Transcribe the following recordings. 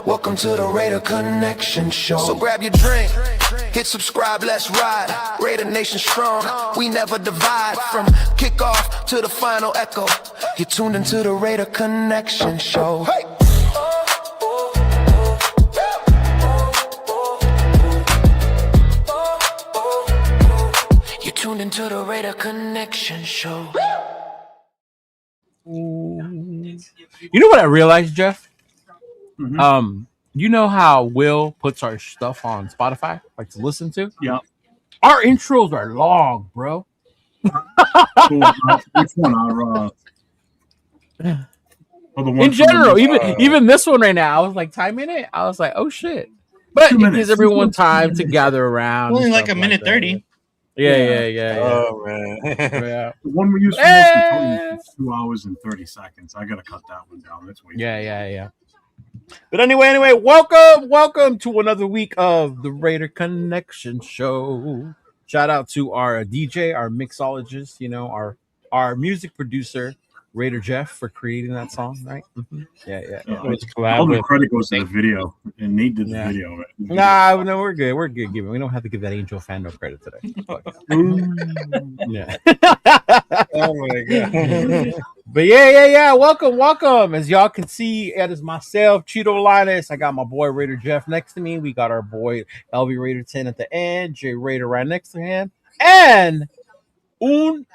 Welcome to the Raider Connection Show. So grab your drink, hit subscribe, let's ride. Raider Nation strong, we never divide. From kickoff to the final echo, you're tuned into the Raider Connection Show. Hey! You're tuned into the Raider Connection Show. You know what I realized, Jeff? Mm-hmm. You know how Will puts our stuff on Spotify, like to listen to? Yeah. Our intros are long, bro. Which one? In general, even this one right now, I was like timing it. I was like, oh shit! But it gives everyone time to gather around. Only like a minute 30. Yeah. Oh man. Yeah. The one we used for most is 2 hours and 30 seconds. I gotta cut that one down. That's way. Yeah. But anyway, welcome to another week of the Raider Connection Show. Shout out to our DJ, our mixologist, our music producer, Raider Jeff, for creating that song, right? Mm-hmm. Yeah. It was all the credit goes to the video, and Nate did the video. Right? No, we're good. We're good. We don't have to give that Angel fan no credit today. Yeah. Oh my god. But yeah. Welcome. As y'all can see, it is myself, Cheeto Linus. I got my boy Raider Jeff next to me. We got our boy LV Raider 10 at the end, Jay Raider right next to him, and un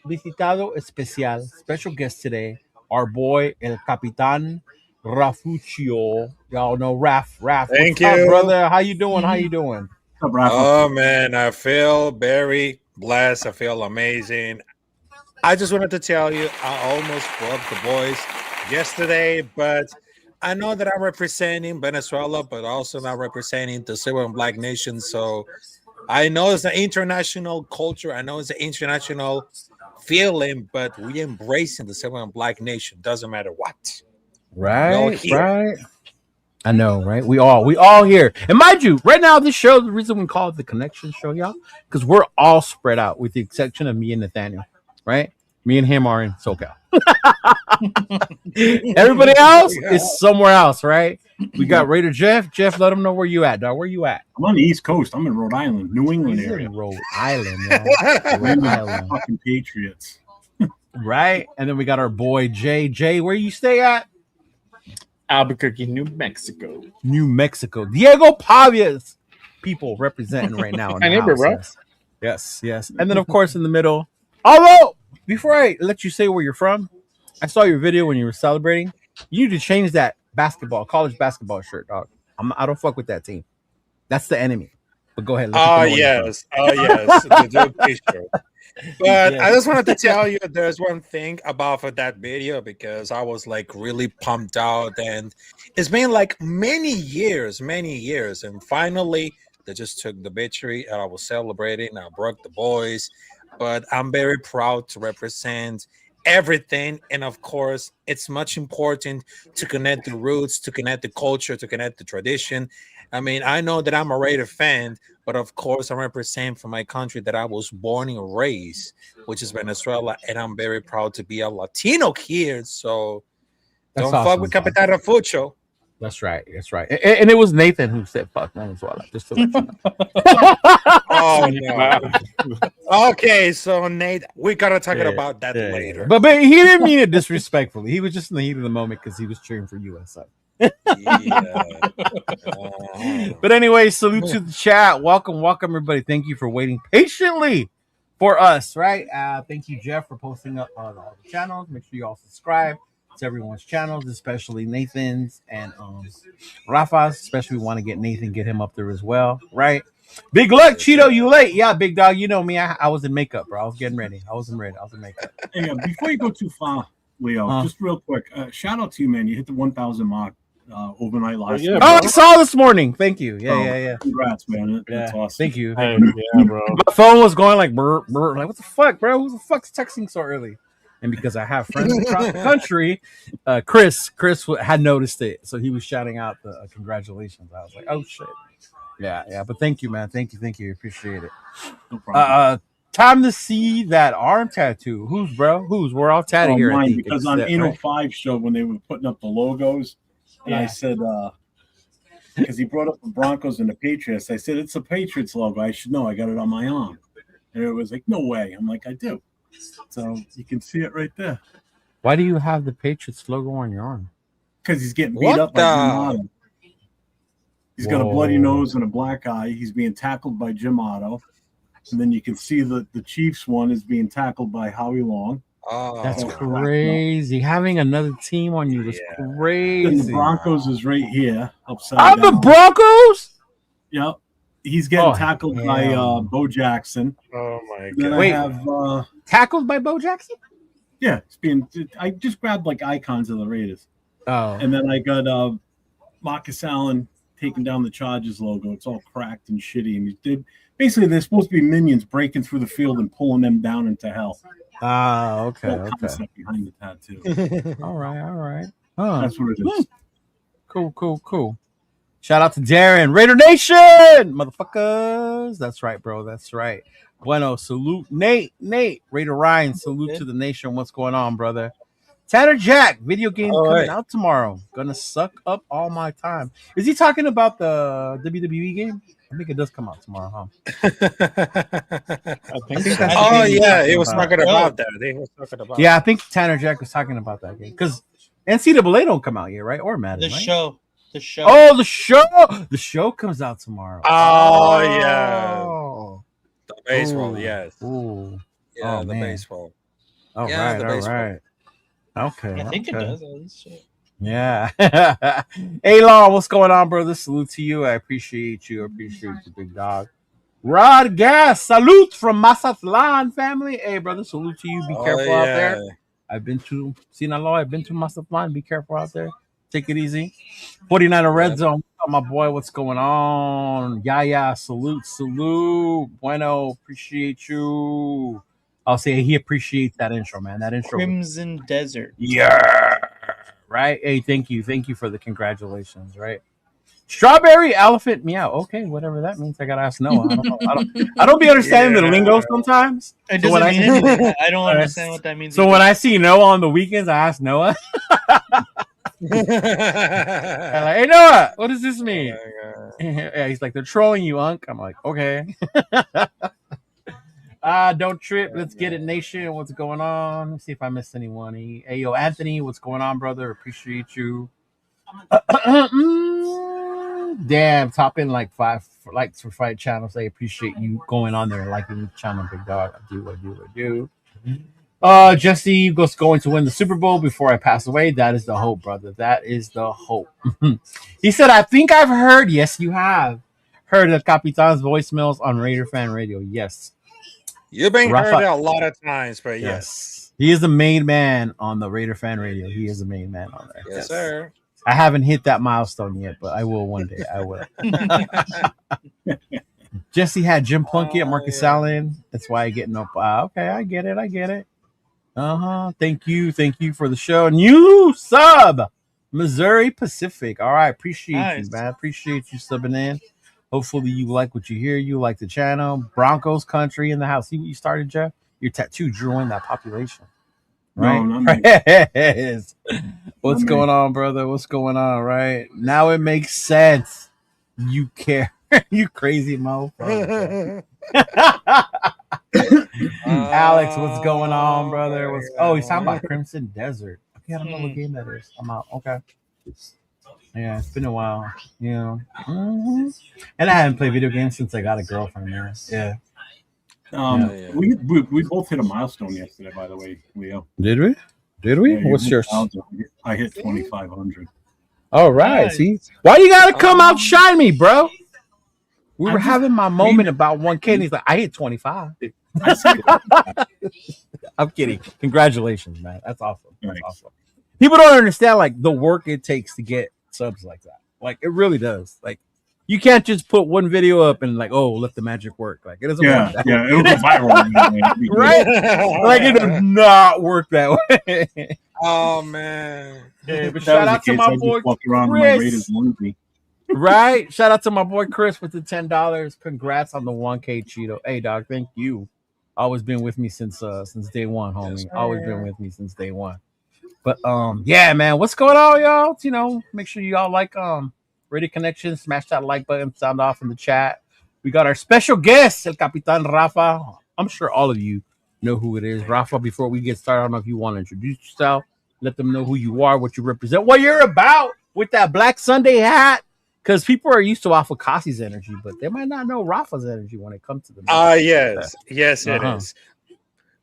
visitado especial, special guest today, our boy El Capitan Rafuccio. Y'all know Raf. Thank you, up, brother. How you doing? Oh man, I feel very blessed. I feel amazing. I just wanted to tell you, I almost broke the boys yesterday, but I know that I'm representing Venezuela, but also not representing the Silver and Black nation. So I know it's an international culture. I know it's an international feeling, but we embracing the Silver and Black nation. Doesn't matter what. Right. I know, right? We all here. And mind you, right now, this show, the reason we call it the Connection Show, y'all, because we're all spread out with the exception of me and Nathaniel, right? Me and him are in SoCal. Everybody else is somewhere else, right? We got Raider Jeff. Jeff, let them know where you at, dog. Where you at? I'm on the East Coast. I'm in Rhode Island, New England area. Rhode Island, Rhode Island. Fucking Patriots. Right? And then we got our boy Jay. Jay, where you stay at? Albuquerque, New Mexico. Diego Pavia's people representing right now. My neighbor, bro. Yes. And then, of course, in the middle. Although, before I let you say where you're from, I saw your video when you were celebrating. You need to change that college basketball shirt, dog. I don't fuck with that team. That's the enemy. But go ahead. Yes. The picture. But I just wanted to tell you there's one thing about that video because I was like really pumped out, and it's been like many years, and finally they just took the victory, and I was celebrating. I broke the boys, but I'm very proud to represent everything, and of course it's much important to connect the roots, to connect the culture, to connect the tradition. I mean, I know that I'm a Raider fan, but of course I represent for my country that I was born and raised, which is Venezuela, and I'm very proud to be a Latino here. So don't fuck with Capitan Rafuccio. That's right. And it was Nathan who said fuck Venezuela. Just to let you know. Oh no. Okay, so Nate, we gotta talk about that later. But he didn't mean it disrespectfully. He was just in the heat of the moment because he was cheering for USA. But anyway, salute to the chat. Welcome everybody. Thank you for waiting patiently for us, right? Thank you, Jeff, for posting up on all the channels. Make sure you all subscribe to everyone's channels, especially Nathan's and Rafa's. Especially we want to get Nathan, get him up there as well, right? Big luck, Cheeto, you late. Yeah, big dog, you know me. I was in makeup, bro. I was getting ready. I was in makeup. Hey, before you go too far, Leo, just real quick, shout out to you, man. You hit the 1,000 mark overnight last night. Oh, I saw this morning. Thank you. Yeah. Congrats, man. That's awesome. Thank you. Hey, yeah, bro. My phone was going like brr. Like, what the fuck, bro? Who the fuck's texting so early? And because I have friends across the country, Chris had noticed it, so he was shouting out the congratulations. I was like, oh shit. Yeah. But thank you, man. Thank you. Appreciate it. No problem. Time to see that arm tattoo. Who's, bro? We're all tatted here. Mine, because on 805 show when they were putting up the logos, and I said, because he brought up the Broncos and the Patriots. I said, it's a Patriots logo. I should know. I got it on my arm. And it was like, no way. I'm like, I do. So you can see it right there. Why do you have the Patriots logo on your arm? Because he's getting beat What up by the- Jim Otto. He's got a bloody nose and a black eye. He's being tackled by Jim Otto. And then you can see the Chiefs one is being tackled by Howie Long. Oh, That's Oh, crazy. Having another team on you is Yeah. And the crazy. Broncos is right here, upside I'm the down. Broncos? Yep. He's getting Oh, tackled by hell. Bo Jackson. oh my Then god. Wait. I have Tackled by Bo Jackson? yeah, it's being I just grabbed like icons of the Raiders. Oh. And then I got Marcus Allen taking down the Chargers logo. It's all cracked and shitty. And he did basically they're supposed to be minions breaking through the field and pulling them down into hell. Okay, Whole okay. concept behind the tattoo. All right. Huh. That's what it is. Cool. Shout out to Darren. Raider Nation, motherfuckers. That's right, bro. That's right. Bueno, salute Nate. Raider Ryan, salute to the nation. What's going on, brother? Tanner Jack, video game All coming right. out tomorrow. Gonna suck up all my time. Is he talking about the WWE game? I think it does come out tomorrow, huh? I think so. Oh yeah, he was about- talking about that. He was talking about. Yeah, I think Tanner Jack was talking about that game because NCAA don't come out yet, right? Or Madden, The right? show. The show. Oh, the show! The show comes out tomorrow. Oh, yeah. Oh. The baseball. Ooh. Yes. Ooh. Yeah, Oh, the man. baseball. All Yeah, right. the All baseball. right. Okay. I think it okay. does at least. Shit. Yeah. Hey, Law, what's going on, brother? Salute to you. I appreciate you. Big dog. Rod Gas, salute from Mazatlan family. Hey, brother, salute to you. Be careful out there. I've been to Sinaloa. I've been to Mazatlan. Be careful out there. Take it easy. 49er Red Zone. Oh, my boy, what's going on? Yeah. Salute. Bueno, appreciate you. I'll say he appreciates that intro, man. That intro. Crimson Desert. Yeah. Right. Hey, thank you for the congratulations. Right. Strawberry elephant meow. Okay, whatever that means. I gotta ask Noah. I don't be understanding the lingo sometimes. It So when doesn't I- mean anything. I don't understand what that means. So when I see Noah on the weekends, I ask Noah. I'm like, hey Noah, what does this mean? Yeah, he's like, they're trolling you, Unc. I'm like, okay. Don't trip. Let's get it, nation. What's going on? Let's see if I missed anyone. Hey, yo, Anthony, what's going on, brother? Appreciate you. Damn, top in like 5 likes for Fight Channel. Say appreciate you going on there and liking the channel, big dog. I do. Jesse was going to win the Super Bowl before I pass away. That is the hope, brother. That is the hope. He said, I think I've heard. Yes, you have heard of Capitan's voicemails on Raider Fan Radio. Yes. You've been Rafa- heard a lot of times, but yes. He is the main man on the Raider Fan Radio. He is the main man on there. Yes, sir. I haven't hit that milestone yet, but I will one day. I will. Jesse had Jim Plunkett at Marcus Allen. That's why I get no. Okay, I get it. Thank you for the show. New sub, Missouri Pacific. All right, appreciate you, man. Appreciate you subbing in. Hopefully you like what you hear. You like the channel. Broncos country in the house. See what you started, Jeff? Your tattoo drew in that population. Right? No, not me. Yes. What's going on, brother? What's going on, right? Now it makes sense. You care. You crazy motherfucker. Alex, what's going on, brother? He's talking about Crimson Desert. Okay, I don't know what game that is. I'm out. Okay. Yeah, it's been a while. Yeah. And I haven't played video games since I got a girlfriend, man. Yeah. We both hit a milestone yesterday, by the way, Leo. Did we? Yeah, What's yours? I hit 2,500. All right. Nice. See, why you gotta come outshine me, bro? We were having my moment about 1K, and he's like, I hit 25. I'm kidding. Congratulations, man. That's awesome. That's awesome. People don't understand like the work it takes to get subs like that. Like it really does. Like you can't just put one video up and like, oh, let the magic work. Like it doesn't work that way. It'll go viral. Right? Like it does not work that way. Oh man. Yeah, but shout out to my boy Chris. Right? Shout out to my boy Chris with the $10. Congrats on the 1K Cheeto. Hey dog, thank you. Always been with me since day one, homie. Yes, always been with me since day one. But yeah, man, what's going on, y'all? You know, make sure y'all like Radio Connection. Smash that like button. Sound off in the chat. We got our special guest, El Capitan Rafa. I'm sure all of you know who it is. Rafa, before we get started, I don't know if you want to introduce yourself. Let them know who you are, what you represent, what you're about with that Black Sunday hat. Because people are used to Afakassi's energy, but they might not know Rafa's energy when it comes to the yes, it is.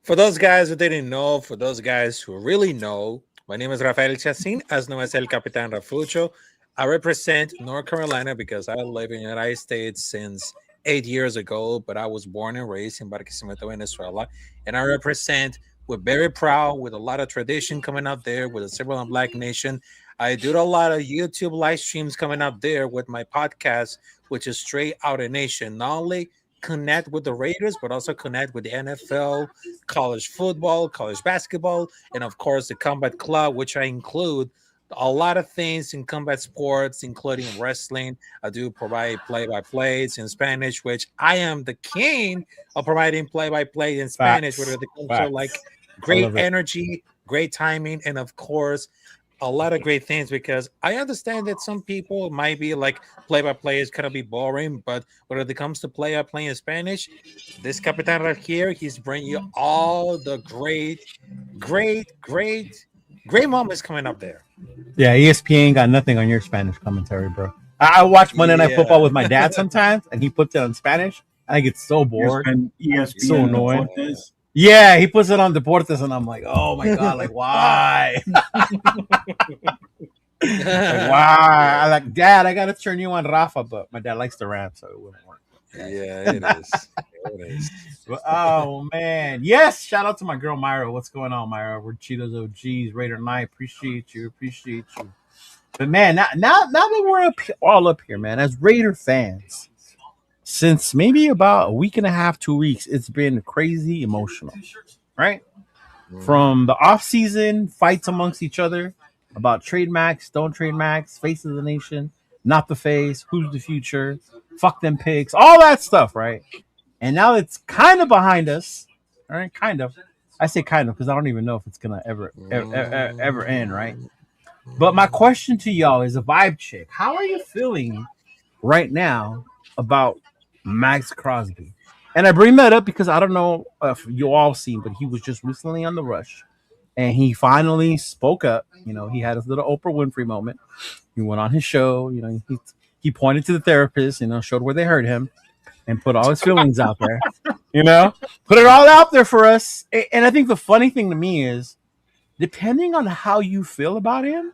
For those guys who didn't know, for those guys who really know, my name is Rafael Chacin, as known as El Capitan Rafucho. I represent North Carolina because I live in the United States since 8 years ago, but I was born and raised in Barquisimeto, Venezuela, and I represent. We're very proud with a lot of tradition coming up there with the Civil and Black Nation. I do a lot of YouTube live streams coming up there with my podcast, which is Straight Outta Nation. Not only connect with the Raiders, but also connect with the NFL, college football, college basketball, and of course the Combat Club, which I include a lot of things in combat sports, including wrestling. I do provide play-by-plays in Spanish, which I am the king of providing play-by-play in Spanish, whether it comes to like great energy, great timing, and of course, a lot of great things, because I understand that some people might be like play-by-play is kind of be boring, but when it comes to play-by-play in Spanish, this Capitan right here, he's bringing you all the great moments coming up there. Yeah, ESPN ain't got nothing on your Spanish commentary, bro. I watch Monday Night Football with my dad sometimes, and he puts it on Spanish. I get so bored. ESPN so annoying. Yeah, he puts it on Deportes, and I'm like, oh my god, like why? Why? I like, Dad, I gotta turn you on Rafa, but my dad likes the Rams, so it wouldn't work. Yeah, it is. Oh man, yes! Shout out to my girl Myra. What's going on, Myra? We're Cheetos OGs, Raider Night. Appreciate you. But man, now that we're all up here, man, as Raider fans, since maybe about a week and a half, 2 weeks, it's been crazy emotional, right? From the off-season fights amongst each other about trade Maxx, don't trade Maxx, face of the nation, not the face, who's the future, fuck them pigs, all that stuff, right? And now it's kind of behind us, all right? Kind of. I say kind of because I don't even know if it's gonna ever end, right? But my question to y'all is a vibe check. How are you feeling right now about Maxx Crosby? And I bring that up because I don't know if you all seen, but he was just recently on The Rush, and he finally spoke up. You know, he had his little Oprah Winfrey moment. He went on his show. You know, he pointed to the therapist. You know, showed where they hurt him, and put all his feelings out there. You know, put it all out there for us. And I think the funny thing to me is, depending on how you feel about him,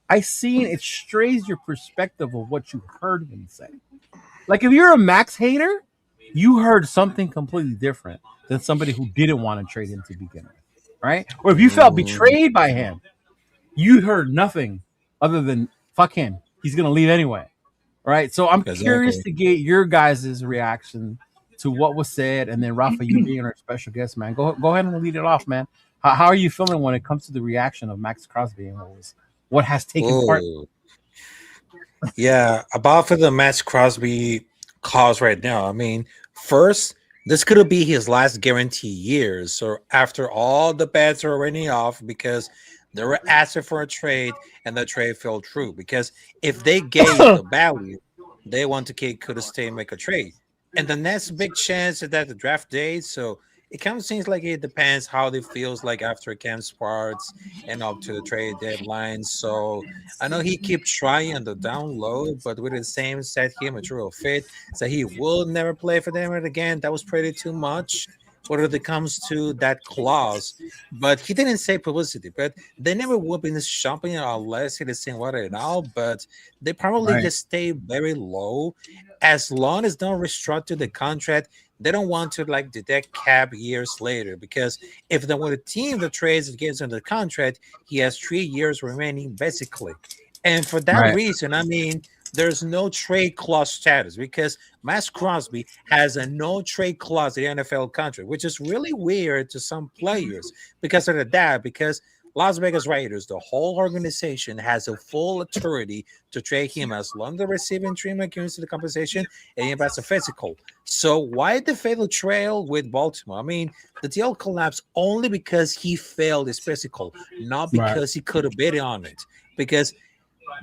I seen it strays your perspective of what you heard him say. Like if you're a Maxx hater, you heard something completely different than somebody who didn't want to trade him to begin with, right? Or if you felt betrayed by him, you heard nothing other than fuck him. He's gonna leave anyway, right? So I'm curious to get your guys' reaction to what was said, and then Rafa, you being our special guest, man. Go ahead and lead it off, man. How are you feeling when it comes to the reaction of Maxx Crosby and what has taken part? Yeah, about for the Maxx Crosby cause right now. I mean, first, this could be his last guarantee years. So after all the bets are already off because they were asking for a trade and the trade fell through. Because if they gave the value, they want to could stay and make a trade. And the next big chance is that the draft day. So it kind of seems like it depends how it feels like after camp starts and up to the trade deadline. So I know he keeps trying on the down low, but with the same set here, material fit, so he will never play for them again. That was pretty too much. Whether it comes to that clause, but he didn't say publicity, but they never will be shopping unless it is saying what it now, but they probably just stay very low as long as don't restructure the contract. They don't want to like detect cap years later, because if they want a team that trades against under the contract, he has 3 years remaining basically. And for that reason, I mean, there's no trade clause status because Maxx Crosby has a no trade clause in the NFL contract, which is really weird to some players because of that. Because Las Vegas Raiders, the whole organization, has a full authority to trade him as long as the receiving treatment gives to the compensation and he has a physical. So why the fatal trail with Baltimore? I mean, the deal collapsed only because he failed his physical, not because he could have bid on it. Because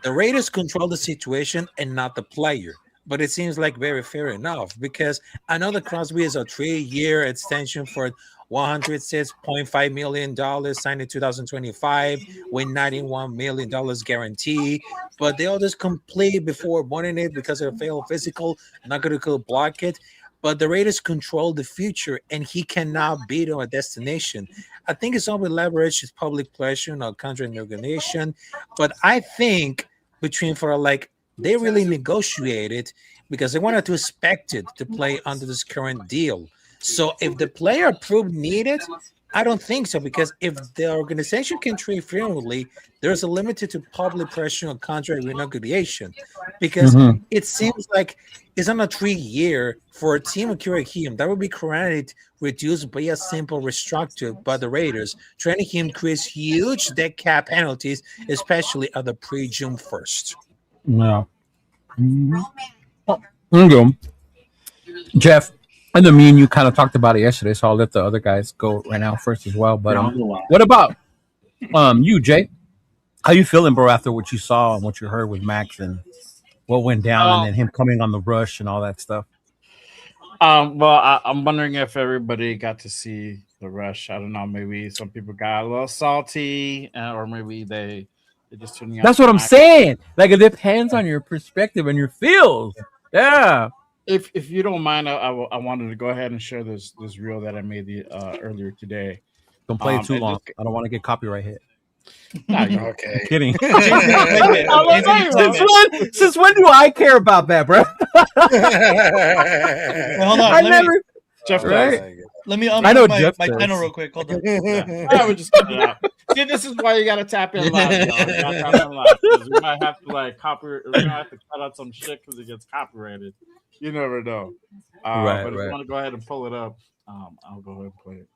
the Raiders control the situation and not the player. But it seems like very fair enough because I know that Crosby is a 3-year extension for $106.5 million signed in 2025 with $91 million guarantee. But they all just complete before wanting it because of a failed physical, not going to block it. But the Raiders control the future and he cannot beat on a destination. I think it's all with leverage, his public pressure, or contract negotiation. But I think between for like, they really negotiated because they wanted to expect it to play under this current deal. So if the player approved needed, I don't think so, because if the organization can trade freely, there's a limit to public pressure on contract renegotiation. Because it seems like it's on a 3-year for a team of Kurakim. That would be granted reduced by a simple restructure by the Raiders. Trading him creates huge dead cap penalties, especially at the pre-June 1st. Yeah. There you go. Jeff, I know me and you kind of talked about it yesterday, so I'll let the other guys go right now first as well. But what about you, Jay? How you feeling, bro, after what you saw and what you heard with Max and what went down and then him coming on the rush and all that stuff? Well, I'm wondering if everybody got to see the rush. I don't know. Maybe some people got a little salty, or maybe they just tuning out. That's what I'm saying. Like, it depends on your perspective and your feels. Yeah. If you don't mind, I wanted to go ahead and share this reel that I made earlier today. Don't play it too long. I don't want to get copyright hit. Okay. I'm kidding. Since when do I care about that, bro? Hold on. I never. Jeff, right? Let me I know unmute Jeff my does. channel real quick. Hold on. I would just cut it out. See, this is why you gotta tap in live, y'all. You gotta tap in live, 'cause we might have to we're gonna have to cut out some shit because it gets copyrighted. You never know. Right, but if right. you want to go ahead and pull it up, I'll go ahead and play it.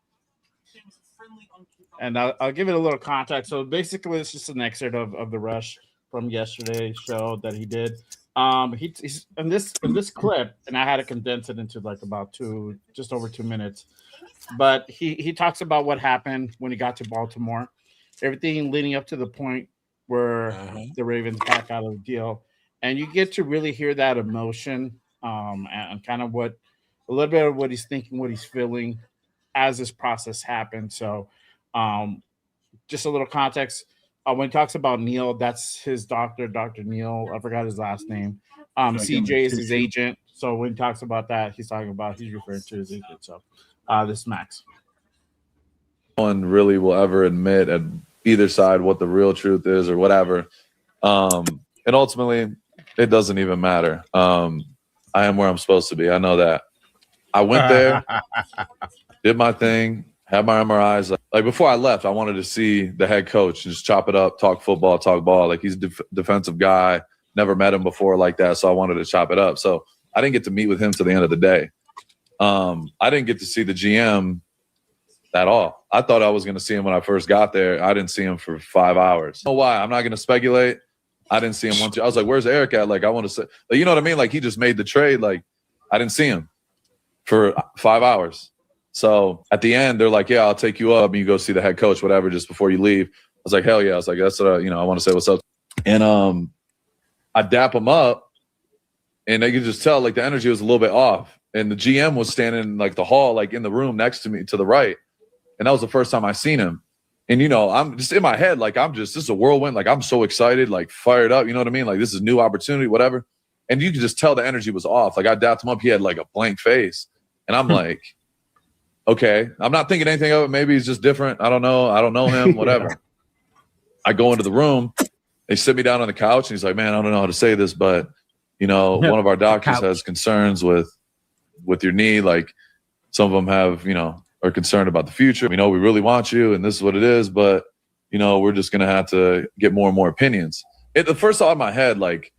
And I'll give it a little context. So basically, it's just an excerpt of the rush from yesterday's show that he did. He's in this clip, and I had to condense it into like about just over 2 minutes. But he talks about what happened when he got to Baltimore, everything leading up to the point where the Ravens back out of the deal, and you get to really hear that emotion, and kind of a little bit of what he's thinking, what he's feeling as this process happened. So, just a little context. When he talks about Neil, that's his doctor, Dr. Neil. I forgot his last name. CJ is his agent. So when he talks about that, he's referring to his agent. So this is Max. No one really will ever admit at either side what the real truth is or whatever. And ultimately, it doesn't even matter. I am where I'm supposed to be. I know that. I went there, did my thing, had my MRIs. Like before I left, I wanted to see the head coach and just chop it up, talk football, talk ball. Like he's a defensive guy. Never met him before like that, so I wanted to chop it up. So I didn't get to meet with him till the end of the day. I didn't get to see the GM at all. I thought I was going to see him when I first got there. I didn't see him for 5 hours. I don't know why. I'm not going to speculate. I didn't see him once. I was like, where's Eric at? Like, I want to say, like, you know what I mean? Like, he just made the trade. Like, I didn't see him for 5 hours. So at the end, they're like, yeah, I'll take you up and you go see the head coach, whatever, just before you leave. I was like, hell yeah. I was like, that's what I want to say what's up. And I dap him up and they could just tell like the energy was a little bit off. And the GM was standing in like the hall, like in the room next to me to the right. And that was the first time I seen him. And, I'm just in my head, like, this is a whirlwind. Like, I'm so excited, like fired up. You know what I mean? Like, this is a new opportunity, whatever. And you could just tell the energy was off. Like, I dapped him up. He had like a blank face. And I'm like, okay, I'm not thinking anything of it. Maybe he's just different. I don't know. I don't know him, whatever. Yeah. I go into the room. They sit me down on the couch. And he's like, man, I don't know how to say this, but, one of our doctors has concerns with your knee. Like, some of them have, are concerned about the future. We know we really want you, and this is what it is, but, we're just going to have to get more and more opinions. The first thought in my head, like,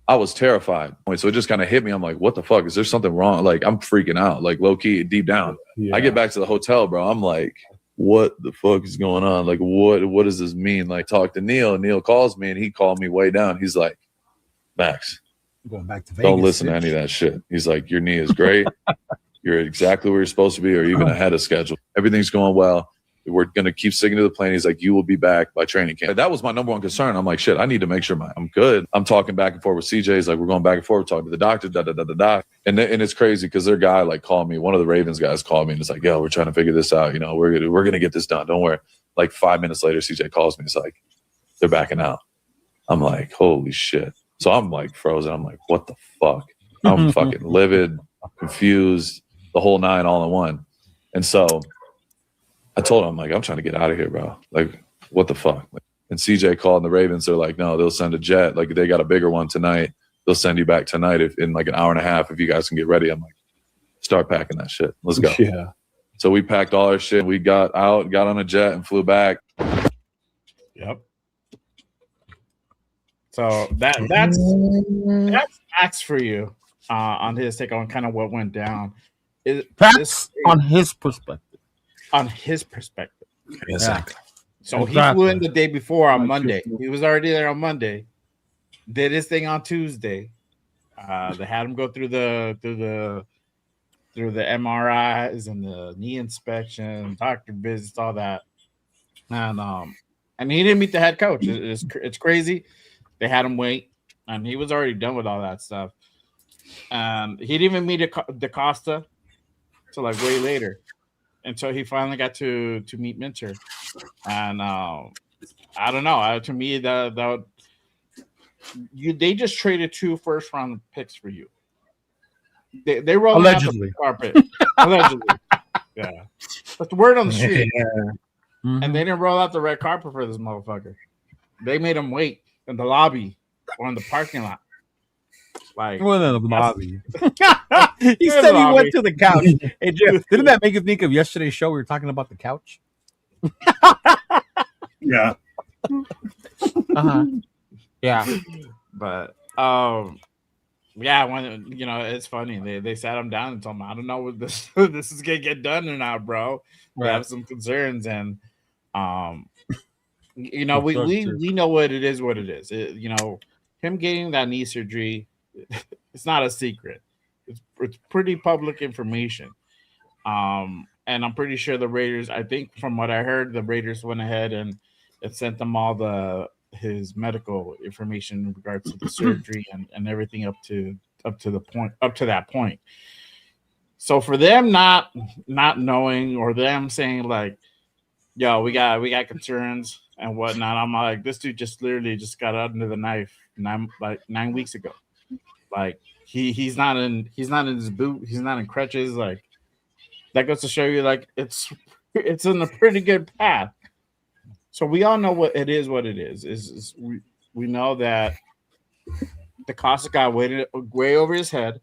I was terrified. So it just kind of hit me. I'm like, what the fuck? Is there something wrong? Like, I'm freaking out, like low-key, deep down. Yeah. I get back to the hotel, bro. I'm like, what the fuck is going on? Like, what does this mean? Like, talk to Neil. And Neil calls me, and he called me way down. He's like, Max, I'm going back to Vegas, don't listen to any of that shit. He's like, your knee is great. You're exactly where you're supposed to be, or even ahead of schedule. Everything's going well. we're going to keep sticking to the plan. He's like, you will be back by training camp. That was my number one concern. I'm like, shit, I need to make sure I'm good. I'm talking back and forth with CJ. He's like, we're going back and forth, talking to the doctor, And it's crazy because their guy like called me. One of the Ravens guys called me and it's like, yo, we're trying to figure this out. You know, we're going to get this done. Don't worry. Like 5 minutes later, CJ calls me. It's like, they're backing out. I'm like, holy shit. So I'm like frozen. I'm like, what the fuck? I'm fucking livid, confused, the whole nine all in one. And so I told him, I'm like, I'm trying to get out of here, bro. Like, what the fuck? And CJ called and the Ravens. They're like, no, they'll send a jet. Like, they got a bigger one tonight. They'll send you back tonight in like an hour and a half if you guys can get ready. I'm like, start packing that shit. Let's go. Yeah. So we packed all our shit. We got out, got on a jet and flew back. Yep. So that's Maxx for you on his take on kind of what went down. Facts on his perspective. On his perspective. Exactly. So he flew in the day before on Monday. He was already there on Monday. Did his thing on Tuesday. They had him go through the MRIs and the knee inspection, doctor visits, all that. And he didn't meet the head coach. It's crazy. They had him wait, and he was already done with all that stuff. He didn't even meet DaCosta till like way later, until he finally got to meet Minter. And I don't know. To me, they just traded 2 first-round picks for you. They rolled allegedly out the carpet. Allegedly, yeah. But the word on the street, and they didn't roll out the red carpet for this motherfucker. They made him wait in the lobby or in the parking lot. Like, more than the lobby. He said he went to the couch. Hey, Jeff, didn't that make you think of yesterday's show? We were talking about the couch. Yeah. Yeah. But yeah, when it's funny. They sat him down and told him, I don't know what this is gonna get done or not, bro. We have some concerns, and we know what it is. Him getting that knee surgery, it's not a secret. It's pretty public information. And I'm pretty sure the Raiders, I think from what I heard, the Raiders went ahead and it sent them all his medical information in regards to the surgery and everything up to that point. So for them not knowing, or them saying like, yo, we got concerns and whatnot, I'm like, this dude just literally just got under the knife 9 weeks ago. Like he's not in his boot, he's not in crutches. Like, that goes to show you, like, it's in a pretty good path. So we all know what it is. We know that the cost got way over his head.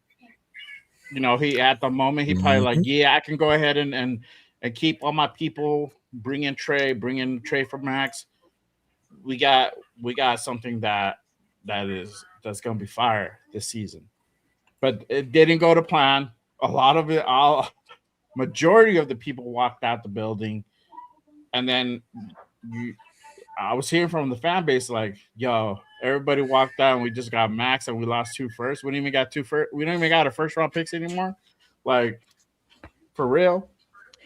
He at the moment he probably like, yeah, I can go ahead and keep all my people, bring in Trey for Maxx. We got something that's gonna be fire this season. But it didn't go to plan. A lot of it, majority of the people walked out the building, and then I was hearing from the fan base like, yo, everybody walked out and we just got Maxx and we lost 2 firsts. We don't even got 2 first. We don't even got a first round picks anymore. Like, for real.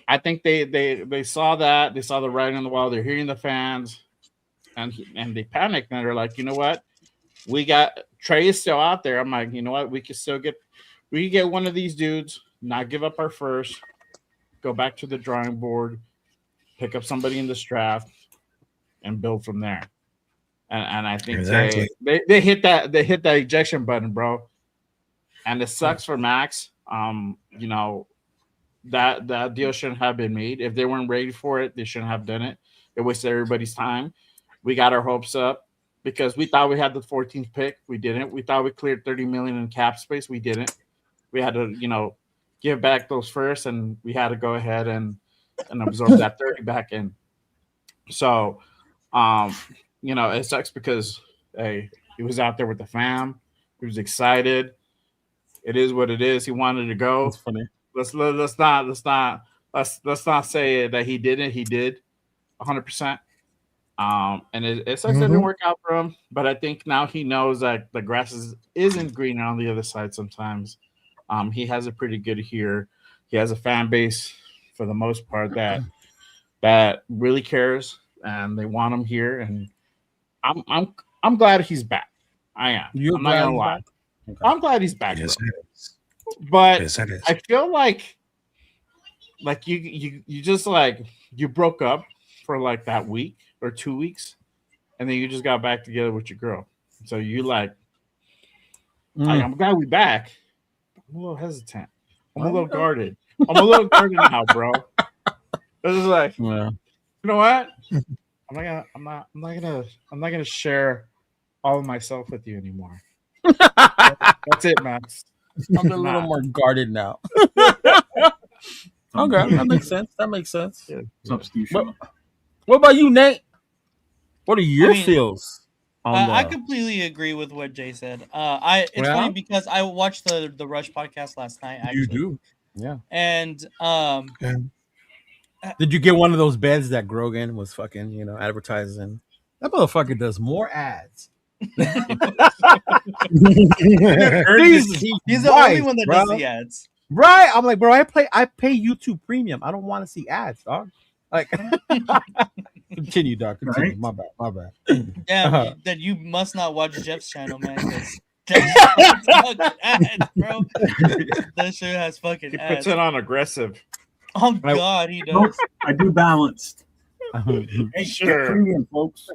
I think they saw that. They saw the writing on the wall. They're hearing the fans, and they panicked and they're like, you know what? We got Trey is still out there. I'm like, you know what? We can get one of these dudes, not give up our first, go back to the drawing board, pick up somebody in this draft, and build from there. And I think exactly. they hit that ejection button, bro. And it sucks for Maxx. That deal shouldn't have been made. If they weren't ready for it, they shouldn't have done it. It wasted everybody's time. We got our hopes up because we thought we had the 14th pick. We didn't. We thought we cleared $30 million in cap space. We didn't. We had to, give back those first, and we had to go ahead and absorb that 30 back in. So, it sucks because, hey, he was out there with the fam. He was excited. It is what it is. He wanted to go. That's funny. Let's not say that he didn't. He did 100%. And it sucks that it didn't work out for him. But I think now he knows that the grass isn't greener on the other side sometimes. He has a pretty good here. He has a fan base for the most part that that really cares and they want him here. And I'm glad he's back. I am. You're I'm not glad gonna he's lie. back? Okay. I'm glad he's back, Yes, bro. it is. But Yes, it is. I feel like you just like you broke up for like that week or 2 weeks, and then you just got back together with your girl. So you like, I'm glad we back. I'm a little hesitant. I'm a little guarded. I'm a little guarded now, bro. It's just like, Yeah. you know what? I'm not gonna share all of myself with you anymore. That's it, Max. I'm a little more guarded now. Okay, that makes sense. That makes sense. Yeah. What's up, Steve? What about you, Nate? What are your mean, feels on I the? completely agree with what Jay said. It's Yeah? funny because I watched the Rush podcast last night. Actually, You do, yeah. and Did you get one of those beds that Grogan was fucking, advertising? That motherfucker does more ads. Jesus he's the Christ, only one that bro. does the ads. Right? I'm like, bro, I pay YouTube Premium. I don't want to see ads, dog. Like, continue, dog. Continue. Right. My bad. Damn, that you must not watch Jeff's channel, man. 'Cause that shit has fucking ads, bro. That shit has fucking He ads. puts it on aggressive. Oh God, he Nope, does. I do balanced. Hey, Sure. get premium, folks.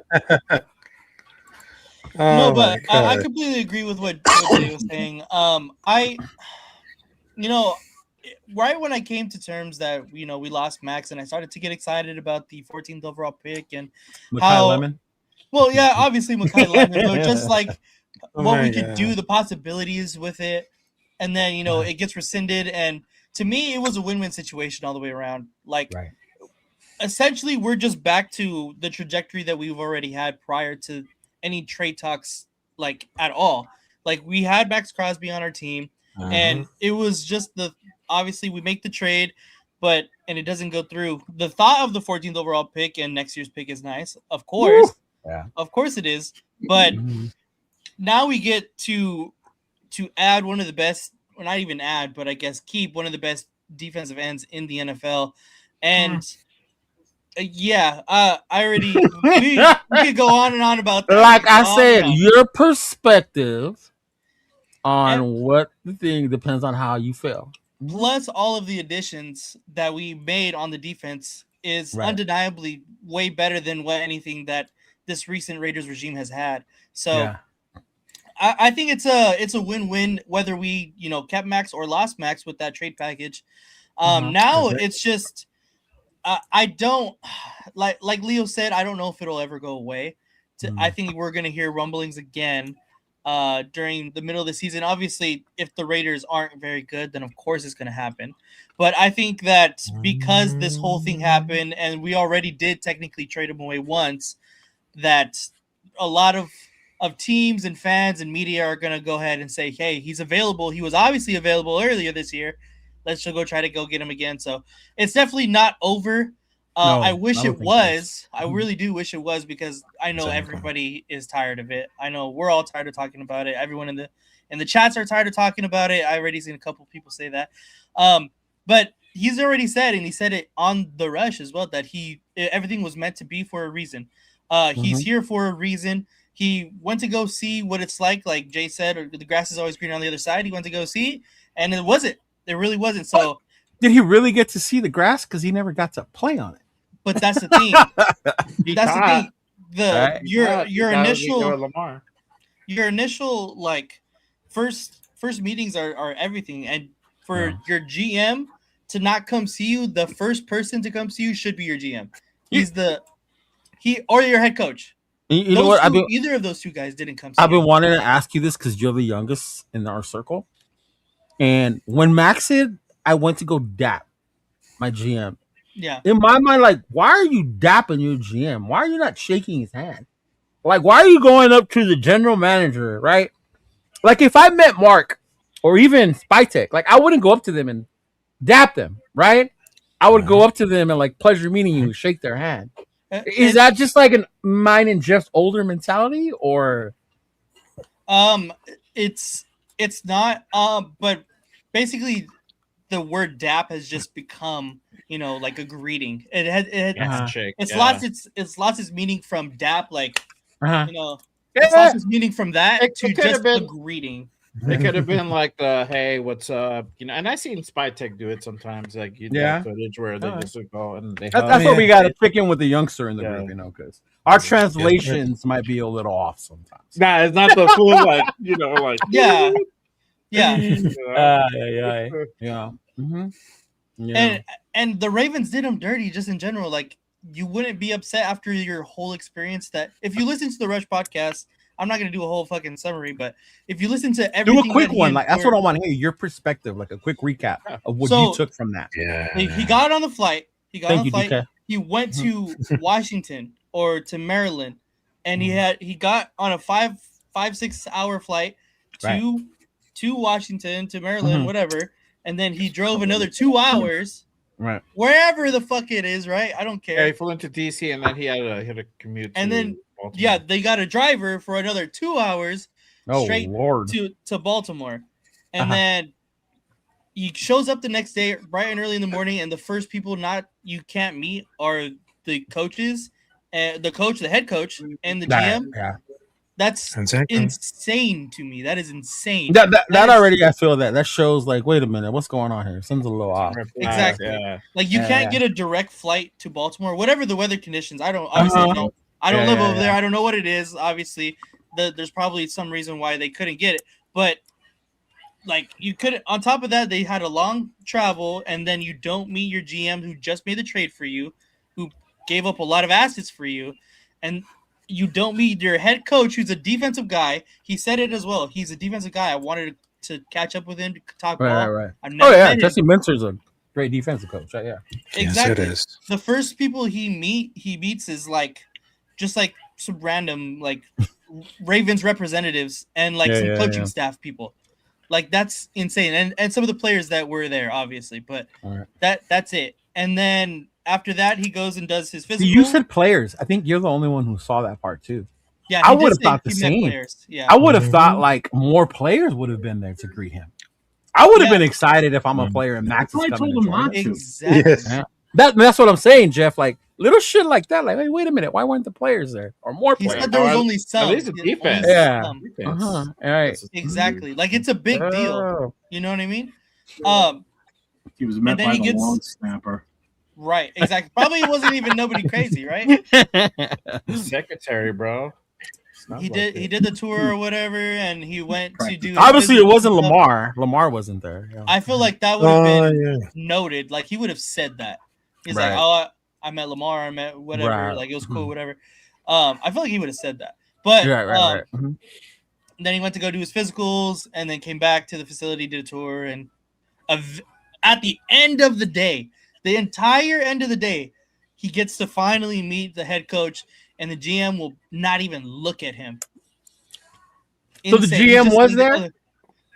No, Oh but my I God. completely agree with what Jay was saying. Right when I came to terms that we lost Max, and I started to get excited about the 14th overall pick and Makai Lemon. well, yeah, obviously Makai Lemon, but just like Oh what my we could God. do, the possibilities with it, and then it gets rescinded, and to me, it was a win-win situation all the way around. Like, Right. essentially, we're just back to the trajectory that we've already had prior to any trade talks, like at all. Like we had Maxx Crosby on our team, and it was just obviously we make the trade, and it doesn't go through. The thought of the 14th overall pick and next year's pick is nice, of course. Woo! Yeah. Of course it is, but now we get to add one of the best, or not even add, but I guess keep one of the best defensive ends in the NFL, and. I already we could go on and on about that. Like I On said, and on. your perspective on And- what the thing depends on how you feel. plus all of the additions that we made on the defense is Right. undeniably way better than what anything that this recent Raiders regime has had. So Yeah. I think it's a win-win whether we kept Max or lost Max with that trade package. Now it's just I don't like Leo said, I don't know if it'll ever go away. I think we're gonna hear rumblings again during the middle of the season. Obviously, if the Raiders aren't very good, then of course it's gonna happen. But I think that because this whole thing happened and we already did technically trade him away once, that a lot of teams and fans and media are gonna go ahead and say, hey, he's available. He was obviously available earlier this year. Let's just go try to go get him again. So it's definitely not over. No, I wish I don't it think was. I really do wish it was because I know Same. everybody is tired of it. I know we're all tired of talking about it. Everyone in the chats are tired of talking about it. I already seen a couple people say that. But he's already said, and he said it on the Rush as well, that everything was meant to be for a reason. He's here for a reason. He went to go see what it's like Jay said, or the grass is always green on the other side. He went to go see, and it wasn't. It really wasn't. So, Did he really get to see the grass? Because he never got to play on it. but that's the thing. That's the thing. Right. Your initial Lamar. your initial first meetings are everything, and for your GM to not come see you, the first person to come see you should be your GM. He's or your head coach. You know what? Either of those two guys didn't come see I've been you. wanting to ask you this because you're the youngest in our circle. And when Max said, I went to go dap my GM. Yeah. In my mind, why are you dapping your GM? Why are you not shaking his hand? Why are you going up to the general manager, right? If I met Mark or even Spytek, I wouldn't go up to them and dap them, right? I would go up to them and pleasure meeting you, shake their hand. Is that just mine and Jeff's older mentality, or? It's not. But basically, the word dap has just become, like a greeting. It's lost its meaning from dap, like it's lost its meaning from that to just a greeting. It could have been like the hey, what's up? And I seen Spy Tech do it sometimes. Like that footage where they just go and they. That's what we got to pick in with the youngster in the group, because our translations might be a little off sometimes. Nah, it's not the full like yeah. And the Ravens did him dirty just in general. Like, you wouldn't be upset after your whole experience that if you listen to the Rush podcast. I'm not gonna do a whole fucking summary, but if you listen to everything, do a quick one. Like that's what I want to hear. Your perspective, like a quick recap of what you took from that. Yeah, he got on the flight. He went to Washington or to Maryland, and he got on a 5-6 hour flight to Washington to Maryland, whatever, and then he drove another 2 hours. Right. Wherever the fuck it is, right? I don't care. Yeah, he flew into DC and then he had a commute. And then Baltimore. They got a driver for another 2 hours straight to Baltimore. And then he shows up the next day bright and early in the morning, and the first people you can't meet are the coaches, and the head coach, and the GM. Yeah. That's insane to me. That is insane. That already, I feel that shows like, wait a minute, what's going on here? Something's a little off. Exactly. Yeah. Like you can't get a direct flight to Baltimore, whatever the weather conditions. I don't live over there. I don't know what it is. Obviously, there's probably some reason why they couldn't get it. But like you couldn't. On top of that, they had a long travel, and then you don't meet your GM who just made the trade for you, who gave up a lot of assets for you, and you don't meet your head coach, who's a defensive guy. He said it as well. He's a defensive guy. I wanted to catch up with him to talk ball. Right. Jesse Mintzer's a great defensive coach. Right? Yeah, exactly. Yes, it is. The first people he meets is just like some random Ravens representatives and some coaching staff people. Like that's insane. And some of the players that were there, obviously, but that's it. And then after that, he goes and does his physical. You said players. I think you're the only one who saw that part too. Yeah, I would have thought the same. Players. Yeah, I would have thought more players would have been there to greet him. I would have been excited if I'm a player and Max is coming. Exactly. Yes. That's what I'm saying, Jeff. Like little shit like that. Like, hey, wait a minute, why weren't the players there or more players? He said there was only some. At least the defense. Yeah. All right. Exactly. Like it's a big deal. You know what I mean? He was met by the long snapper. Right, exactly. Probably it wasn't even nobody crazy, right? Secretary, bro. He did the tour or whatever, and he went to do. Obviously, it wasn't Lamar. Lamar wasn't there. Yeah. I feel like that would have been noted. Like he would have said that. He's like, "Oh, I met Lamar. I met whatever. Right. Like it was cool, whatever." I feel like he would have said that. But right. Then he went to go do his physicals, and then came back to the facility, did a tour, and at the end of the day. The entire end of the day, he gets to finally meet the head coach, and the GM will not even look at him. So the GM was there?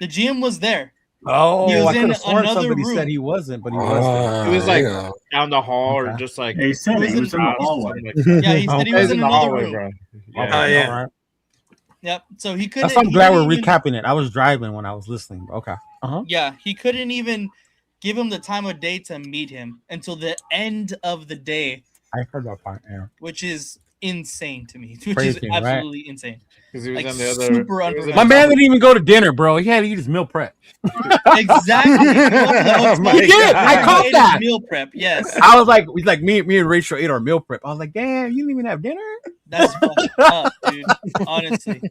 The GM was there. Oh, I could have sworn somebody said he wasn't, but he was there. He was down the hall or just like... He said he was in the hallway. Yeah, he said he was in another room. Bro. Yeah. Yep. So he couldn't... I'm glad we're recapping it. I was driving when I was listening. Okay. Yeah, he couldn't even... give him the time of day to meet him until the end of the day. I heard that part, which is insane to me. Which is absolutely insane. Because he was on the other. Super unprofessional. My man didn't even go to dinner, bro. He had to eat his meal prep. Exactly. He did. I caught that. Meal prep. Yes. I was like, me and Rachel ate our meal prep. I was like, damn, you didn't even have dinner. That's fucked up, dude. Honestly.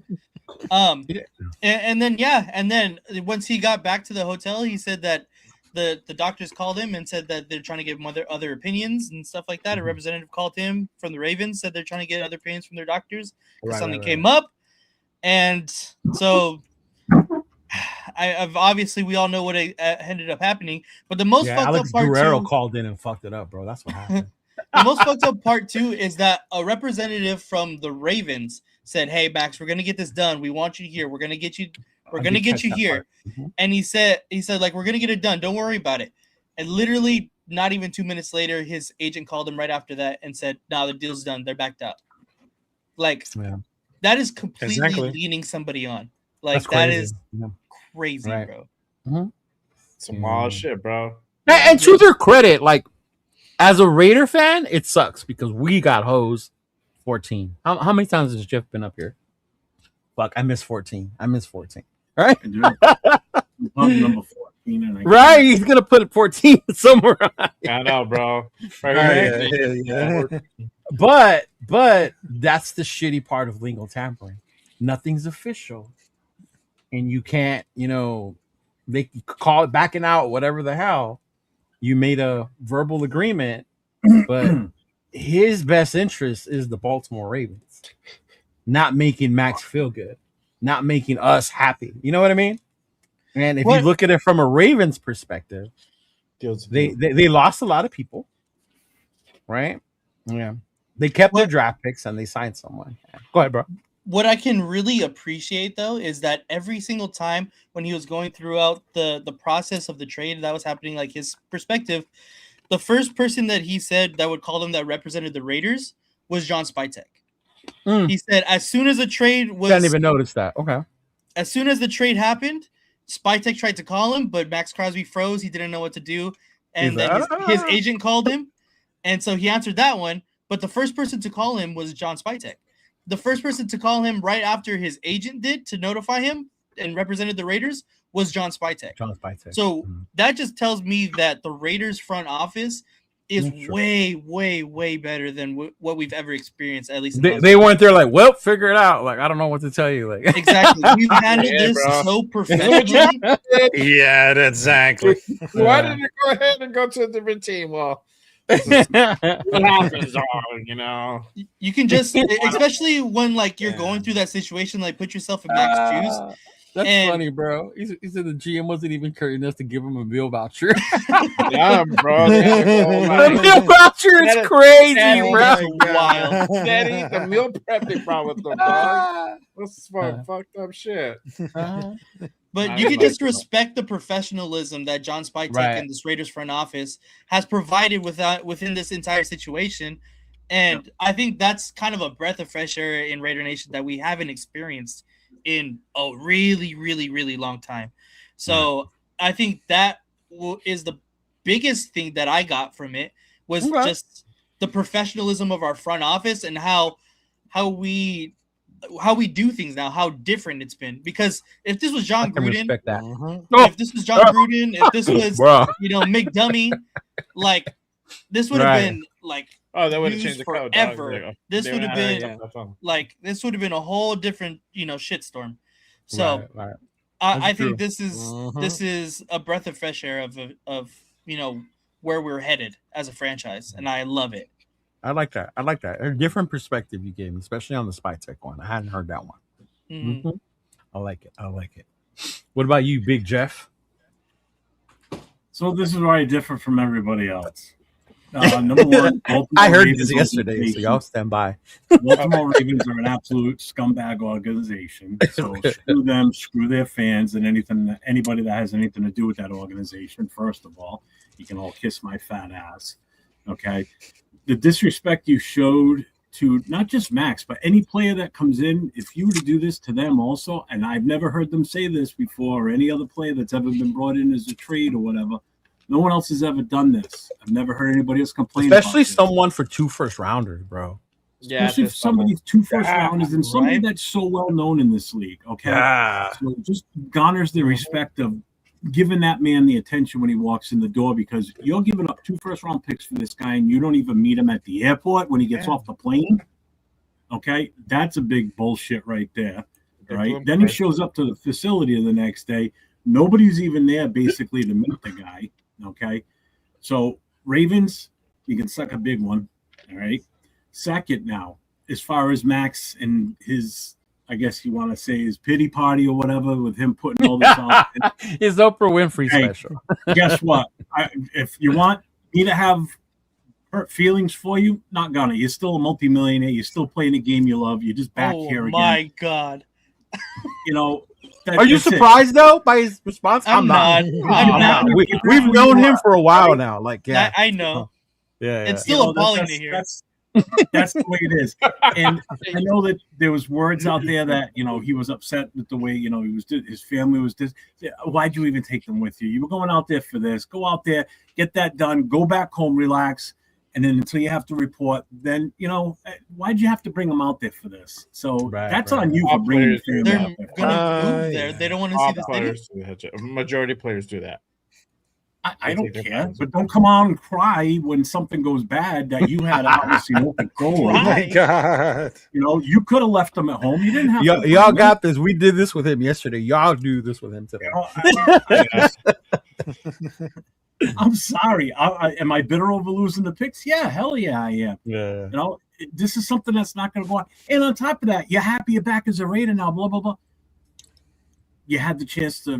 And then once he got back to the hotel, he said that. The doctors called him and said that they're trying to give him other opinions and stuff like that. A representative called him from the Ravens, said they're trying to get other opinions from their doctors. Something came up. And so I've obviously we all know what ended up happening. But the most fucked Alex up part Guerrero called in and fucked it up, bro. That's what happened. The most fucked up part too is that a representative from the Ravens said, "Hey Max, we're gonna get this done. We want you here. We're gonna get you here." And he said, like, we're gonna get it done. Don't worry about it. And literally, not even 2 minutes later, his agent called him right after that and said, "No, the deal's done. They're backed out." Like, that is completely leading somebody on. Like, that is crazy, right. bro. Some wild shit, bro. And to their credit, like as a Raider fan, it sucks because we got hosed 14. How many times has Jeff been up here? Fuck, I miss 14. Right? Number 14. And Right? He's gonna put 14 somewhere. I know, bro. Yeah. But that's the shitty part of legal tampering. Nothing's official, and you can't, they call it backing out, whatever the hell. You made a verbal agreement, but his best interest is the Baltimore Ravens, not making Max feel good, not making us happy. You know what I mean? And if you look at it from a Ravens perspective, they lost a lot of people, right? Yeah. They kept their draft picks and they signed someone. Yeah. Go ahead, bro. What I can really appreciate, though, is that every single time when he was going throughout the process of the trade that was happening, like his perspective, the first person that he said that would call him that represented the Raiders was John Spytek. He said as soon as the trade was... I didn't even notice that. Okay. As soon as the trade happened, Spytek tried to call him, but Maxx Crosby froze. He didn't know what to do. And then his agent called him. And so he answered that one. But the first person to call him was John Spytek. The first person to call him right after his agent did to notify him and represented the Raiders was John Spytek. So that just tells me that the Raiders front office is way, way, way better than what we've ever experienced. At least they weren't there like, well, figure it out. Like, I don't know what to tell you. Like, exactly, we've handled this so professionally. Yeah, exactly. Why did you go ahead and go to a different team? Well, what happens you can just, especially when like you're going through that situation, like put yourself in Max's shoes. That's funny, bro. He said the GM wasn't even courteous enough to give him a meal voucher. Yeah, bro. The meal voucher is crazy, bro. Wild. Daddy, the meal prep they brought with them, dog. That's some fucked up shit. But you can just respect the professionalism that John Spytek and this Raiders front office has provided within this entire situation. And I think that's kind of a breath of fresh air in Raider Nation that we haven't experienced in a really, really, really long time. So I think that is the biggest thing that I got from it was just the professionalism of our front office and how we do things now, how different it's been. Because if this was John Gruden, if this was John Gruden, if this was Mick Dummy, like this would have been like they would have changed the code forever. This would have been this would have been a whole different shitstorm. So I think this is a breath of fresh air of where we're headed as a franchise, and I love it. I like that. A different perspective you gave me, especially on the Spytek one. I hadn't heard that one. Mm-hmm. I like it. What about you, Big Jeff? So this is why I differ from everybody else. Number one, I heard this yesterday, so y'all stand by. Baltimore Ravens are an absolute scumbag organization. So screw them, screw their fans, and anybody that has anything to do with that organization. First of all, you can all kiss my fat ass. Okay. The disrespect you showed to not just Max, but any player that comes in, if you were to do this to them also, and I've never heard them say this before, or any other player that's ever been brought in as a trade or whatever, no one else has ever done this. I've never heard anybody else complain Especially about someone for 2 first-rounders, bro. Yeah, especially if somebody's 2 first-rounders and somebody that's so well-known in this league, okay? So just garners the respect of giving that man the attention when he walks in the door, because you're giving up 2 first-round picks for this guy and you don't even meet him at the airport when he gets off the plane. Okay, that's a big bullshit right there. Right? Then he shows up to the facility the next day. Nobody's even there basically to meet the guy. Okay, so Ravens, you can suck a big one. All right. Second, now, as far as Max and his, I guess you want to say his pity party or whatever, with him putting all this out. His Oprah Winfrey special. Guess what? If you want me to have hurt feelings for you, not gonna. You're still a multimillionaire. You're still playing a game you love. You're just back here again. Oh my God. Are you surprised though by his response? I'm not. We've known him for a while now. Like, I know. Yeah, it's still appalling to hear. That's the way it is. And I know that there was words out there that, you know, he was upset with the way, you know, his family was this. Why'd you even take them with you? You were going out there for this. Go out there, get that done, go back home, relax. And then until you have to report, then, you know, why'd you have to bring them out there for this? So that's on you for bringing your family They're out there. gonna move there. They don't want to see the players. Majority of players do that. I don't care, but don't come out and cry when something goes bad that you had obviously no control over. Oh my God. You know, you could have left them at home. You didn't have to. Y'all got this. We did this with him yesterday. Y'all do this with him today. I'm sorry. Am I bitter over losing the picks? Yeah, hell yeah, I am. Yeah. You know, this is something that's not going to go on. And on top of that, you're happy you're back as a Raider now, blah, blah, blah. You had the chance to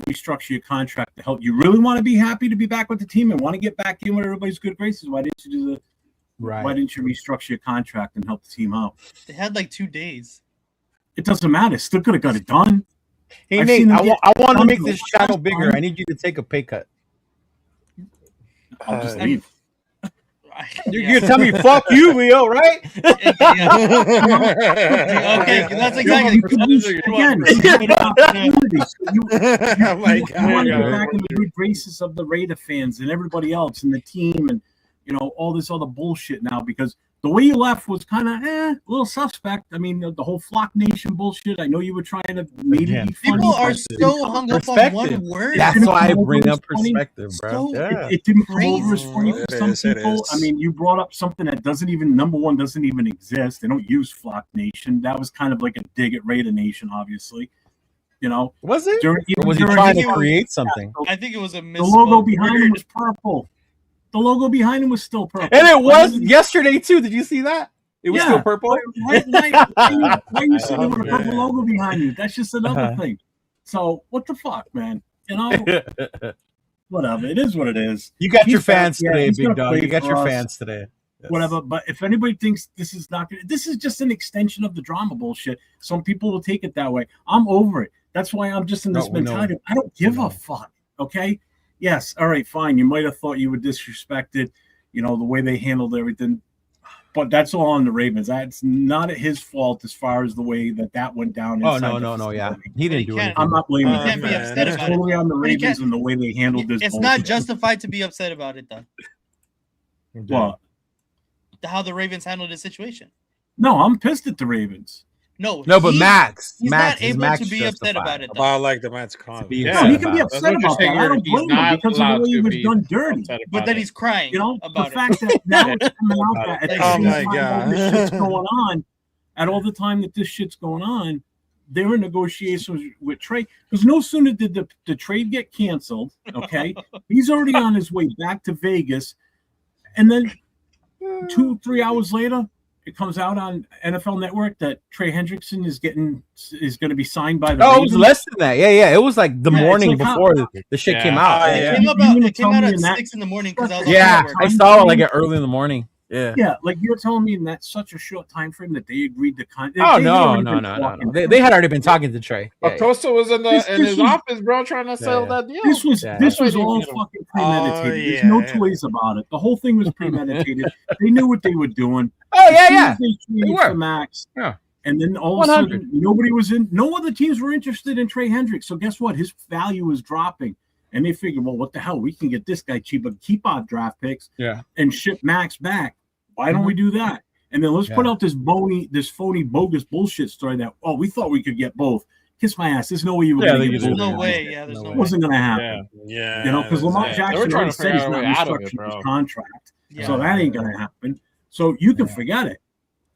restructure your contract to help. You really want to be happy to be back with the team and want to get back in with everybody's good graces. Why didn't you do the Why didn't you restructure your contract and help the team out? They had like 2 days. It doesn't matter. Still could have got it done. Hey, Nate, I want to make this channel bigger. I need you to take a pay cut. I'll just leave. You're tell me, fuck you, Leo, right? Okay, that's exactly. Again, Oh my you God. want to get back in the good graces of the Raider fans and everybody else and the team and, you know, all this other bullshit now, because the way you left was kind of a little suspect. I mean, the whole Flock Nation bullshit. I know you were trying to maybe be funny. People are so hung up on one word. That's why I bring up perspective, bro. It didn't come over as funny for some people. I mean, you brought up something that doesn't even exist. They don't use Flock Nation. That was kind of like a dig at Raider Nation, obviously. You know, was it? Or was he trying to create something? I think it was a the logo behind him was purple. The logo behind him was still purple. And it was yesterday, too. Did you see that? It was still purple? Why are you sitting with a purple logo behind you? That's just another thing. So, what the fuck, man? You know? Whatever. It is what it is. You got your fans today, big dog. You got your fans today. Yes. Whatever. But if anybody thinks this is not good, this is just an extension of the drama bullshit. Some people will take it that way. I'm over it. That's why I'm just in this mentality. I don't give a fuck. Okay? Yes, all right, fine. You might have thought you were disrespected, you know, the way they handled everything. But that's all on the Ravens. That's not his fault as far as the way that went down. Oh, no, yeah. He didn't do anything. I'm not blaming him. He can't be upset It's about totally it. on the Ravens and the way they handled this. It's not justified to be upset about it, though. What? How the Ravens handled the situation. No, I'm pissed at the Ravens. No, but Max. He's Max, not able Max to be upset about it. Though. About like the Maxx Crosby. Yeah, no, he can be upset about that. I don't blame him because of the way he was done dirty. But then he's crying. You know, about the fact that now it's coming out that oh my God, this shit's going on, at all the time that this shit's going on, they're in negotiations with Trey. Because no sooner did the trade get canceled, okay, he's already on his way back to Vegas, and then 2-3 hours later, it comes out on NFL Network that Trey Hendrickson is going to be signed by the Ravens. It was less than that. Yeah. It was like the morning before the shit came out. It came out at 6 in the morning because I was on network. I saw it like early in the morning. Yeah, like you're telling me in that such a short time frame that they agreed to no. They had already been talking to Trey. Acosta was in his office, bro, trying to sell that deal. This was all fucking premeditated. There's no two ways about it. The whole thing was premeditated. They knew what they were doing. Oh yeah. They were Max. Yeah. And then all of a sudden, no other teams were interested in Trey Hendricks. So guess what? His value was dropping. And they figured, well, what the hell? We can get this guy cheap, but keep our draft picks and ship Max back. Why don't we do that? And then let's put out this phony, bogus bullshit story that, we thought we could get both. Kiss my ass. There's no way you were going to get both. There's no way. Yeah, there's no way. It wasn't going to happen. Yeah. You know, because Lamar Jackson already said he's not restructuring his contract. Yeah. So that ain't going to happen. So you can forget it.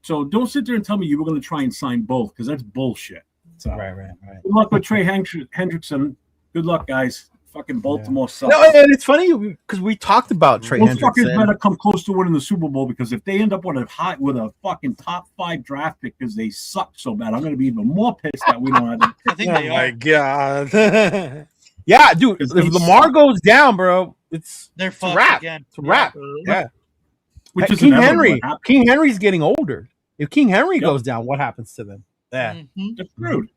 So don't sit there and tell me you were going to try and sign both, because that's bullshit. So, right. Good luck with Trey Hendrickson. Good luck, guys. Fucking Baltimore sucks. No, and it's funny because we talked about Trey Hendrickson. Those fuckers better come close to winning the Super Bowl, because if they end up with a fucking top 5 draft pick because they suck so bad, I'm going to be even more pissed that we don't have. I think they are. Oh my God. Yeah, dude. If Lamar goes down, bro, they're a wrap. Again. It's a wrap. Yeah. Which is King Henry. King Henry's getting older. If King Henry goes down, what happens to them? Yeah. They're screwed.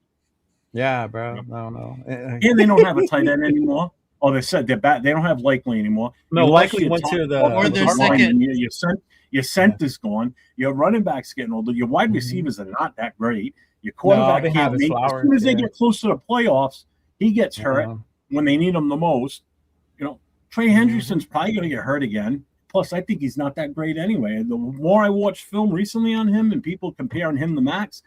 Yeah, bro. No. And they don't have a tight end anymore. Oh, they said they're back. They don't have Likely anymore. No, You Likely lost went your to the. Or their second. Your center's gone. Your running back's getting older. Your wide receivers are not that great. Your quarterback they have can't his make. flowers, As soon as they yeah. get close to the playoffs, he gets hurt when they need him the most. You know, Trey Hendrickson's probably going to get hurt again. Plus, I think he's not that great anyway. The more I watched film recently on him and people comparing him to Max,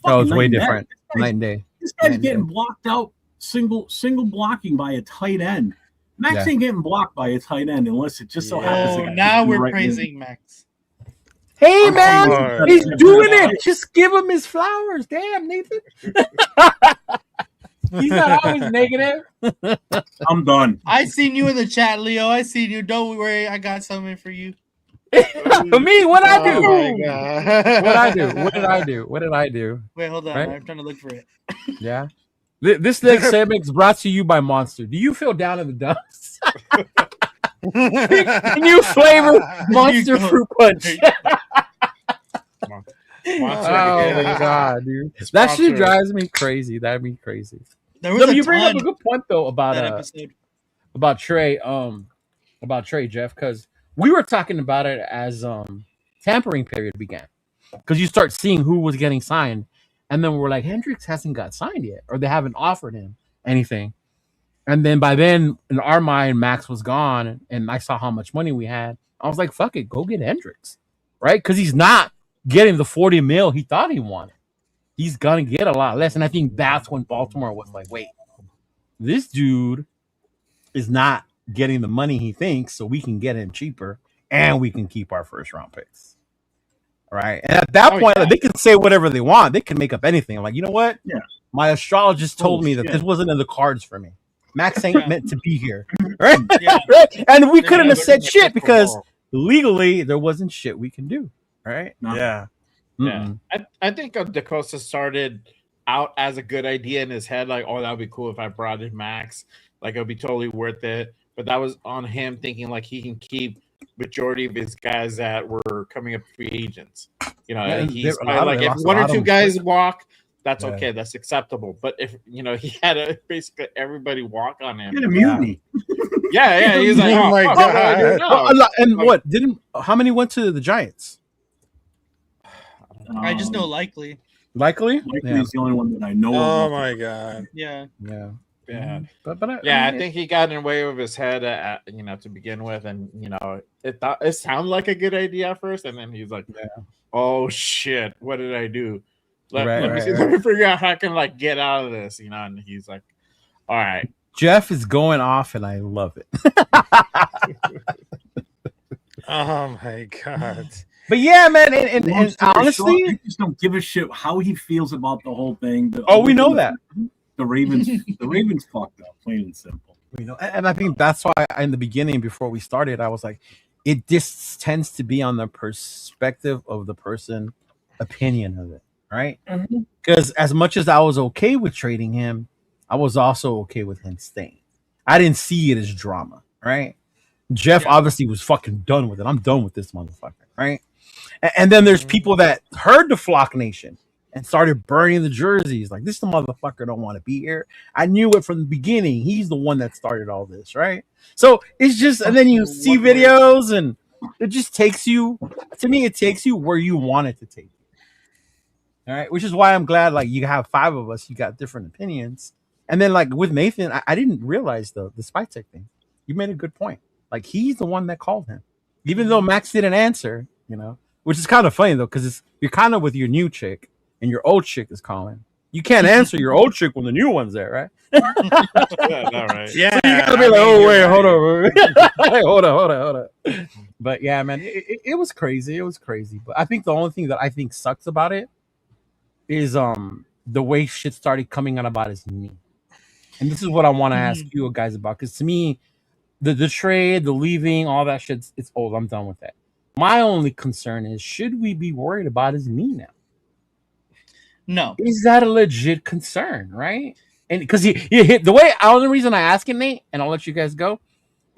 it's way different. Night and day. This guy's getting blocked out, single blocking by a tight end. Max ain't getting blocked by a tight end unless it just so happens. Oh, now we're praising Max. Hey, man, he's doing it. Just give him his flowers. Damn, Nathan. He's not always negative. I'm done. I seen you in the chat, Leo. I seen you. Don't worry. I got something for you. For me, what I do? Oh my God. What I do? What did I do? What did I do? Wait, hold on. Right? I'm trying to look for it. Yeah. This next segment is brought to you by Monster. Do you feel down in the dumps? New flavor Monster Fruit Punch. Oh my God, dude. That shit drives me crazy. That'd be crazy. You bring up a good point though about Trey, about Trey, Jeff, because we were talking about it as tampering period began. Because you start seeing who was getting signed, and then we're like, Hendricks hasn't got signed yet, or they haven't offered him anything. And then by then, in our mind, Max was gone, and I saw how much money we had. I was like, fuck it, go get Hendricks, right? Because he's not getting the 40 mil he thought he wanted. He's gonna get a lot less. And I think that's when Baltimore was like, wait, this dude is not getting the money he thinks, so we can get him cheaper and we can keep our first round picks. Right. And at that point, they can say whatever they want. They can make up anything. I'm like, you know what? Yeah. My astrologist told me that this wasn't in the cards for me. Max ain't meant to be here. Right? Yeah. Right? And we couldn't have said shit because legally there wasn't shit we can do. Right? No. Yeah. Yeah. I think DeCosta started out as a good idea in his head, like, oh, that would be cool if I brought in Max. Like, it would be totally worth it. But that was on him thinking like he can keep majority of his guys that were coming up free agents. You know, he's like, if one or two guys walk, that's okay. That's acceptable. But if, you know, he had basically everybody walk on him. Get immunity. Yeah. He's like, oh my God. And what? How many went to the Giants? I just know Likely. Likely is the only one that I know. Oh my God. Yeah. But I think he got in the way of his head, to begin with, and it sounded like a good idea at first, and then he's like, "Oh shit, what did I do? Let me figure out how I can get out of this," And he's like, "All right." Jeff is going off, and I love it. Oh my God. But yeah, man, and honestly, I just don't give a shit how he feels about the whole thing. We know that. The Ravens fucked up, plain and simple. And I think that's why in the beginning, before we started, I was like, it just tends to be on the perspective of the person opinion of it, right? Because as much as I was okay with trading him, I was also okay with him staying. I didn't see it as drama, right? Jeff obviously was fucking done with it. I'm done with this motherfucker, right? And then there's people that heard the Flock Nation and started burning the jerseys. Like, this motherfucker don't want to be here. I knew it from the beginning. He's the one that started all this, right? So it's just, and then you see videos, and it just takes you, to me, it takes you where you want it to take you. All right? Which is why I'm glad, you have 5 of us, you got different opinions. And then, with Nathan, I didn't realize the Spy Tech thing. You made a good point. He's the one that called him. Even though Max didn't answer, which is kind of funny, though, because you're kind of with your new chick, and your old chick is calling. You can't answer your old chick when the new one's there, right? Yeah. So you gotta be wait, hold on. Hold on. But yeah, man, it was crazy. It was crazy. But I think the only thing that I think sucks about it is the way shit started coming out about his knee. And this is what I want to ask you guys about, because to me, the trade, the leaving, all that shit, it's old. I'm done with that. My only concern is, should we be worried about his knee now? No. Is that a legit concern, right? And because he hit the only reason I ask it, Nate, and I'll let you guys go,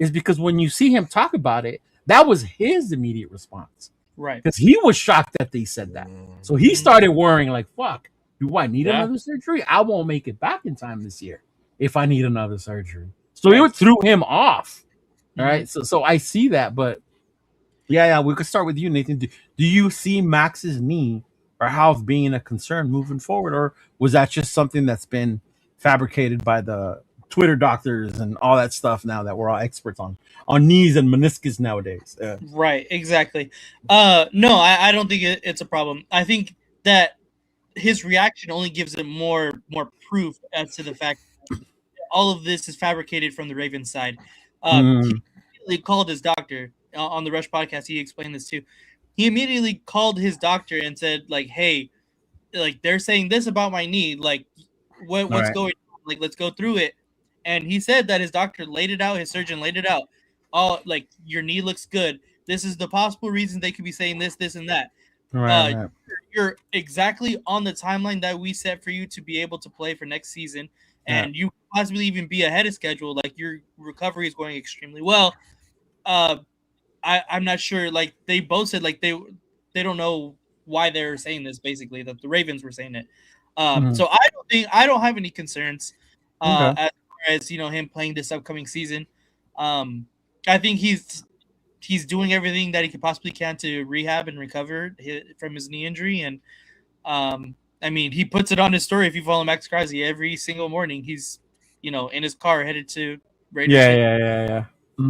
is because when you see him talk about it, that was his immediate response. Right. Because he was shocked that they said that. So he started worrying, fuck, do I need another surgery? I won't make it back in time this year if I need another surgery. So it threw him off. All right. So I see that, but yeah, we could start with you, Nathan. Do you see Max's knee or health being a concern moving forward, or was that just something that's been fabricated by the Twitter doctors and all that stuff now that we're all experts on knees and meniscus nowadays? Right, exactly. No, I don't think it's a problem. I think that his reaction only gives it more proof as to the fact that all of this is fabricated from the Ravens side. He immediately called his doctor on the Rush podcast. He explained this too. He immediately called his doctor and said, like, "Hey, like they're saying this about my knee. Like, what's going on? Like, let's go through it." And he said that his doctor laid it out. His surgeon laid it out. Oh, like your knee looks good. This is the possible reason they could be saying this, and that. Right. You're exactly on the timeline that we set for you to be able to play for next season, and you possibly even be ahead of schedule. Like your recovery is going extremely well. I'm not sure. Like they both said, like they don't know why they're saying this. Basically, that the Ravens were saying it. So I don't have any concerns as far as him playing this upcoming season. I think he's doing everything that he could possibly can to rehab and recover from his knee injury. And I mean, he puts it on his story. If you follow Maxx Crosby every single morning, he's in his car headed to Radio City. Yeah.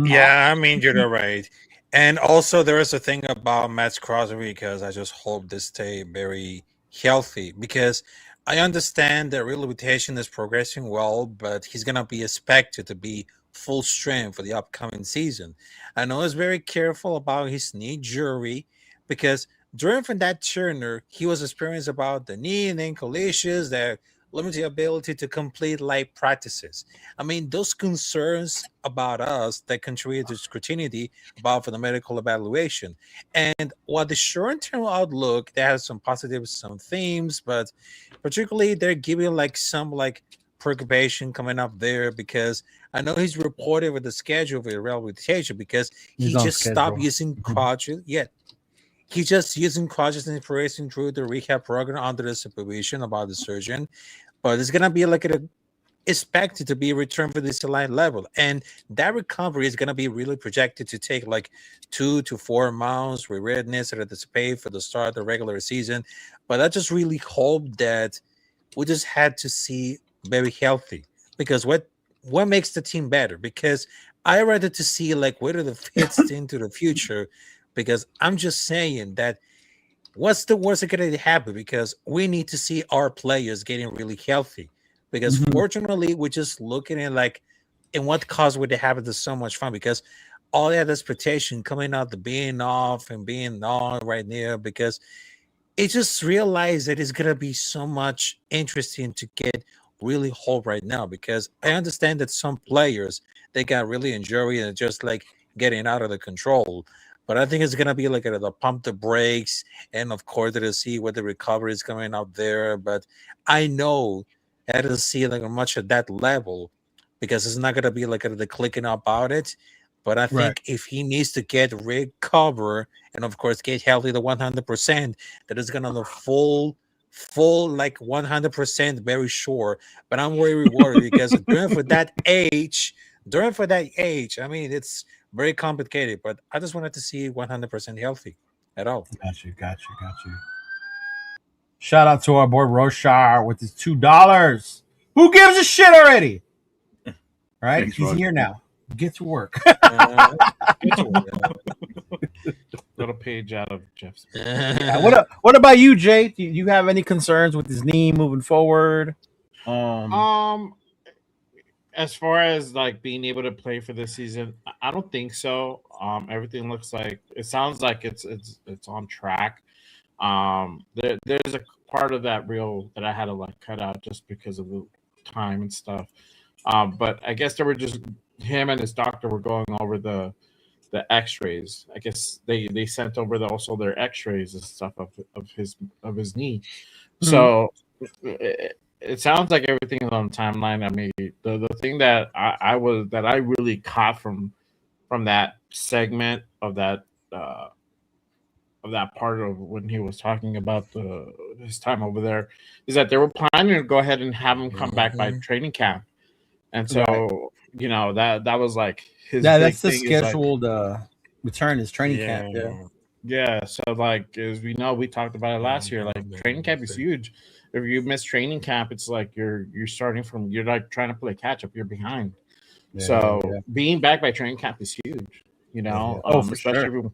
Yeah, I mean, you're right. And also, there is a thing about Maxx Crosby because I just hope they stay very healthy because I understand that rehabilitation is progressing well, but he's going to be expected to be full strength for the upcoming season. I know he's very careful about his knee injury because during from that Turner, he was experienced about the knee and ankle issues that limited ability to complete light practices. I mean, those concerns about us that contribute to scrutiny about for the medical evaluation. And while the short-term outlook, that has some positives, some themes, but particularly they're giving like some like preoccupation coming up there because I know he's reported with the schedule for the rehabilitation because he just stopped using crutches. He's just using crutches and progressing through the rehab program under the supervision about the surgeon. But it's gonna be like expected to be returned for this line level, and that recovery is gonna be really projected to take like 2 to 4 months with readiness and anticipate for the start of the regular season. But I just really hope that we just had to see very healthy because what makes the team better? Because I rather to see like whether the fits into the future. Because I'm just saying that what's the worst that could happen? Because we need to see our players getting really healthy. Because fortunately, we're just looking at like in what cause would they have it so much fun? Because all that expectation coming out the being off and being on right there, because it just realized that it's gonna be so much interesting to get really whole right now. Because I understand that some players they got really injury and just like getting out of the control. But I think it's gonna be like the pump the brakes, and of course to see what the recovery is coming out there. But I know I don't see like much at that level because it's not gonna be like the clicking about it. But I think if he needs to get recover and of course get healthy to 100%, that is gonna the full like 100% very sure. But I'm very worried because during for that age, I mean it's very complicated, but I just wanted to see 100% healthy at all. Got you. Shout out to our boy Roshar with his $2. Who gives a shit already? All right, Thanks, he's Rosh. here now. Get to work. Little page out of Jeff's. What about you, Jay? Do you have any concerns with his knee moving forward? As far as like being able to play for this season, I don't think so. Everything looks like it sounds like it's on track. There's a part of that reel that I had to like cut out just because of the time and stuff. But I guess they were just him and his doctor were going over the X-rays. I guess they sent over also their X-rays and stuff of his knee. So it sounds like everything is on timeline. I mean, the thing that I really caught from that segment of that part of when he was talking about his time over there is that they were planning to go ahead and have him come back by training camp. And so you know, that was like his Yeah, big that's the thing is, like, scheduled return is training camp. Yeah. yeah. So like, as we know, we talked about it last year. Like, training camp is huge. If you miss training camp, it's like you're starting from, you're like trying to play catch up. You're behind. So being back by training camp is huge. You know, Oh, for especially sure.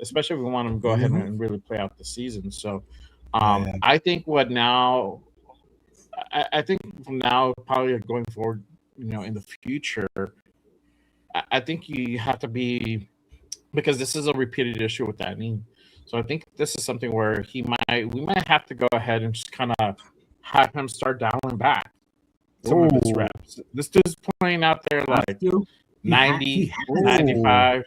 especially if we want to go ahead and really play out the season. So I think I think from now, probably going forward, you know, in the future, I think you have to be, because this is a repeated issue with that knee. So I think this is something where we might have to go ahead and just kind of have him start dialing back some of his reps. This dude's playing out there like 95%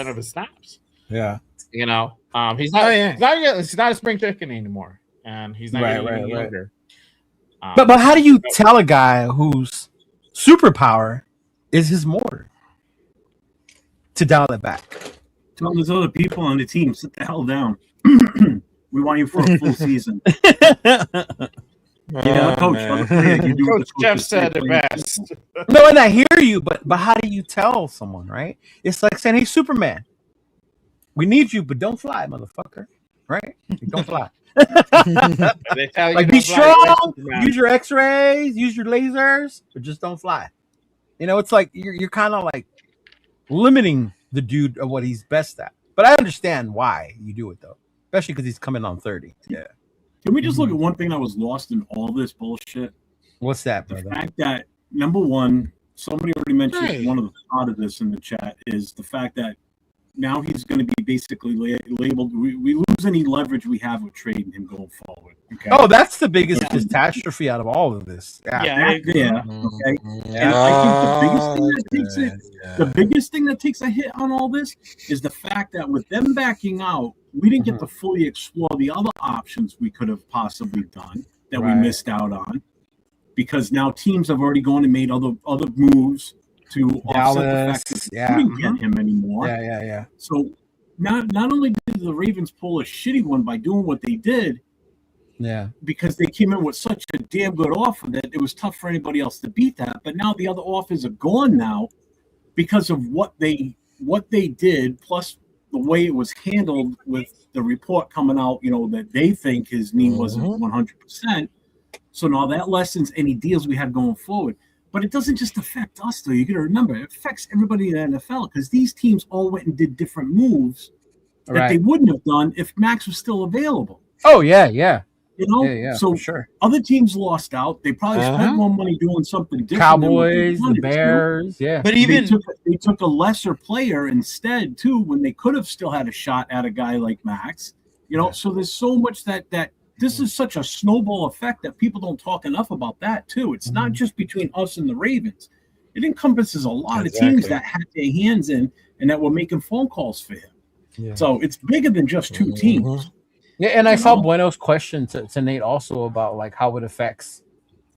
of his snaps. Yeah. You know, he's not he's not a spring chicken anymore, and he's not getting any younger. But how do you tell a guy whose superpower is his motor to dial it back? Tell those other people on the team, sit the hell down. We want you for a full season. Coach Jeff said it best. No, and I hear you, but how do you tell someone, right? It's like saying, "Hey, Superman, we need you, but don't fly, motherfucker." Right? Don't fly. They tell you Like, be strong, use your X-rays, use your lasers, but just don't fly. You know, it's like you're kind of like limiting the dude of what he's best at. But I understand why you do it though, especially because he's coming on 30. Yeah. Can we just look at one thing that was lost in all this bullshit? What's that, The brother? fact that, number one, somebody already mentioned one of the part of this in the chat, is the fact that now he's going to be basically labeled. We lose any leverage we have with trading him going forward. Okay? Oh, that's the biggest catastrophe out of all of this. Okay. And I think the biggest thing that takes a hit on all this is the fact that with them backing out, we didn't get to fully explore the other options we could have possibly done that we missed out on, because now teams have already gone and made other moves to offset the fact that we couldn't get him anymore. Yeah. So not only did the Ravens pull a shitty one by doing what they did, because they came in with such a damn good offer that it was tough for anybody else to beat that. But now the other offers are gone now because of what they did, plus the way it was handled with the report coming out, you know, that they think his knee wasn't 100%. So now that lessens any deals we had going forward. But it doesn't just affect us, though. You got to remember, it affects everybody in the NFL, because these teams all went and did different moves that they wouldn't have done if Maxx was still available. Oh, yeah. You know, so sure. Other teams lost out. They probably spent more money doing something different. Cowboys, the Bears, But even they took a lesser player instead too, when they could have still had a shot at a guy like Maxx. You know, so there's so much that this is such a snowball effect that people don't talk enough about that too. It's not just between us and the Ravens. It encompasses a lot of teams that had their hands in and that were making phone calls for him. Yeah. So it's bigger than just two teams. Yeah, and I saw Bueno's question to Nate also about like how it affects,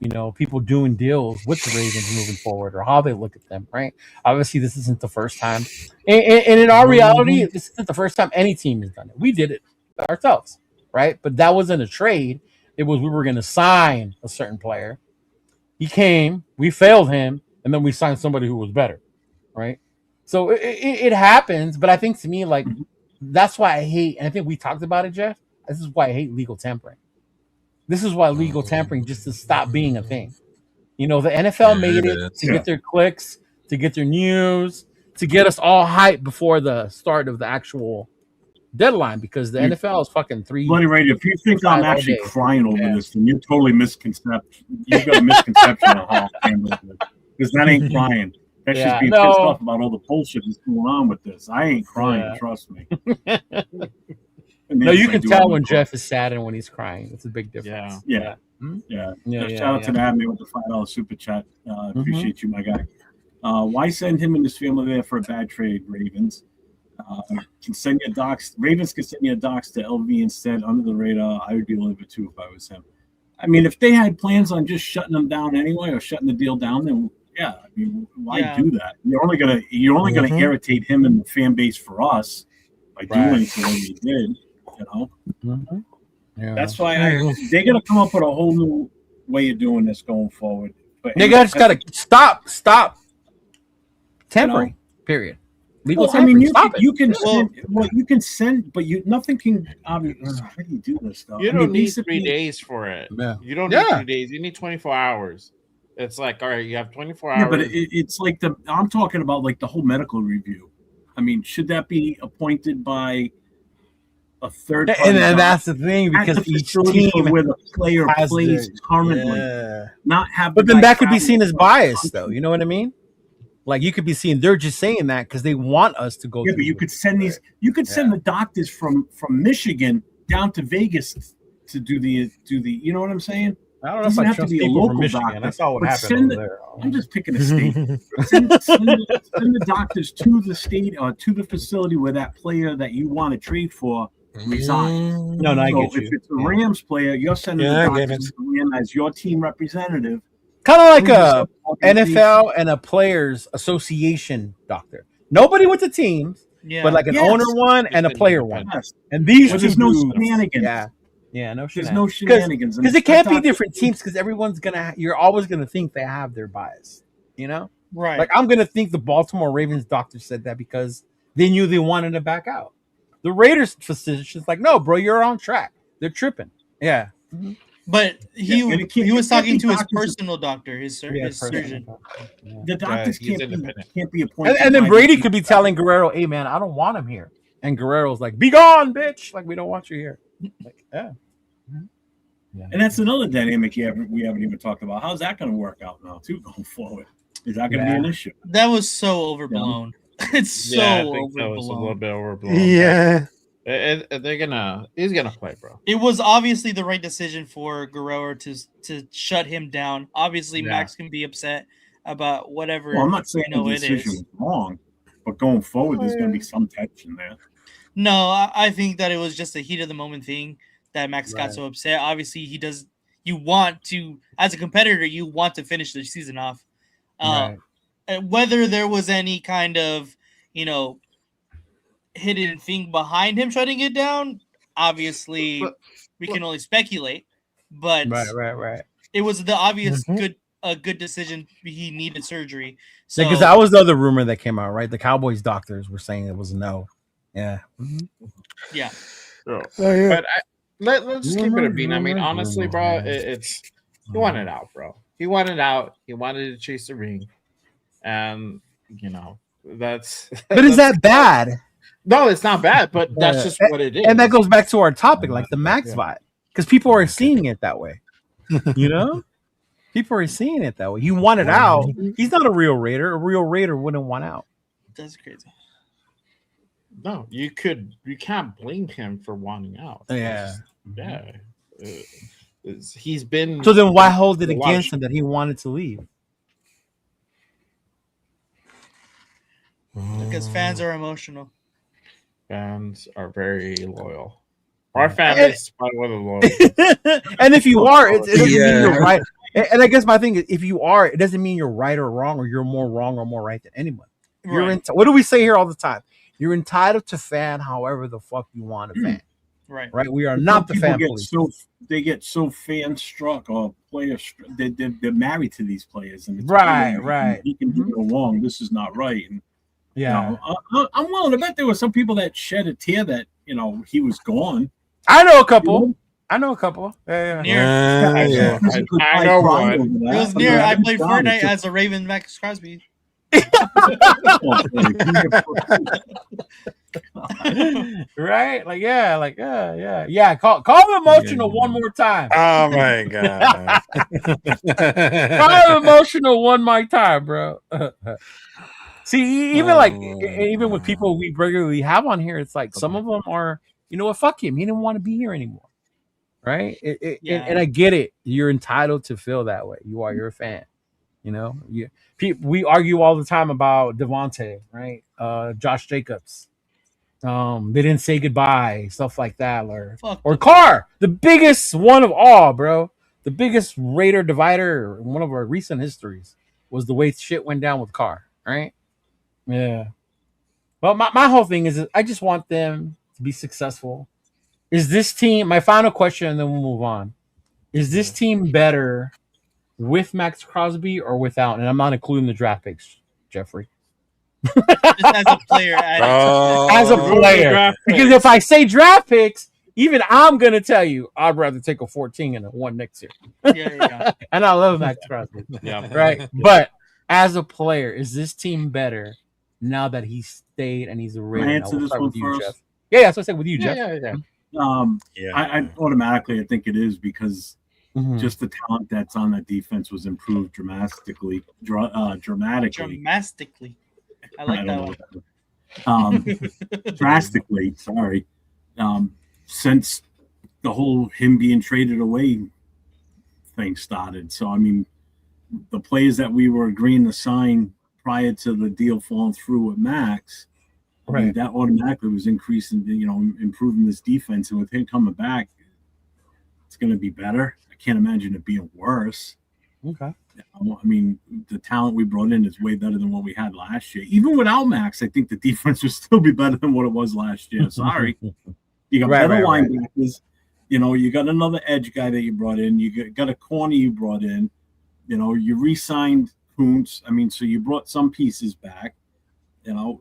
you know, people doing deals with the Ravens moving forward, or how they look at them, right? Obviously, this isn't the first time. And in our reality, this isn't the first time any team has done it. We did it ourselves, right? But that wasn't a trade. It was we were going to sign a certain player. He came, we failed him, and then we signed somebody who was better, right? So it happens, but I think to me, like, that's why I hate, and I think we talked about it, Jeff. This is why I hate legal tampering. This is why legal tampering just to stop being a thing. You know, the NFL made it to get their clicks, to get their news, to get us all hyped before the start of the actual deadline, because the NFL is fucking Bloody right. If you think I'm actually crying over this, then you're totally misconception. You've got a misconception of how I'm handling it. Because that ain't crying. That's just being pissed off about all the bullshit that's going on with this. I ain't crying, trust me. No, you can tell when Jeff is sad and when he's crying. It's a big difference. Yeah. Shout out to the admin with the $5 super chat. Appreciate you, my guy. Why send him and his family there for a bad trade, Ravens? Can send your docs. Ravens can send your docs to LV instead, under the radar. I would be a little bit too if I was him. I mean, if they had plans on just shutting them down anyway, or shutting the deal down, then I mean, why do that? You're only gonna irritate him and the fan base for us by doing anything that he did. You know, that's why they're gonna come up with a whole new way of doing this going forward. But They just gotta stop tampering. Period. Legal well, I mean, tampering. you can send, but nothing can. How do you do this though? You I mean, don't need basically- 3 days for it. Yeah. You don't need 3 days. You need 24 hours. It's like, all right, you have 24 hours. Yeah, but it's like I'm talking about like the whole medical review. I mean, should that be appointed by a third party? And that's the thing, because each team where the player has plays currently, not have. But then that could be seen as bias, though. You know what I mean? Like, you could be seeing they're just saying that because they want us to go. Yeah, but you could send these. You could send the doctors from Michigan down to Vegas to do the. You know what I'm saying? I don't know if I trust people from Michigan. I saw what happened over there. I'm just picking a state. send the doctors to the state or to the facility where that player that you want to trade for resides. No, I get you. If it's a Rams player, you're sending the doctors to the Rams as your team representative. Kind of like a NFL and a players association doctor. Nobody with the teams, but like an owner one and a player one. Yes. And these But two there's no dudes- shenanigans. Yeah, no shenanigans. There's no shenanigans. Because it can't be different teams, because you're always gonna think they have their bias. You know? Right. Like, I'm gonna think the Baltimore Ravens doctor said that because they knew they wanted to back out. The Raiders physician's like, no, bro, you're on track. They're tripping. Yeah. Mm-hmm. But he was talking to his doctors- personal doctor, his surgeon. The doctors he's can't be appointed. And then by Brady the- could be telling Guerrero, hey, man, I don't want him here. And Guerrero's like, be gone, bitch. Like, we don't want you here. Like, yeah. And that's another dynamic we haven't even talked about. How's that going to work out now, too, going forward? Is that going to be an issue? That was so overblown. It's so I think overblown. that was a little bit overblown. Yeah. And he's gonna play, bro. It was obviously the right decision for Guerrero to shut him down. Obviously, Max can be upset about whatever. Well, I'm not saying the it decision is. was wrong, but going forward, there's going to be some tension there. No, I think that it was just a heat of the moment thing that Max got so upset. Obviously, he does. You want to, as a competitor, you want to finish the season off. Whether there was any kind of, hidden thing behind him shutting it down, obviously we can only speculate. But right. It was the obvious good decision. He needed surgery. So Because that was the other rumor that came out, right? The Cowboys doctors were saying it was a no. Yeah. Yeah. But let's just keep it a bean. I mean, honestly, bro, it's he wanted out, bro. He wanted out. He wanted to chase the ring, and that's. But is that bad? No, it's not bad, but that's just what it is. And that goes back to our topic, like the Max vibe, because people are seeing it that way. People are seeing it that way. He wanted out. He's not a real Raider. A real Raider wouldn't want out. That's crazy. No, you can't blame him for wanting out. Yeah. He's been. So then why hold it against him that he wanted to leave? Because fans are emotional. Fans are very loyal. Our fan is probably one of the loyal. And if you are, it doesn't mean you're right. And I guess my thing is, if you are, it doesn't mean you're right or wrong, or you're more wrong or more right than anyone. What do we say here all the time? You're entitled to fan however the fuck you want to fan. Right. We are not the fan police. They get so fan struck or player struck. They're married to these players, and it's right. He can do no wrong. This is not right. And yeah, I'm willing to bet there were some people that shed a tear that he was gone. I know a couple. I know one. It was near. I played Fortnite as a Raven, Maxx Crosby. Right? Yeah. Call him emotional one more time. Oh my god. Call him emotional one more time, bro. See, even with people we regularly have on here, it's like some of them are, fuck him. He didn't want to be here anymore. Right? And I get it. You're entitled to feel that way. You're a fan. We argue all the time about Devontae, right? Josh Jacobs. They didn't say goodbye, stuff like that, or Carr, the biggest one of all, bro. The biggest Raider divider in one of our recent histories was the way shit went down with Carr, right? Yeah. Well, my whole thing is I just want them to be successful. Is this team? My final question, and then we'll move on. Is this team better with Maxx Crosby or without? And I'm not including the draft picks, Jeffrey. Just as a player, As a player, because if I say draft picks, even I'm gonna tell you I'd rather take a 14 and a 1 next year. yeah. And I love Maxx Crosby. Yeah. Right. But as a player, is this team better now that he stayed and he's a Raider? Can I answer this one with you, first? Jeff. Yeah, that's what I said with you, Jeff. I automatically I think it is because Mhm. just the talent that's on that defense was improved dramatically. Dramatically. I like that one. Drastically, sorry. Since the whole him being traded away thing started. So I mean, the players that we were agreeing to sign prior to the deal falling through with Max, I mean, that automatically was increasing, improving this defense. And with him coming back, it's going to be better. I can't imagine it being worse. Okay. I mean, the talent we brought in is way better than what we had last year. Even without Max, I think the defense would still be better than what it was last year. Sorry. You got better linebackers. You got another edge guy that you brought in. You got a corner you brought in. You re-signed Kuntz. I mean, so you brought some pieces back.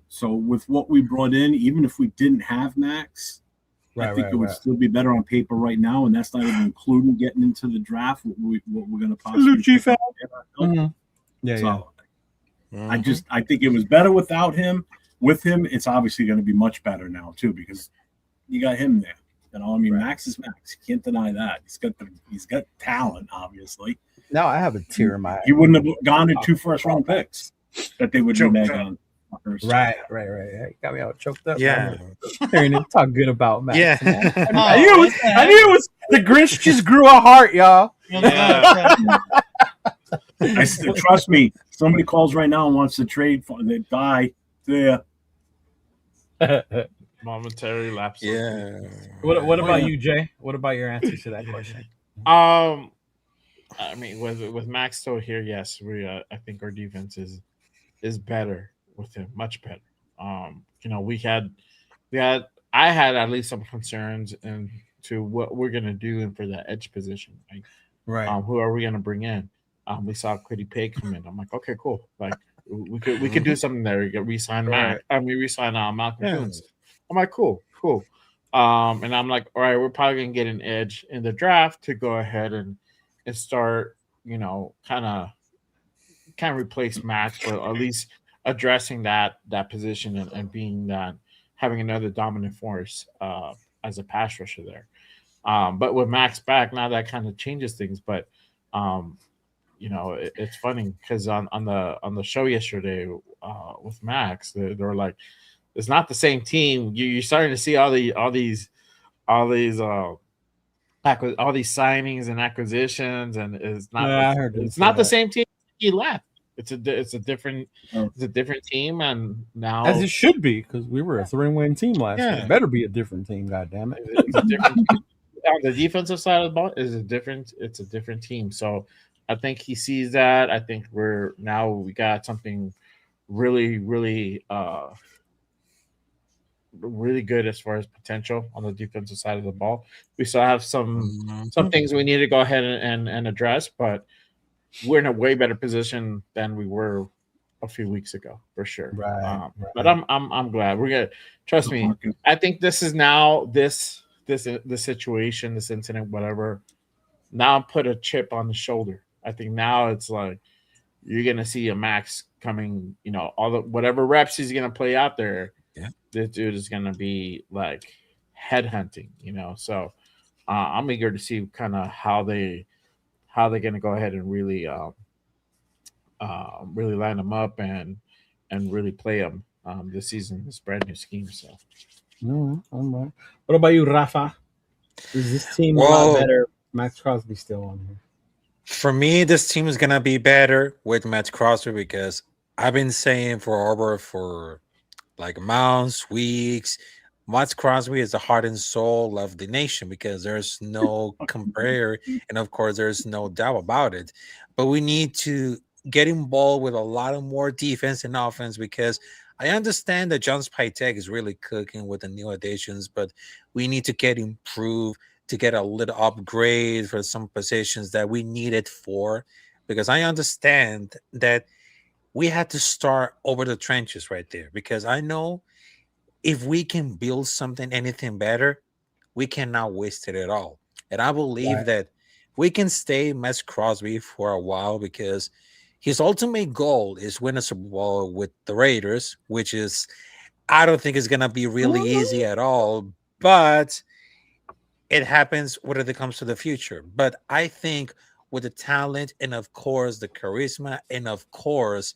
So with what we brought in, even if we didn't have Max, I think it would still be better on paper right now, and that's not even including getting into the draft. What we're going to possibly I think it was better without him. With him, it's obviously going to be much better now too because you got him there. I mean, Max is Max. You can't deny that. He's got talent, obviously. Now I have a tear in my eye. He wouldn't have gone to 2 first-round picks that they would have on. Right. Got me all choked up. Yeah. Hearing him talk good about Max. Yeah. I knew it was the Grinch just grew a heart, y'all. Yeah. Trust me, somebody calls right now and wants to trade for they die. Yeah. Momentary lapse. Yeah. What about you, Jay? What about your answer to that question? I mean, with Max still here, yes, I think our defense is better with him, much better. I had at least some concerns into what we're gonna do for that edge position. Right. Who are we gonna bring in? We saw Quiddy Pay come in. I'm like, okay, cool. Like we could do something there. We could re-sign Malcolm Kuntz. I'm like, cool. And I'm like, all right, we're probably gonna get an edge in the draft to go ahead and start, kind of replace Max, but at least addressing that position and being that, having another dominant force as a pass rusher there. But with Max back, now that kind of changes things. But it's funny because on the show yesterday with Max, they were like, it's not the same team. You're starting to see all these signings and acquisitions, and it's not. Yeah, I heard it's not the same team he left. It's a different team, and now as it should be because we were a 3-win team last year. It better be a different team. God damn it! It's a different. On the defensive side of the ball, it's a different team. So I think he sees that. I think we got something really, really, really good as far as potential on the defensive side of the ball. We still have some things we need to go ahead and address, but we're in a way better position than we were a few weeks ago for sure. Right. But I'm glad we're gonna trust me. I think this is now this situation, this incident, whatever. Now put a chip on the shoulder. I think now it's like you're gonna see a Max coming. All the whatever reps he's gonna play out there. Yeah. This dude is gonna be like headhunting. So I'm eager to see kind of how they're gonna go ahead and really really line them up and really play them this season. This brand new scheme. So. All right. What about you, Rafa? Is this team a lot better? Maxx Crosby still on here. For me, this team is gonna be better with Maxx Crosby because I've been saying for like months, weeks, Maxx Crosby is the heart and soul of the nation because there's no compare, and of course, there's no doubt about it. But we need to get involved with a lot of more defense and offense because I understand that John Spytek is really cooking with the new additions, but we need to get improved to get a little upgrade for some positions that we need it for. because I understand that we had to start over the trenches right there. Because I know if we can build something, anything better, we cannot waste it at all. And I believe that we can stay Maxx Crosby for a while because his ultimate goal is win a Super Bowl with the Raiders, which is, I don't think it's going to be really easy at all, but it happens when it comes to the future. But I think with the talent and, of course, the charisma and, of course,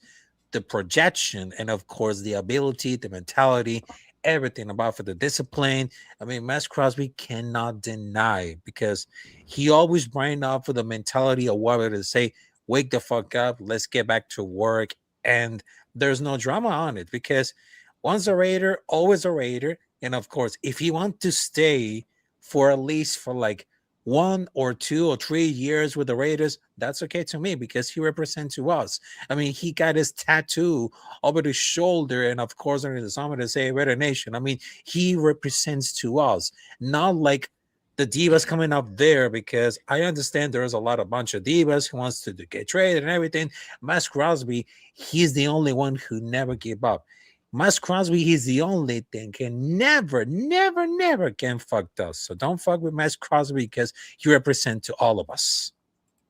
the projection and, of course, the ability, the mentality, everything about for the discipline. I mean, Maxx Crosby cannot deny because he always bring up for the mentality of what to say, wake the fuck up, let's get back to work. And there's no drama on it because once a Raider, always a Raider. And of course, if you want to stay for at least for like 1 or 2 or 3 years with the Raiders, that's okay to me because he represents to us. I mean, he got his tattoo over the shoulder and of course under the summer to say Raider Nation. I mean, he represents to us, not like the divas coming up there, because I understand there's a bunch of divas who wants to get traded and everything. Maxx Crosby, he's the only one who never gave up. Maxx Crosby, he's the only thing can never can fuck us. So don't fuck with Maxx Crosby because he represents to all of us.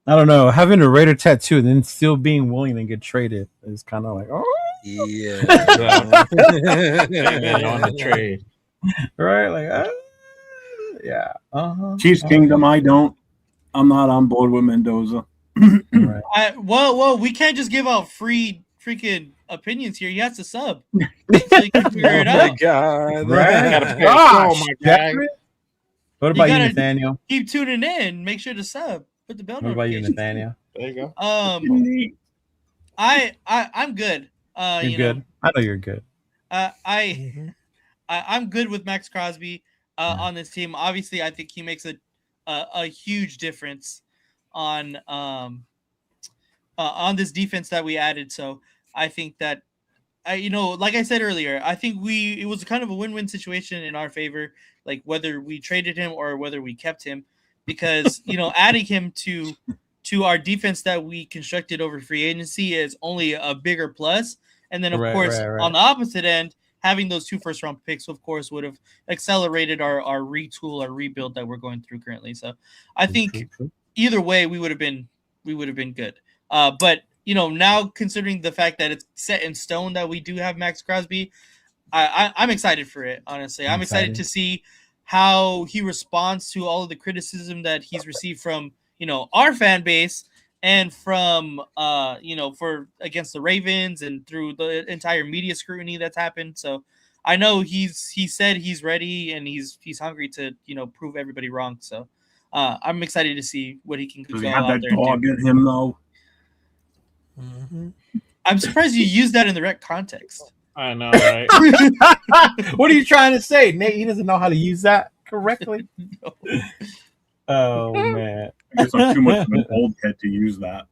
I don't know. Having a Raider tattoo and then still being willing to get traded is kind of like, oh yeah, on the trade, right? Like, yeah. Chiefs Kingdom. I'm not on board with Mendoza. Right. Well, we can't just give out free freaking opinions here. He has to sub so you can figure it out. God, Right. Oh my god! What about you, Nathaniel? Keep tuning in. Make sure to sub. Put the bell What about you, notification. Nathaniel? There you go. I'm good. You're good. I know you're good. I'm good with Maxx Crosby on this team. Obviously, I think he makes a huge difference on this defense that we added. So I think that like I said earlier, I think it was kind of a win-win situation in our favor, like whether we traded him or whether we kept him, because adding him to our defense that we constructed over free agency is only a bigger plus. And then of course on the opposite end, having those 2 first-round picks, of course, would have accelerated our retool, our rebuild that we're going through currently. So I think either way we would have been good. But now considering the fact that it's set in stone that we do have Maxx Crosby, I'm excited for it. Honestly, I'm excited to see how he responds to all of the criticism that he's received from our fan base and from for against the Ravens and through the entire media scrutiny that's happened. So I know he said he's ready and he's hungry to prove everybody wrong. So I'm excited to see what he can go out there. Does he have that dog in him though? Mm-hmm. I'm surprised you used that in the right context. I know, right? What are you trying to say, Nate? He doesn't know how to use that correctly. No. Oh man, I guess I'm too much of an old head to use that.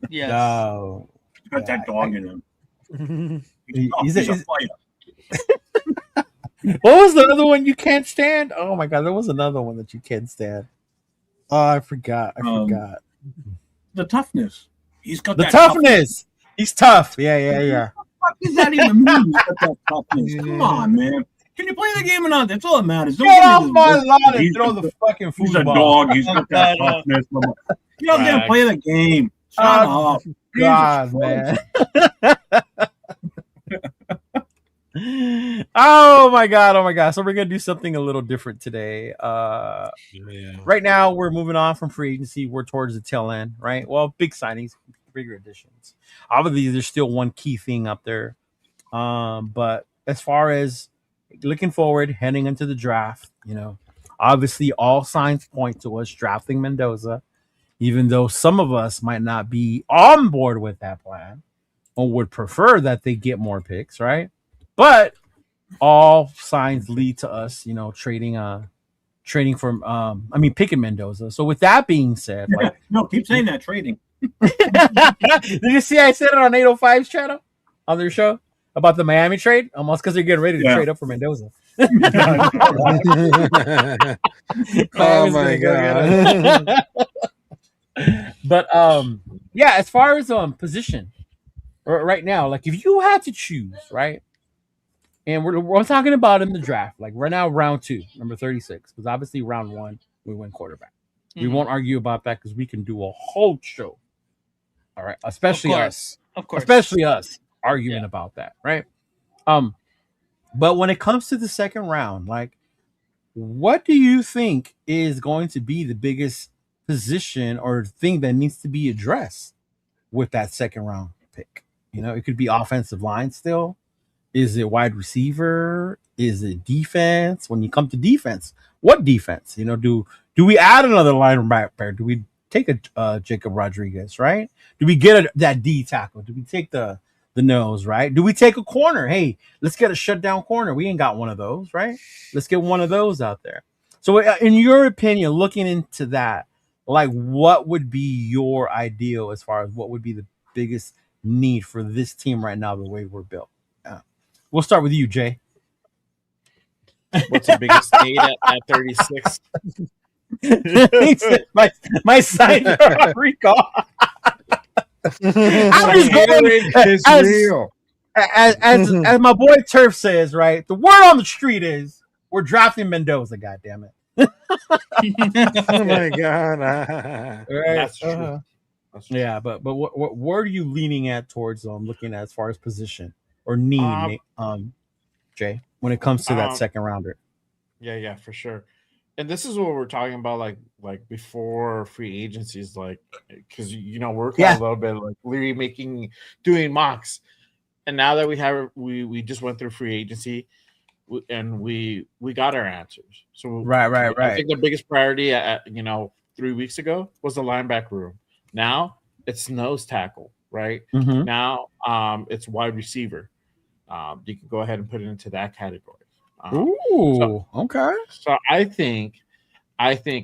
Yes. No. He's got that dog in him. He's a fighter. What was the other one you can't stand? Oh my god, there was another one that you can't stand. Oh, I forgot. The toughness. He's got the that toughness. He's tough. Yeah. What does that even mean? He's got that toughness. Come on, man. Can you play the game or not? That's all that matters. Get off my lawn and throw the fucking football. He's a dog. He's got that toughness. You don't get to play the game. Shut up. God, man. Oh my god. So we're gonna do something a little different today. Right now we're moving on from free agency. We're towards the tail end, right? Well, big signings, bigger additions. Obviously, there's still one key thing up there. But as far as looking forward, heading into the draft, obviously all signs point to us drafting Mendoza, even though some of us might not be on board with that plan or would prefer that they get more picks, right? But all signs lead to us, trading from picking Mendoza. So with that being said, no, keep saying that, trading. Did you see I said it on 805's channel on their show about the Miami trade? Almost because they're getting ready to trade up for Mendoza. Oh my god. But yeah, as far as position right now, like if you had to choose, right? And we're talking about in the draft, like right now, round 2, number 36, because obviously round 1 we win quarterback. We won't argue about that because we can do a whole show. All right, especially us, arguing about that, right? But when it comes to the second round, like, what do you think is going to be the biggest position or thing that needs to be addressed with that second round pick? You know, it could be offensive line still. Is it wide receiver? Is it defense? When you come to defense, what defense? You know, do we add another linebacker? Do we take a Jacob Rodriguez, right? Do we get that D tackle? Do we take the nose, right? Do we take a corner? Hey, let's get a shutdown corner. We ain't got one of those, right? Let's get one of those out there. So, in your opinion, looking into that, like, what would be your ideal as far as what would be the biggest need for this team right now, the way we're built? We'll start with you, Jay. What's the biggest need at 36? my sign recall. I'm just going real. As my boy Turf says, right? The word on the street is we're drafting Mendoza. God damn it! Oh my god! Right? That's true. That's true. Yeah, but where are you leaning at towards looking at as far as position or need, Jay, when it comes to that second rounder? Yeah, for sure. And this is what we're talking about, like before free agencies, like, because we're kind of a little bit like literally doing mocks, and now that we just went through free agency, and we got our answers. So right. I think the biggest priority at 3 weeks ago was the linebacker room. Now it's nose tackle, right? Mm-hmm. Now it's wide receiver. You can go ahead and put it into that category. Okay. So I think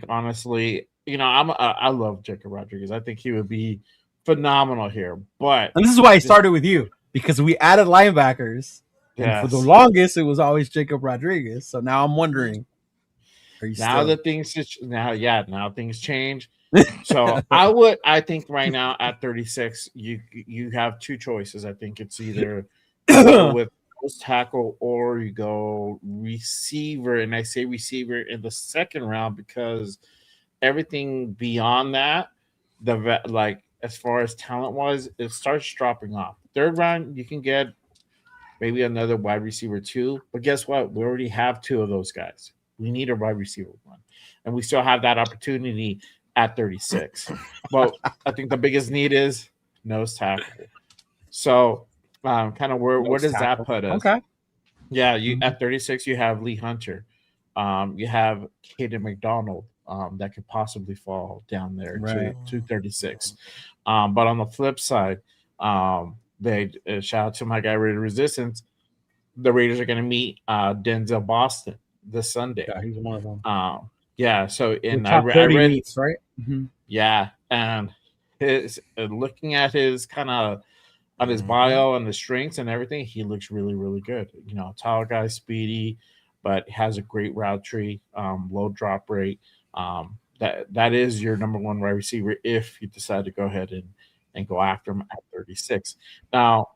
honestly, I love Jacob Rodriguez. I think he would be phenomenal here. But and this is why I started with you, because we added linebackers, and for the longest it was always Jacob Rodriguez. So now I'm wondering, now things change. So I think right now at 36, you have two choices. I think it's either with nose tackle or you go receiver, and I say receiver in the second round because everything beyond that, as far as talent wise, it starts dropping off. Third round, you can get maybe another wide receiver 2, but guess what? We already have 2 of those guys. We need a wide receiver 1, and we still have that opportunity at 36. But I think the biggest need is nose tackle. So kind of where does that put us? Okay. Yeah, at 36 you have Lee Hunter. You have Caden McDonald that could possibly fall down there to 36. But on the flip side, they shout out to my guy Raider Resistance. The Raiders are going to meet Denzel Boston this Sunday. Yeah, he's one of them. So in I read meets, right? Mm-hmm. Yeah, and his looking at his kind of on his bio and the strengths and everything, he looks really, really good. Tall guy, speedy, but has a great route tree, low drop rate. That is your number one wide receiver if you decide to go ahead and go after him at 36. Now,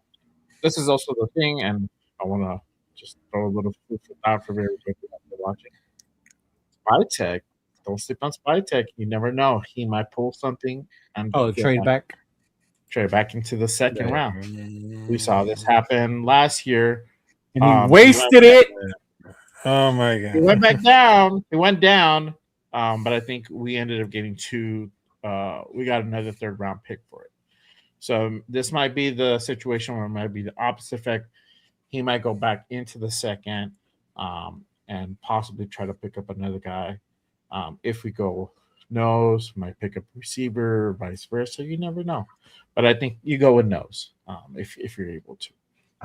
this is also the thing, and I want to just throw a little food for thought for everybody watching. Spytech, don't sleep on Spytech. You never know; he might pull something and trade back into the second round. We saw this happen last year, and he wasted it. Oh my god! He went back down. He went down, but I think we ended up getting 2. We got another third round pick for it. So this might be the situation where it might be the opposite effect. He might go back into the second and possibly try to pick up another guy. If we go nose, might pick up receiver, vice versa. You never know. But I think you go with nose if you're able to.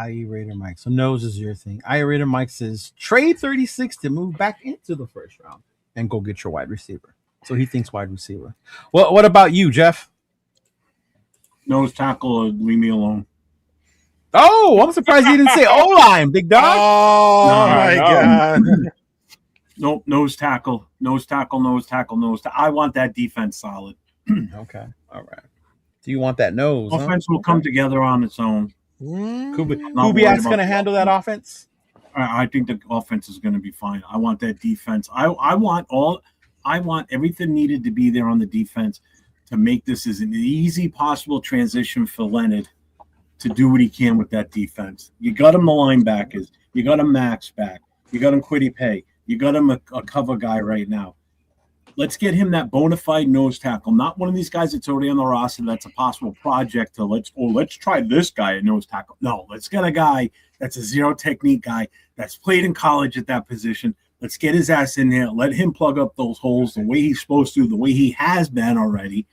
IE Raider Mike. So nose is your thing. IE Raider Mike says trade 36 to move back into the first round and go get your wide receiver. So he thinks wide receiver. Well, what about you, Jeff? Nose tackle, leave me alone. Oh, I'm surprised you didn't say O-line, big dog. Oh my god. Nope, nose tackle. I want that defense solid. Okay. All right. So you want that nose? Offense will come together on its own. Kubiak's going to handle that offense. I think the offense is going to be fine. I want that defense. I want everything needed to be there on the defense to make this as an easy possible transition for Leonard to do what he can with that defense. You got him the linebackers. You got him Maxx back. You got him Quiddy Pay. You got him a cover guy right now. Let's get him that bona fide nose tackle, not one of these guys that's already on the roster that's a possible project to let's try this guy at nose tackle. No, let's get a guy that's a zero technique guy that's played in college at that position. Let's get his ass in there. Let him plug up those holes the way he's supposed to, the way he has been already.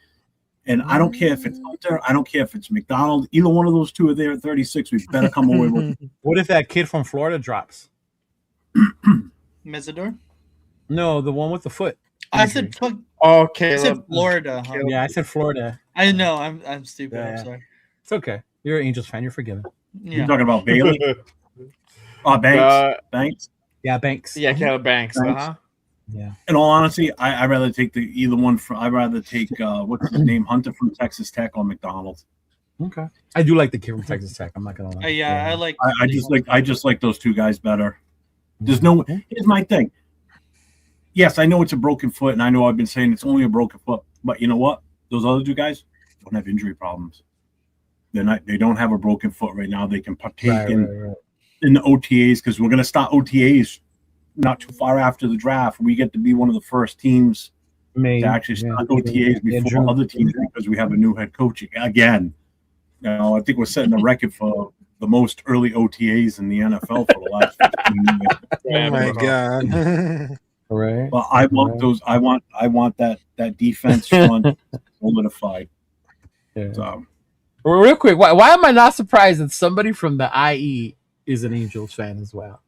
And I don't care if it's Hunter. I don't care if it's McDonald. Either one of those two are there at 36. We better come away with it. What if that kid from Florida drops? Mesidor? No, the one with the foot. I said Okay. I said Florida. Huh? Yeah, I said Florida. I know. I'm stupid. Yeah. I'm sorry. It's okay. You're an Angels fan. You're forgiven. You're Yeah. talking about Bailey? Banks. Banks. Yeah, Banks. Yeah, Caleb Banks. Uh-huh. Yeah. In all honesty, I'd rather take either one. I'd rather take what's his name, Hunter from Texas Tech or McDonald. Okay. I do like the kid from Texas Tech. I'm not gonna lie. Yeah, I like. I just like those two guys better. There's no. Here's my thing. Yes, I know it's a broken foot, and I know I've been saying it's only a broken foot. But you know what? Those other two guys don't have injury problems. They're not. They don't have a broken foot right now. They can partake in the OTAs because we're going to start OTAs not too far after the draft. We get to be one of the first teams to actually start OTAs before other teams because we have a new head coach again. You know, I think we're setting a record for the most early OTAs in the NFL for the last 15 years. Oh my god! Right. But I want those. I want that defense front solidified. Yeah. So, Well, real quick, why am I not surprised that somebody from the IE is an Angels fan as well?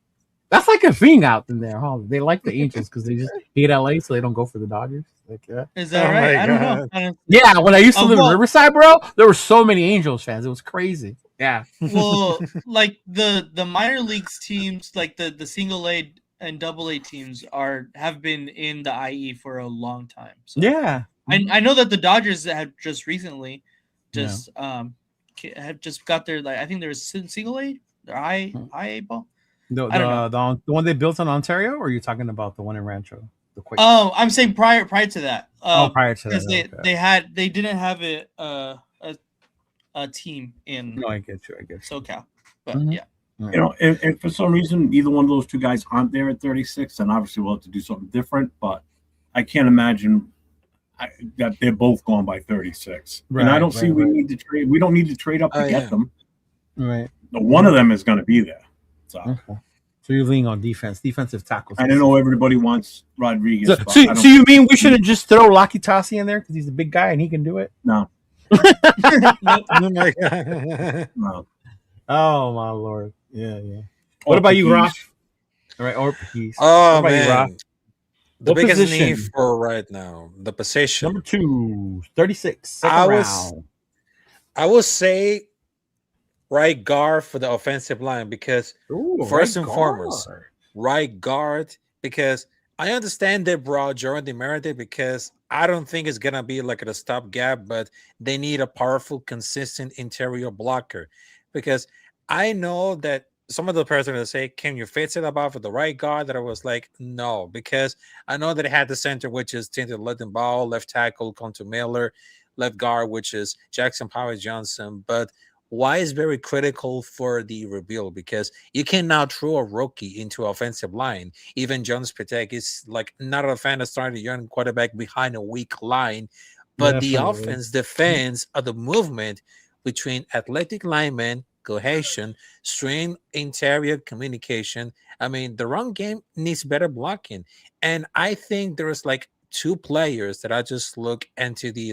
That's like a thing out in there, huh? They like the Angels because they just hate LA, so they don't go for the Dodgers. Like, yeah. Is that Oh right? my I don't God. know. I don't, Yeah, when I used to live in well- Riverside, bro, there were so many Angels fans. It was crazy. Yeah. well, like the minor leagues teams, like the single A and double A teams have been in the IE for a long time. So Yeah. I know that the Dodgers have just recently have just got their, like, I think there was single A, their IA ball. I don't The one they built in Ontario, or are you talking about the one in Rancho? The quick. Oh, I'm saying prior to that. Prior to that. Because Okay. they didn't have a team in No, I get you. SoCal, but Mhm. yeah. you know, if for some reason either one of those two guys aren't there at 36, then obviously we'll have to do something different. But I can't imagine that they're both gone by 36. And I don't see we need to trade. We don't need to trade up to get them. Right. The one of them is going to be there. So. Okay. So you're leaning on defensive tackles. I know everybody wants Rodriguez. So, but so, I don't- so you mean we shouldn't just throw Lucky Tassi in there because he's a big guy and he can do it? No. Oh my god! No. Oh my lord! Yeah. What about you, Ross? All right, or peace. Oh What about you, Ross? man, the What biggest position? need for right now, the position. Number 2, 36, second I round. would say right guard for the offensive line because Ooh, first right and foremost, guard. right guard because I understand they brought Jordan DeMerite because I don't think it's gonna be like a stopgap, but they need a powerful, consistent interior blocker because I know that some of the players are gonna say, "Can you fix it about for the right guard?" That I was like, no, because I know that it had the center, which is Tinted Ball, left tackle Conto Miller, left guard, which is Jackson Powers Johnson, but why is very critical for the rebuild because you can now throw a rookie into offensive line. Even Jones Patek is like not a fan of starting a young quarterback behind a weak line, but the Definitely. offense defends the movement between athletic linemen, cohesion, strain interior communication. I mean, the run game needs better blocking, and I think there's like 2 players that I just look into the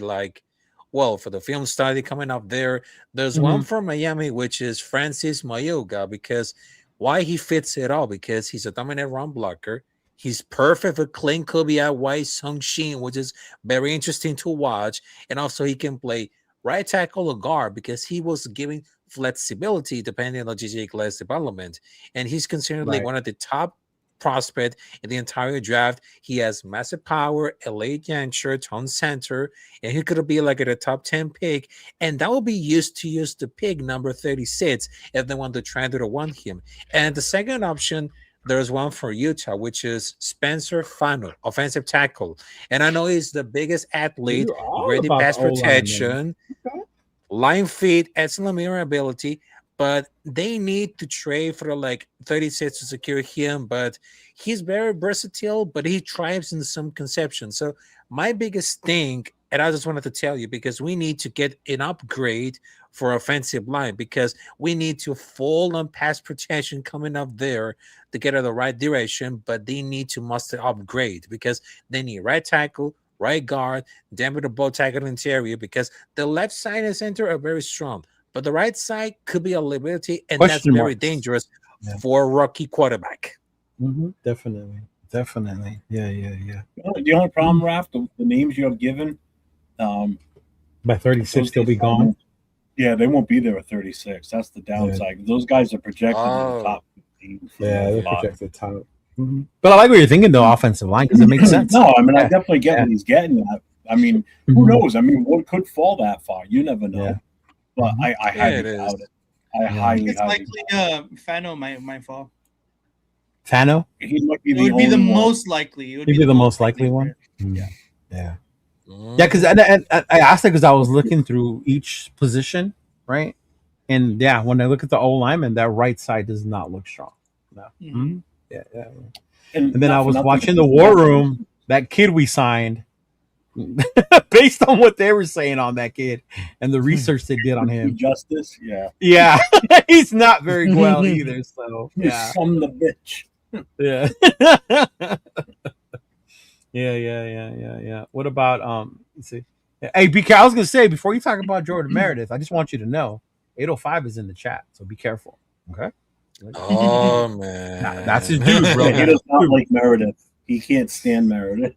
well, for the film study coming up there's one from Miami, which is Francis Mayoga, because why he fits it all, because he's a dominant run blocker. He's perfect for Clint Kubiak, White, Sung Shin, which is very interesting to watch. And also he can play right tackle or guard because he was giving flexibility depending on J.J. Glass development. And he's considered like one of the top prospect in the entire draft. He has massive power, elite yanger, on center, and he could be like at a top 10 pick, and that will be used to use the pick number 36 if they want to try to want him. And the second option, there's one for Utah, which is Spencer Fano, offensive tackle. And I know he's the biggest athlete, You're all great in about pass the O-line, protection, Okay. line feet, excellent mirror ability, but they need to trade for like 36 to secure him. But he's very versatile, but he thrives in some conception. So my biggest thing, and I just wanted to tell you, because we need to get an upgrade for offensive line, because we need to fall on pass protection coming up there to get in the right direction, but they need to must upgrade because they need right tackle, right guard, then with the ball tackle interior, because the left side and center are very strong, but the right side could be a liability, and that's Question very marks. dangerous Yeah. for a rookie quarterback. Definitely. Yeah. The only problem, Raph, the names you have given, By 36, they'll be gone. yeah, they won't be there at 36. That's the downside. Those guys are projected in the top 15. Yeah, they're projected top. But I like what you're thinking, though, offensive line, because it makes sense. No, I mean, I definitely get what he's getting at. I mean, who knows? I mean, what could fall that far? You never know. Yeah. But I highly it is. doubt it. I highly It's doubt likely Fano might fall. Fano? it. He might be It the would be the only one. most likely. It would He'd be the most likely one. Yeah. Yeah. Yeah, because I asked that because I was looking through each position, right? And yeah, when I look at the O lineman, that right side does not look strong. No. Mhm. Yeah. And And then I not for was nothing, watching the War Room, that kid we signed, based on what they were saying on that kid and the research they did on him. Justice, yeah. Yeah, he's not very well either. So yeah, Son of a bitch. yeah. Yeah. What about let's see. Hey, BK, I was gonna say before you talk about Jordan Meredith, I just want you to know 805 is in the chat, so be careful. Okay. Oh man, Nah, that's his dude, bro. He does not like Meredith. He can't stand Meredith.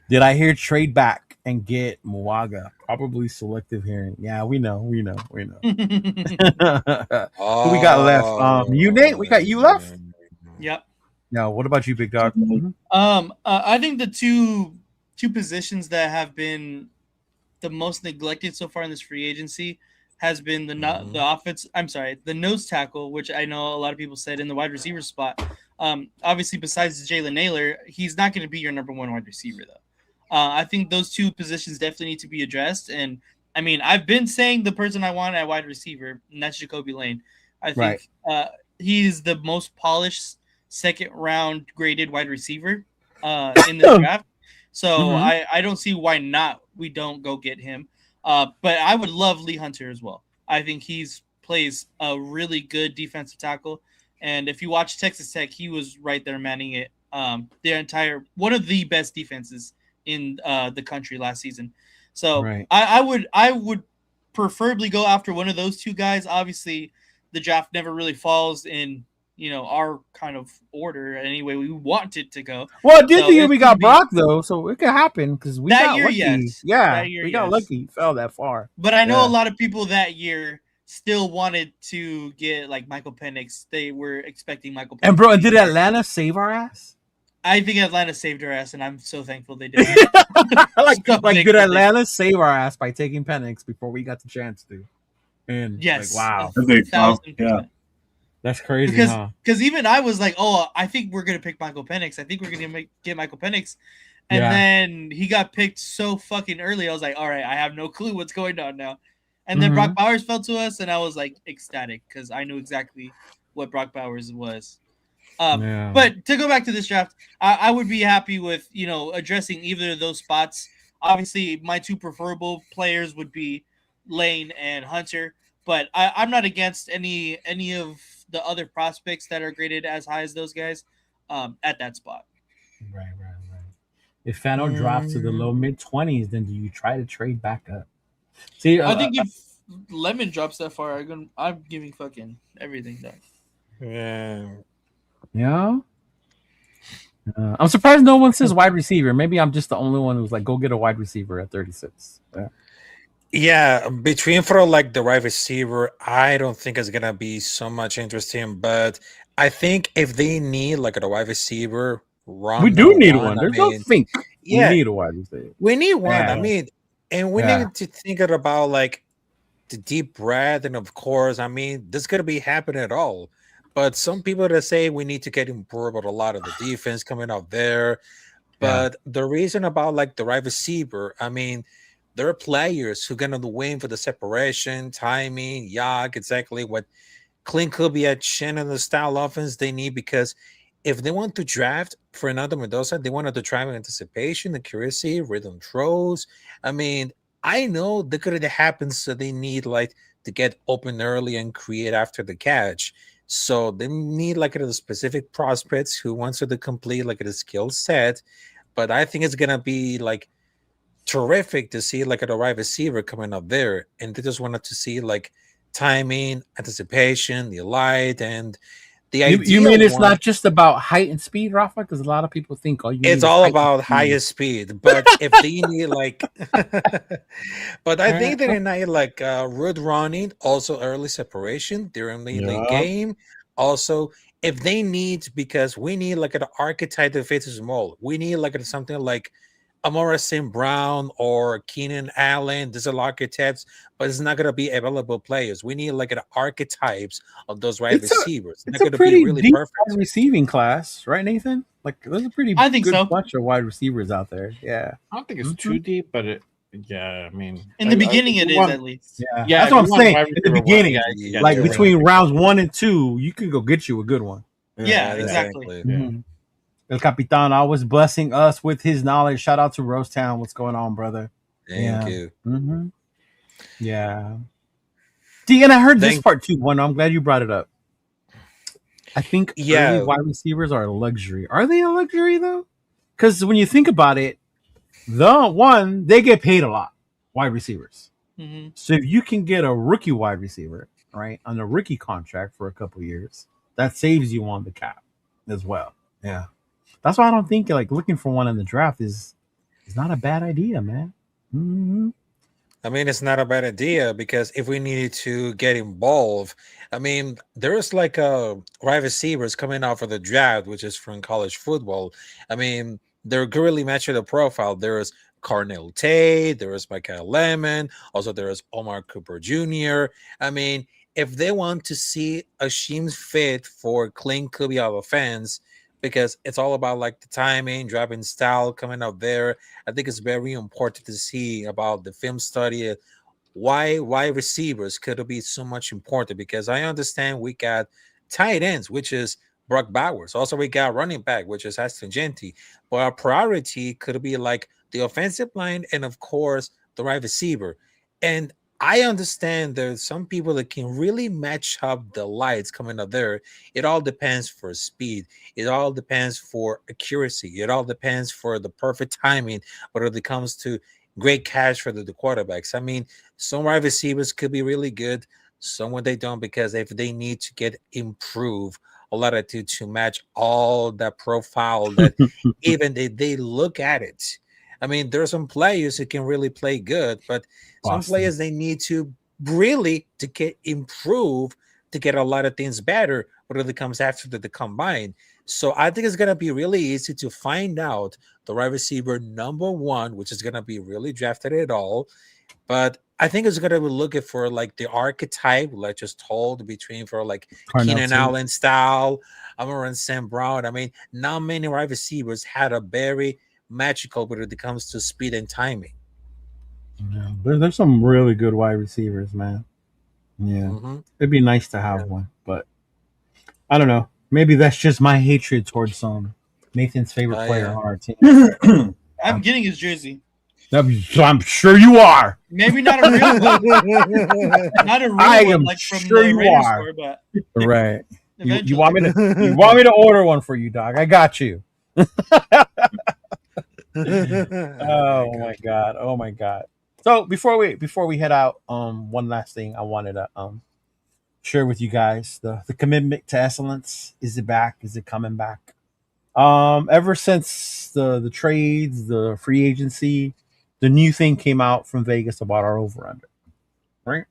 Did I hear trade back and get Muaga? Probably selective hearing. Yeah, we know. Who we got left? You, Nate? We got you left? Yep. No, what about you, big dog? I think the two positions that have been the most neglected so far in this free agency has been the offense. I'm sorry, the nose tackle, which I know a lot of people said in the wide receiver spot. Obviously, besides Jalen Naylor, he's not going to be your number one wide receiver, though. I think those two positions definitely need to be addressed. And I mean, I've been saying the person I want at wide receiver, and that's Jacoby Lane. I think he's the most polished second round graded wide receiver in the draft. So I don't see why not we don't go get him. But I would love Lee Hunter as well. I think he's plays a really good defensive tackle. And if you watch Texas Tech, he was right there manning it. Their entire one of the best defenses in the country last season. So I would preferably go after one of those two guys. Obviously, the draft never really falls in our kind of order anyway we want it to go. Well, it did the year we got Brock though, so it could happen because we got lucky. Yes. Yeah, we got lucky. Fell that far. But I know a lot of people that year still wanted to get like Michael Penix. They were expecting Michael Penix. And bro, did Atlanta save our ass? I think Atlanta saved our ass, and I'm so thankful they did. Did Atlanta save our ass by taking Penix before we got the chance to? And yes, wow, 1,000%. That's crazy. Because even I was like, oh, I think we're gonna pick Michael Penix. I think we're gonna get Michael Penix, and then he got picked so fucking early. I was like, all right, I have no clue what's going on now. And then Brock Bowers fell to us, and I was like ecstatic because I knew exactly what Brock Bowers was. But to go back to this draft, I would be happy with addressing either of those spots. Obviously, my two preferable players would be Lane and Hunter, but I'm not against any of the other prospects that are graded as high as those guys at that spot. Right. If Fano drops to the low mid-20s, then do you try to trade back up? See, I think if Lemon drops that far, I'm giving fucking everything done. Yeah. I'm surprised no one says wide receiver. Maybe I'm just the only one who's like, go get a wide receiver at 36. Yeah. Yeah, between for like the wide receiver, I don't think it's gonna be so much interesting. But I think if they need like a wide receiver, We run do number need one. one. I There's no mean, think we yeah, need a wide receiver. we need one. I Yeah, mean, and we yeah, need to think about like the deep breath, and of course, I mean, this gonna be happening at all. But some people that say we need to get improved with a lot of the defense coming out there. yeah. But the reason about like the wide receiver, I mean, there are players who gonna win for the separation, timing, exactly what Clint could be at Shannon the style offense they need because if they want to draft Fernando Mendoza, they wanted to try with anticipation, accuracy, rhythm throws. I mean, I know that could happen, so they need like to get open early and create after the catch. So they need like a specific prospects who wants to complete like a skill set. But I think it's gonna be like terrific to see like a wide receiver coming up there, and they just wanted to see like timing, anticipation, the light, and the You ideal mean it's one. not just about height and speed, Rafa? Because a lot of people think all you It's need is all height and about speed. highest speed, but if they need like, but I think they need like road running, also early separation during the late Yeah. game. Also, if they need, because we need like an archetype that fits small, we need like something like Amora St. Brown or Keenan Allen. There's a lot of archetypes, but it's not going to be available players. We need like an archetypes of those wide It's a receivers. They're it's a going to be pretty really deep perfect. receiving class, right, Nathan? Like there's a pretty I think good so. bunch of wide receivers out there. Yeah. I don't think it's Mhm. too deep, but yeah, I mean, In the beginning, if it you is want, at least. Yeah. yeah, That's if what you I'm want saying. wide In the receiver one, beginning, yeah, like You're you're right. between rounds 1 and 2, you can go get you a good one. Yeah, Yeah. exactly. Exactly. Mhm. El Capitan always blessing us with his knowledge. Shout out to Rose Town. What's going on, brother? Thank Yeah. you. hmm Yeah. See, and I heard this Thank part too. One, I'm glad you brought it up. I think early yeah. wide receivers are a luxury. Are they a luxury though? Because when you think about it, they get paid a lot, wide receivers. Hmm. So if you can get a rookie wide receiver, right, on a rookie contract for a couple years, that saves you on the cap as well. Yeah. That's why I don't think like looking for one in the draft is not a bad idea, man. hmm I mean, it's not a bad idea because if we needed to get involved, I mean, there's like wide receivers coming out for the draft, which is from college football. I mean, they're really matching the profile. There's Carnell Tate, there is Michael Lemon, also there is Omar Cooper Jr. I mean, if they want to see a scheme fit for Clint Kubi of offense, because it's all about like the timing, driving style coming out there. I think it's very important to see about the film study. Why receivers could be so much important because I understand we got tight ends, which is Brock Bowers. Also, we got running back, which is Aston Genty. But our priority could be like the offensive line and of course the right receiver. And I understand there's some people that can really match up the lights coming up there. It all depends for speed. It all depends for accuracy. It all depends for the perfect timing. But when it comes to great cash for the quarterbacks, I mean, some wide receivers could be really good. Some when they don't, because if they need to get improved, a lot of to match all that profile that even they look at it. I mean, there are some players who can really play good, but some Boston. players they need to really to get improve to get a lot of things better when it comes after the combine. So I think it's gonna be really easy to find out the wide receiver number one, which is gonna be really drafted at all. But I think it's gonna be looking for like the archetype, like just told between for like Carnell Keenan Tate. Allen style, Amon Sam Brown. I mean, not many wide receivers had a very magical when it comes to speed and timing. Yeah. There's some really good wide receivers, man. Yeah. Hmm. It'd be nice to have one, but I don't know. Maybe that's just my hatred towards Nathan's favorite player Yeah. on our team. I'm getting his jersey. I'm sure you are. Maybe not a real one, not a real I one am like from sure the you Raiders are. store, but Right. You eventually. want me to order one for you, dog? I got you. Oh my god. Oh my god. So before we head out, one last thing I wanted to share with you guys. The commitment to excellence. Is it back? Is it coming back? Ever since the trades, the free agency, the new thing came out from Vegas about our over under. Right,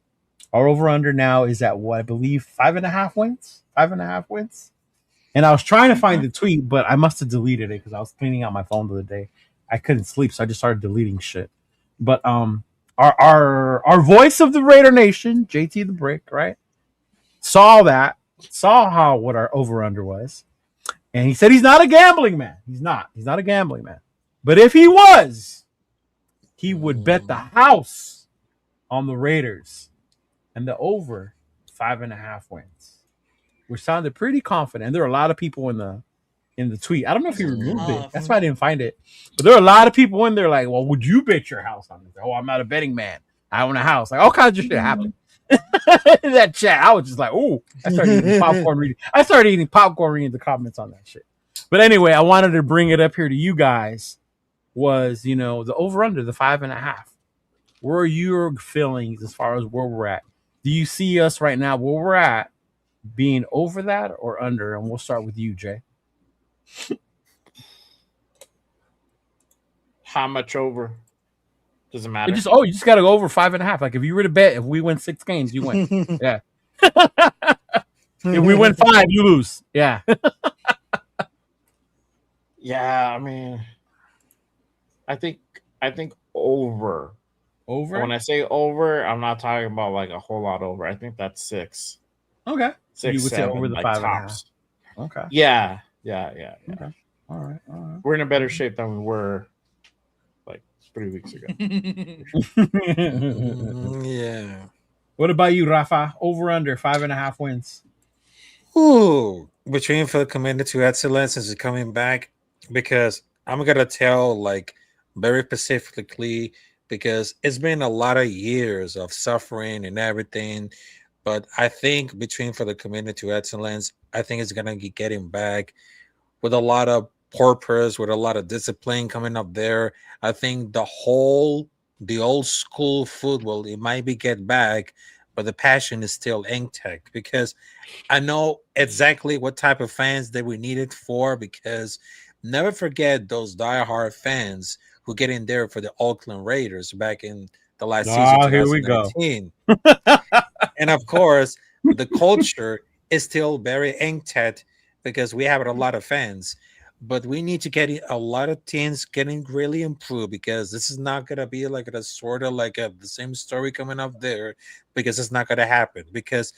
our over under now is at what I believe 5.5 wins. 5.5 wins. And I was trying to find the tweet, but I must have deleted it because I was cleaning out my phone the other day. I couldn't sleep, so I just started deleting shit. But our voice of the Raider Nation, JT the Brick, right, saw what our over under was, and he said he's not a gambling man. He's not a gambling man. But if he was, he would bet the house on the Raiders and the over 5.5 wins, which sounded pretty confident. And there are a lot of people in the tweet. I don't know if he removed it. That's why I didn't find it. But there are a lot of people in there like, well, would you bet your house on this? Oh, I'm not a betting man. I own a house. Like all kinds of shit happened. In that chat, I was just like, "Ooh!" I started eating popcorn reading the comments on that shit. But anyway, I wanted to bring it up here to you guys. Was the over under the 5.5? Where are your feelings as far as where we're at? Do you see us right now where we're at being over that or under? And we'll start with you, Jay. How much over? Doesn't matter. You just got to go over 5.5. Like if you were to bet, if we win 6 games, you win. Yeah. If we win 5, you lose. Yeah. Yeah, I mean, I think over. Over. When I say over, I'm not talking about like a whole lot over. I think that's 6. Okay. 6, you would 7, say over the like 5.5. tops. Okay. Yeah. Okay. All right. We're in a better shape than we were like 3 weeks ago. Yeah. What about you, Rafa? Over under 5.5 wins. Ooh, between for the commitment to excellence is coming back, because I'm gonna tell like very specifically, because it's been a lot of years of suffering and everything. But I think between for the commitment to excellence, I think it's gonna be getting back with a lot of purpose, with a lot of discipline coming up there. I think the old school football, it might be get back, but the passion is still intact, because I know exactly what type of fans that we need it for, because never forget those diehard fans who get in there for the Oakland Raiders back in the last season, Here we go. 2019. And of course, the culture is still very intact because we have a lot of fans. But we need to get a lot of teams getting really improved, because this is not going to be like a sort of like the same story coming up there, because it's not going to happen, because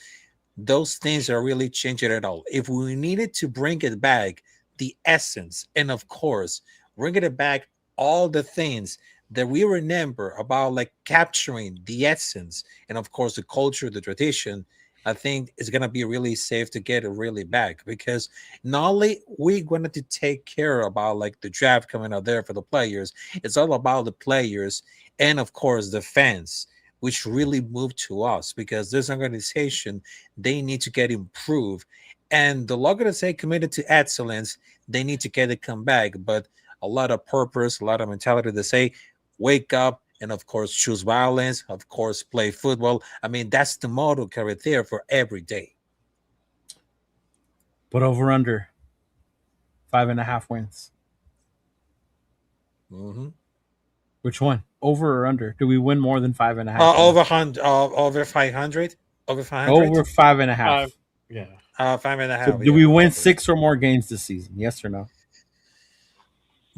those things are really changing it all. If we needed to bring it back, the essence, and of course, bringing it back, all the things that we remember about like capturing the essence, and of course, the culture, the tradition, I think it's going to be really safe to get it really back, because not only we're going to take care about like the draft coming out there for the players, it's all about the players and of course the fans, which really moved to us, because this organization, they need to get improved. And the longer to say committed to excellence, they need to get it come back. But a lot of purpose, a lot of mentality to say, wake up, and of course, choose violence, of course, play football. I mean, that's the motto carried there for every day. But over under 5.5 wins. Mm-hmm. Which one? Over or under? Do we win more than 5.5? Over 500. Over 500. Over 5.5. Yeah. 5.5. So do we win 6 or more games this season? Yes or no?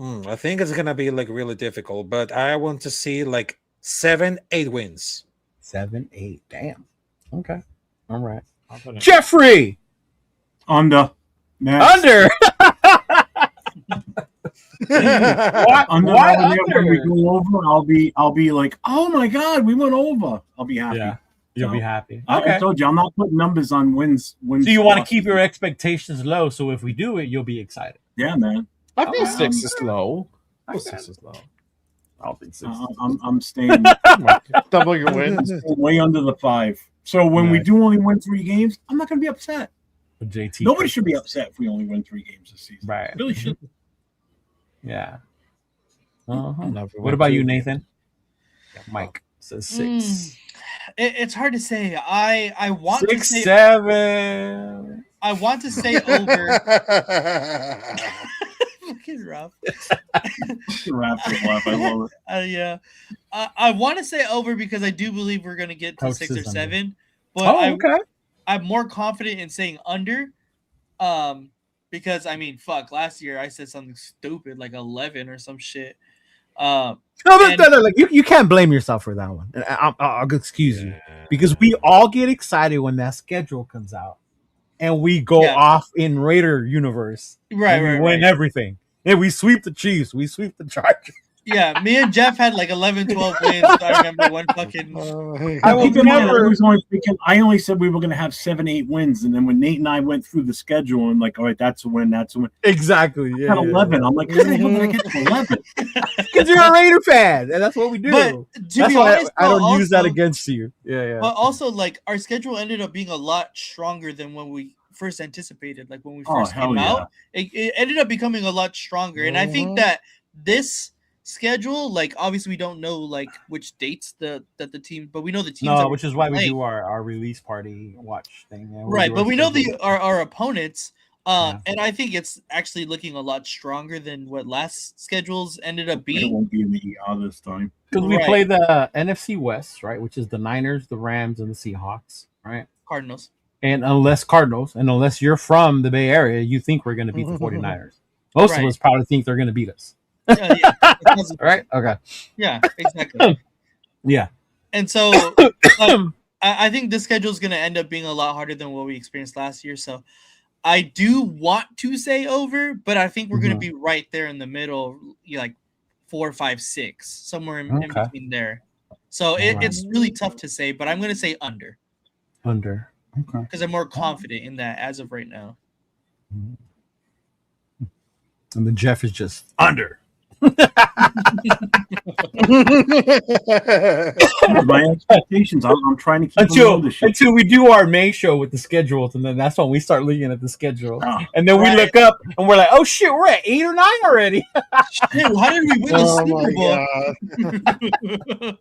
I think it's gonna be like really difficult, but I want to see like 7-8 wins. 7-8. Damn. Okay. All right. Jeffrey. Under. Under. Under. Why under? When we go over, I'll be like, oh my god, we went over. I'll be happy. Yeah. You'll be happy. Okay. I told you, I'm not putting numbers on wins. So you want to keep your expectations low, so if we do it, you'll be excited. Yeah, man. I think 6 is low. I think 6 is low. I don't think 6. I'm staying double your wins. Way under the 5. So when we do only win 3 games, I'm not going to be upset. JT, nobody should be upset if we only win 3 games this season. Right? Really should. Yeah. What about you, Nathan? Mike says 6. It's hard to say. I want 6, to say 7. I want to say over. Ralph. Ralph, I love it. Yeah, I want to say over because I do believe we're gonna get to Coach 6 or says under. 7, but okay. I'm more confident in saying under. Because I mean, fuck, last year I said something stupid like 11 or some shit. No, like you can't blame yourself for that one. I'll excuse you because we all get excited when that schedule comes out, and we go off in Raider universe, right? We win everything, and we sweep the Chiefs, we sweep the Chargers. Yeah, me and Jeff had like 11, 12 wins. I remember one fucking. I only said we were going to have 7, 8 wins, and then when Nate and I went through the schedule, and like, all right, that's a win, that's a win. Exactly. Yeah. 11. I'm like, how the hell did I get to 11? Because you're a Raider fan, and that's what we do. But to that's be why honest, I don't use that against you. Yeah. But also, like, our schedule ended up being a lot stronger than when we first anticipated. Like when we first came out, it ended up becoming a lot stronger, and I think that this schedule, like obviously we don't know like which dates that the team, but we know the teams. No, which is why we do our release party watch thing, right? But we know our opponents, and I think it's actually looking a lot stronger than what last schedules ended up being. It won't be in the ER this time because we play the NFC West, right? Which is the Niners, the Rams, and the Seahawks, right? Cardinals. And unless you're from the Bay Area, you think we're going to beat the 49ers. Most of us probably think they're going to beat us. Right? Okay. Yeah, exactly. Yeah. And so I think the schedule is going to end up being a lot harder than what we experienced last year. So I do want to say over, but I think we're going to be right there in the middle, like 4, 5, 6, somewhere in between there. So it's really tough to say, but I'm going to say under. Under. Okay. Because I'm more confident in that as of right now. And then Jeff is just under. My expectations. I'm trying to keep until we do our May show with the schedules, and then that's when we start looking at the schedule, and then we look up and we're like, "Oh shit, we're at 8 or 9 already." Dude, how did we win the Super Bowl?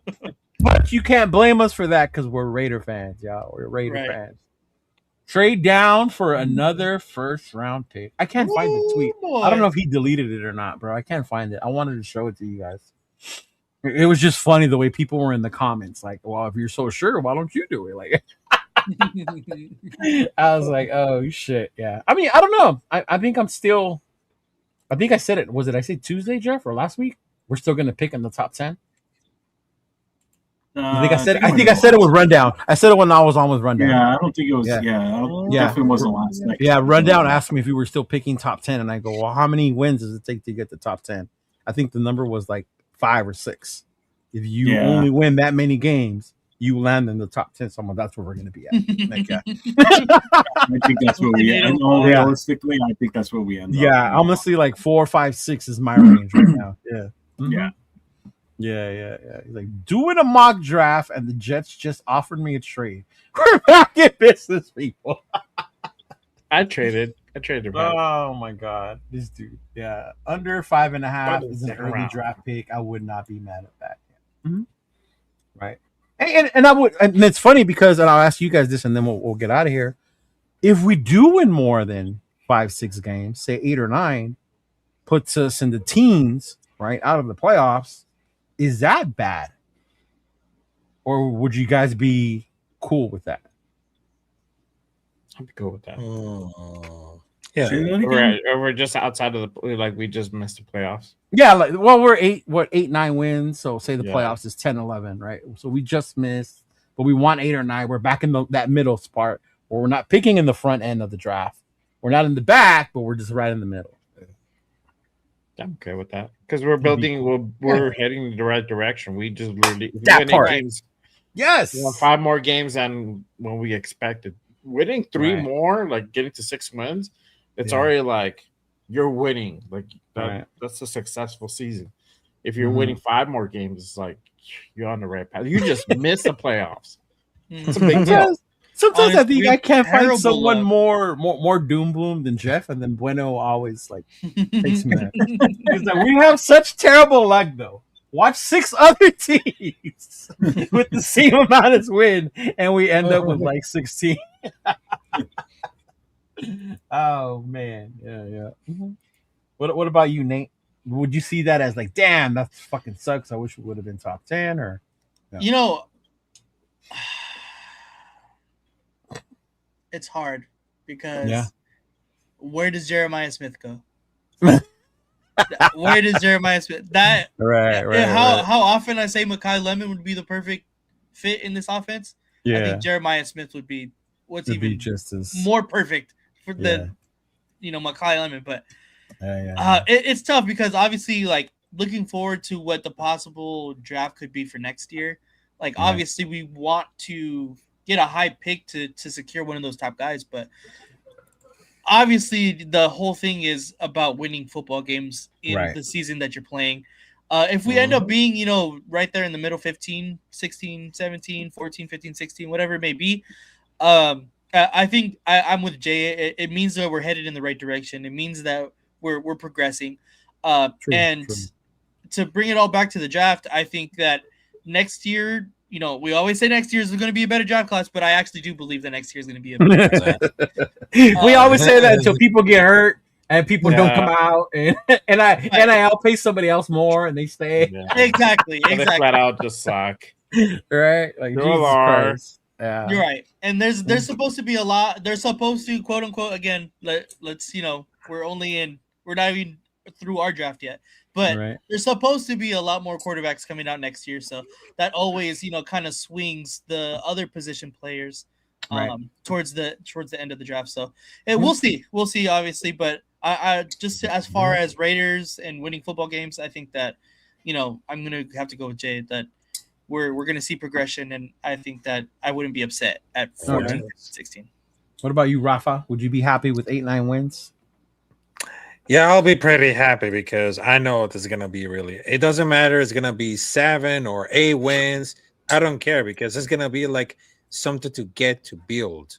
But you can't blame us for that because we're Raider fans, y'all. We're Raider fans. Trade down for another first round pick. I can't find the tweet. Boy. I don't know if he deleted it or not, bro. I can't find it. I wanted to show it to you guys. It was just funny the way people were in the comments. Like, well, if you're so sure, why don't you do it? Like, I was like, oh shit, yeah. I mean, I don't know. I think I said it. I say Tuesday, Jeff, or last week? We're still gonna pick in the top 10. I think I said it was Rundown. I said it when I was on with Rundown. Yeah, I don't think it was. Definitely wasn't last night. Yeah, Rundown asked me if we were still picking top 10, and I go, well, how many wins does it take to get the top 10? I think the number was like 5 or 6. If you only win that many games, you land in the top 10. Someone that's where we're going to be at. Like, I think that's where we end. Realistically, I think that's where we end. Yeah, honestly, like 4, 5, 6 is my range right now. Yeah. Mm-hmm. Yeah. Yeah. He's like, doing a mock draft, and the Jets just offered me a trade. We're back in business, people. I traded back. Oh my god, this dude. Yeah, under 5.5 is an early draft pick. I would not be mad at that. Mm-hmm. Right, and I would. And it's funny because, and I'll ask you guys this, and then we'll get out of here. If we do win more than 5, 6 games, say 8 or 9, puts us in the teens, right, out of the playoffs. Is that bad? Or would you guys be cool with that? I'd be cool with that. Yeah. We're just outside of the, like, we just missed the playoffs. Yeah, like, well, we're 8, 9 wins. So say the playoffs is 10, 11, right? So we just missed, but we want 8 or 9. We're back in that middle spot where we're not picking in the front end of the draft. We're not in the back, but we're just right in the middle. I'm okay with that because we're building. We're heading in the right direction. We just literally that part. Games, yes, 5 more games than when we expected. Winning 3 more, like getting to 6 wins, it's already like you're winning. Like that, that's a successful season. If you're winning 5 more games, it's like you're on the right path. You just missed the playoffs. It's a big deal. Sometimes I think I can't find someone more doom boom than Jeff, and then Bueno always like takes me out. He's like, we have such terrible luck though. Watch 6 other teams with the same amount as win, and we end up with like 16. Oh man, yeah. Mm-hmm. What about you, Nate? would you see that as like, damn, that fucking sucks? I wish we would have been top 10 or no? You know, it's hard because where does Jeremiah Smith go? Where does Jeremiah Smith how often I say Mekhi Lemon would be the perfect fit in this offense? I think Jeremiah Smith would be just as more perfect for the Mekhi Lemon, but it's tough because obviously like looking forward to what the possible draft could be for next year. Like obviously we want to get a high pick to secure one of those top guys, but obviously the whole thing is about winning football games in the season that you're playing. If we end up being, right there in the middle 15, 16, 17, 14, 15, 16, whatever it may be, I think I'm with Jay. It means that we're headed in the right direction. It means that we're progressing. True. To bring it all back to the draft, I think that next year, we always say next year is going to be a better draft class, but I actually do believe that next year is going to be a better draft class. We always say that until people get hurt and people don't come out, and I outpay somebody else more and they stay. Yeah. Exactly. They flat out just suck. Right? Like Jesus Christ. Yeah. You're right. And there's supposed to be a lot. They're supposed to quote unquote again. Let's we're not even through our draft yet. But there's supposed to be a lot more quarterbacks coming out next year, so that always, kind of swings the other position players towards the end of the draft. So we'll see, obviously. But I just as far as Raiders and winning football games, I think that I'm gonna have to go with Jay that we're gonna see progression, and I think that I wouldn't be upset at 14, 16. What about you, Rafa? Would you be happy with 8-9 wins? Yeah, I'll be pretty happy because I know this is going to be it doesn't matter. It's going to be 7 or 8 wins. I don't care because it's going to be like something to get to build.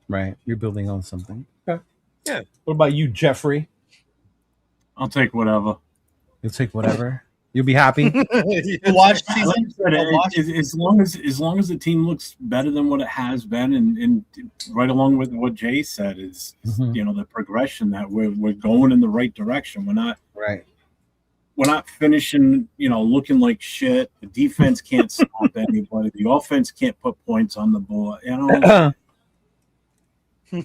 Right. You're building on something. Okay. Yeah. What about you, Jeffrey? I'll take whatever. You'll take whatever. You'll be happy. Watch season. As long as the team looks better than what it has been, and right along with what Jay said is the progression that we're going in the right direction. We're not finishing looking like shit. The defense can't stop anybody. The offense can't put points on the board.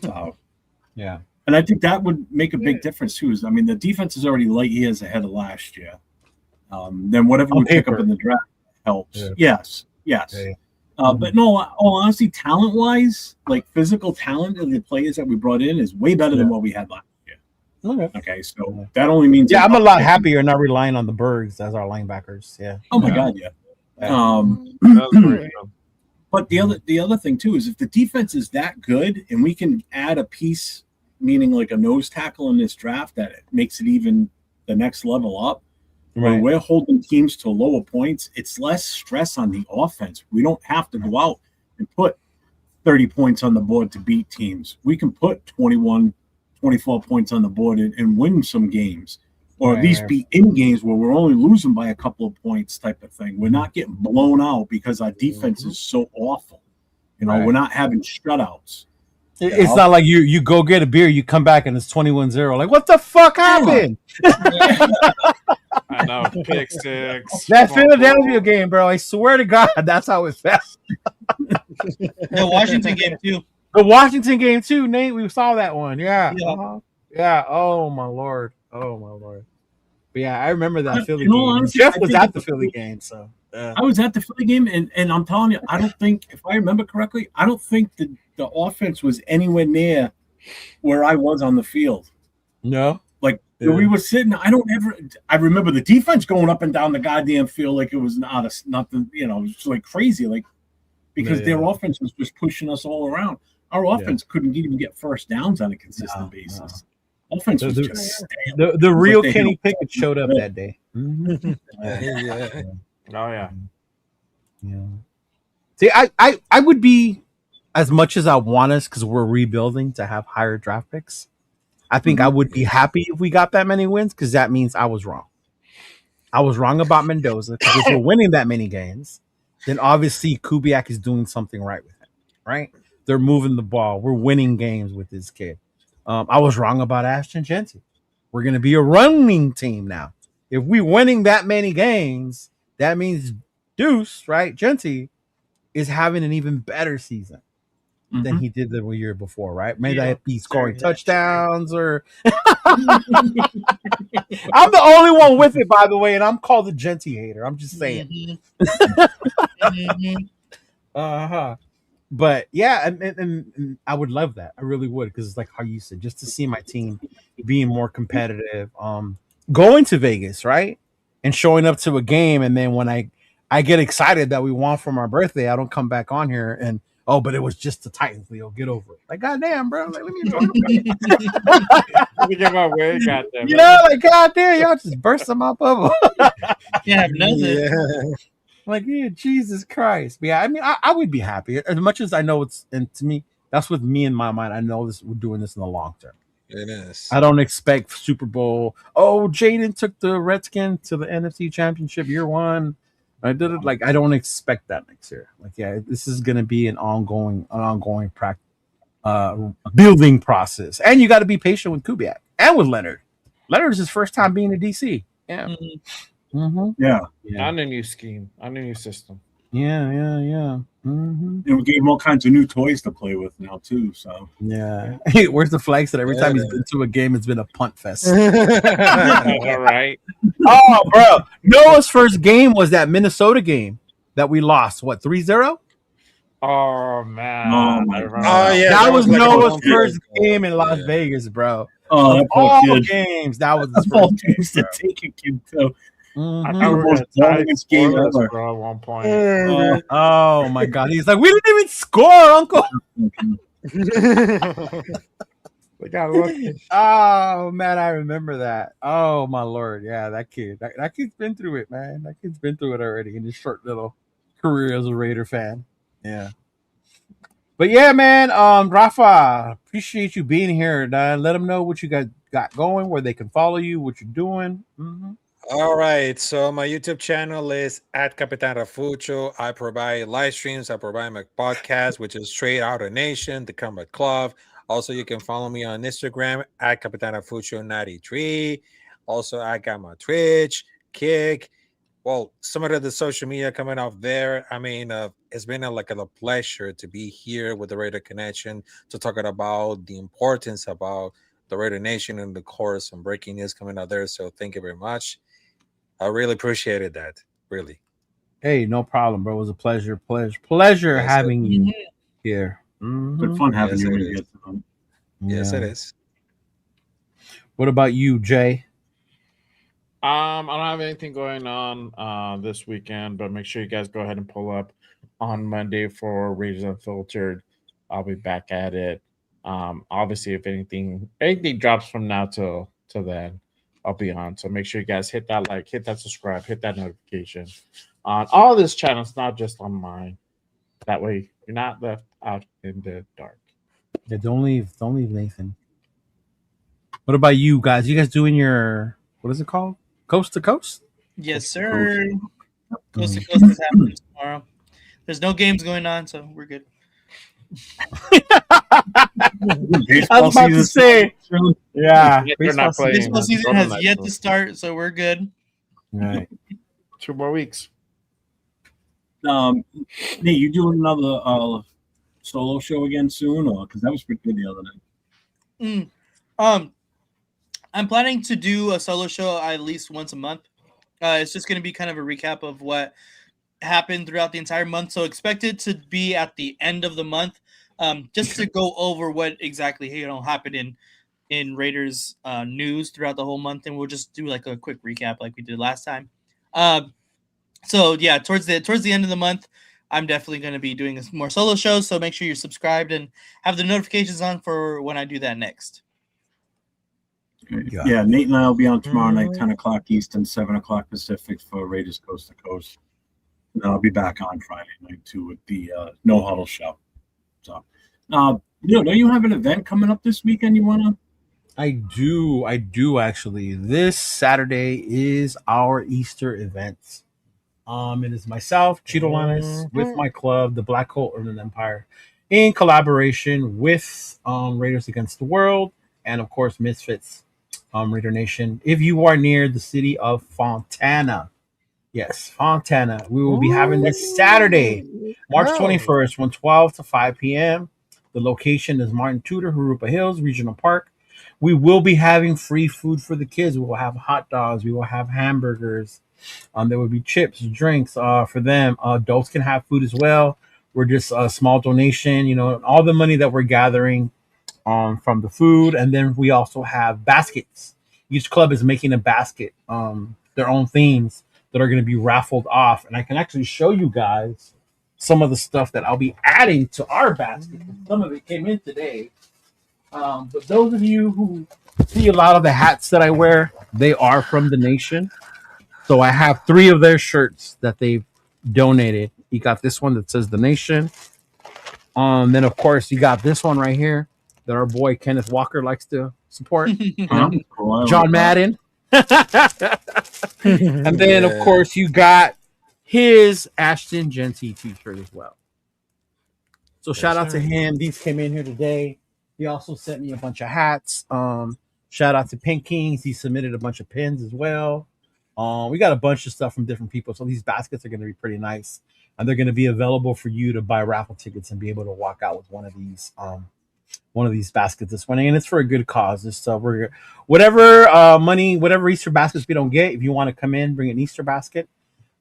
So, yeah. And I think that would make a big difference too. I mean, the defense is already light years ahead of last year. Then whatever we pick up in the draft helps. Yeah. Yes. But no, all honesty, talent-wise, like physical talent of the players that we brought in is way better than what we had last year. Okay, so that only means I'm a lot happier not relying on the Bergs as our linebackers. Yeah. Oh my God, yeah. But the other thing too is if the defense is that good and we can add a piece, meaning like a nose tackle in this draft that makes it even the next level up. When we're holding teams to lower points, it's less stress on the offense. We don't have to go out and put 30 points on the board to beat teams. We can put 21, 24 points on the board and win some games, or at least be in games where we're only losing by a couple of points type of thing. We're not getting blown out because our defense is so awful. We're not having shutouts. It's not like you go get a beer, you come back and it's 21-0. Like, what the fuck happened? I know, pick six. That Philadelphia game, bro. I swear to God, that's how it felt. The Washington game too. The Washington game too, Nate. We saw that one. Yeah. Yeah. Oh my Lord. But yeah, I remember that Philly game. Honestly, Jeff was at the Philly game, so I was at the Philly game, and I'm telling you, I don't think, if I remember correctly, I don't think the offense was anywhere near where I was on the field. No. We were sitting. I remember the defense going up and down the goddamn field like it was nothing. It was like crazy, because their offense was just pushing us all around. Our offense couldn't even get first downs on a consistent basis. Offense was just the real Kenny Pickett showed up that day. See, I would be, as much as I want us, because we're rebuilding, to have higher draft picks. I think I would be happy if we got that many wins, because that means I was wrong. I was wrong about Mendoza, because if we're winning that many games, then obviously Kubiak is doing something right with him, right? They're moving the ball. We're winning games with this kid. I was wrong about Ashton Genty. We're going to be a running team now. if we winning that many games, that means Deuce, right? Genty is having an even better season than he did the year before, right? Maybe that be scoring touchdowns or I'm the only one with it, by the way, and I'm called the Genty hater. I'm just saying. Uh-huh. But yeah, and I would love that. I really would, because it's like how you said, just to see my team being more competitive, going to Vegas, right? And showing up to a game, and then when I get excited that we won from our birthday, I don't come back on here and but it was just the Titans, Leo. Get over it. Like, goddamn, bro. Like, let me enjoy the Let me get my way, goddamn. You know, like, goddamn, y'all just burst my bubble. Can't have nothing. Yeah. Like, yeah, Jesus Christ. But yeah, I mean, I would be happy as much as I know and to me, that's with me in my mind. I know we're doing this in the long term. It is. I don't expect Super Bowl. Oh, Jaden took the Redskins to the NFC Championship year one. I did it. Like, I don't expect that next year. Like, yeah, this is going to be an ongoing building process. And you got to be patient with Kubiak and with Leonard. Leonard is his first time being a DC. Yeah. Yeah. On a new scheme, on a new system. Yeah. And we gave him all kinds of new toys to play with now too. So yeah. Hey, where's the flags that every time he's been to a game, it's been a punt fest? All right. Oh, bro. Noah's first game was that Minnesota game that we lost. What, 3-0? Oh man. Oh, my Oh yeah, That was like Noah's a first game in Las Vegas, bro. oh, Of that poor all kid. games, that was his All first game. games to take a kid to. I Mhm. thought we the were most gonna tie boring game scoreless, ever. bro, at one point. Oh my god, he's like, we didn't even score, Uncle. They got lucky. Oh man, I remember that. Oh my lord, yeah, that kid. That kid's been through it, man. That kid's been through it already in his short little career as a Raider fan. Yeah. But yeah, man, Rafa, appreciate you being here. Let them know what you got going, where they can follow you, what you're doing. All right. So my YouTube channel is at Capitan Rafucho. I provide live streams. I provide my podcast, which is Straight Outta Nation, the Combat Club. Also, you can follow me on Instagram at Capitan Rafucho 93. Also, I got my Twitch, Kick. Well, some of the social media coming out there. I mean, it's been a pleasure to be here with the Raider Connection to talk about the importance about the Raider Nation and the course and breaking news coming out there. So thank you very much. I really appreciated that. Really. Hey, no problem, bro. It was a pleasure Yes, having you here. Good fun having Yes, you it when you is. get to them. Yes, Yeah. it is. What about you, Jay? I don't have anything going on this weekend, but make sure you guys go ahead and pull up on Monday for Raiders Unfiltered. I'll be back at it. Obviously, if anything drops from now till then, I'll be on. So make sure you guys hit that like, hit that subscribe, hit that notification on all this channels, not just on mine. That way, you're not left out in the dark. Yeah, don't leave Nathan. What about you guys? You guys doing your, what is it called? Coast to Coast? Yes, sir. Coast to Coast is happening tomorrow. There's no games going on, so we're good. I was about to say, yeah. They're not playing. Baseball season has yet to start, so we're good. Right. 2 more weeks. Nate, you doing another solo show again soon, or because that was pretty good the other night? I'm planning to do a solo show at least once a month. It's just going to be kind of a recap of what happened throughout the entire month. So expect it to be at the end of the month, just to go over what exactly happened in Raiders news throughout the whole month, and we'll just do like a quick recap like we did last time. So yeah, towards the end of the month, I'm definitely going to be doing more solo shows. So make sure you're subscribed and have the notifications on for when I do that next. Yeah, Nate and I will be on tomorrow night, 10 o'clock Eastern, 7 o'clock Pacific for Raiders Coast to Coast. And then I'll be back on Friday night too with the No Huddle show. So, don't you have an event coming up this weekend you want to? I do actually. This Saturday is our Easter event. It is myself, Cheeto Lannis, with my club, the Black Hole Urban Empire, in collaboration with Raiders Against the World and of course Misfits. Raider Nation. If you are near the city of Fontana, yes, Fontana, we will be having this Saturday, March 21st, from 12 to 5 p.m. The location is Martin Tudor, Harupa Hills Regional Park. We will be having free food for the kids. We will have hot dogs. We will have hamburgers. There will be chips, drinks for them. Adults can have food as well. We're just a small donation, all the money that we're gathering from the food. And then we also have baskets. Each club is making a basket, their own themes that are going to be raffled off. And I can actually show you guys some of the stuff that I'll be adding to our basket. Some of it came in today. But those of you who see a lot of the hats that I wear, they are from the nation. So I have 3 of their shirts that they've donated. You got this one that says the nation. Then of course you got this one right here that our boy Kenneth Walker likes to support. John Madden. And then of course you got his Ashton Genty t-shirt as well. So shout out to him. These came in here today. He also sent me a bunch of hats. Shout out to Pink Kings. He submitted a bunch of pins as well. We got a bunch of stuff from different people. So these baskets are going to be pretty nice. And they're going to be available for you to buy raffle tickets and be able to walk out with one of these baskets this morning. And it's for a good cause. It's whatever money, whatever Easter baskets we don't get, if you want to come in, bring an Easter basket.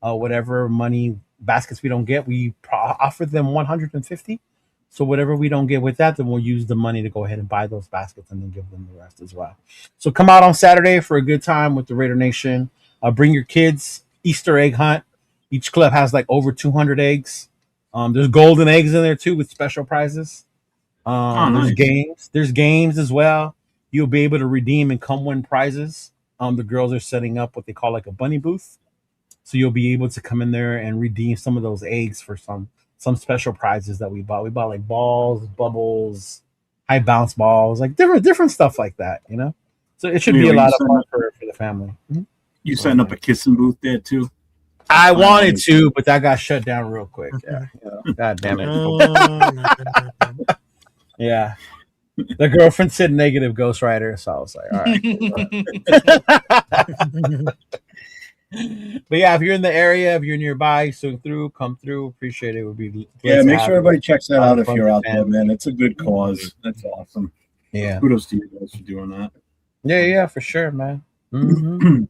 Whatever money baskets we don't get, we offer them 150. So whatever we don't get with that, then we'll use the money to go ahead and buy those baskets and then give them the rest as well. So come out on Saturday for a good time with the Raider Nation. Bring your kids. Easter egg hunt. Each club has like over 200 eggs. There's golden eggs in there too with special prizes. There's games. There's games as well. You'll be able to redeem and come win prizes. The girls are setting up what they call like a bunny booth. So you'll be able to come in there and redeem some of those eggs for some special prizes that we bought. We bought like balls, bubbles, high bounce balls, like different stuff like that, So it should be a lot of fun for the family. Mm-hmm. You setting up a kissing booth there too? I wanted to, but that got shut down real quick. Yeah. God damn it. Yeah. The girlfriend said negative Ghost Rider, so I was like, all right. But yeah, if you're in the area, if you're nearby, swing through, come through. Appreciate it. It would be make sure everybody checks that out if you're out there, man. It's a good cause. That's awesome. Yeah. Kudos to you guys for doing that. Yeah, for sure, man. Mm-hmm.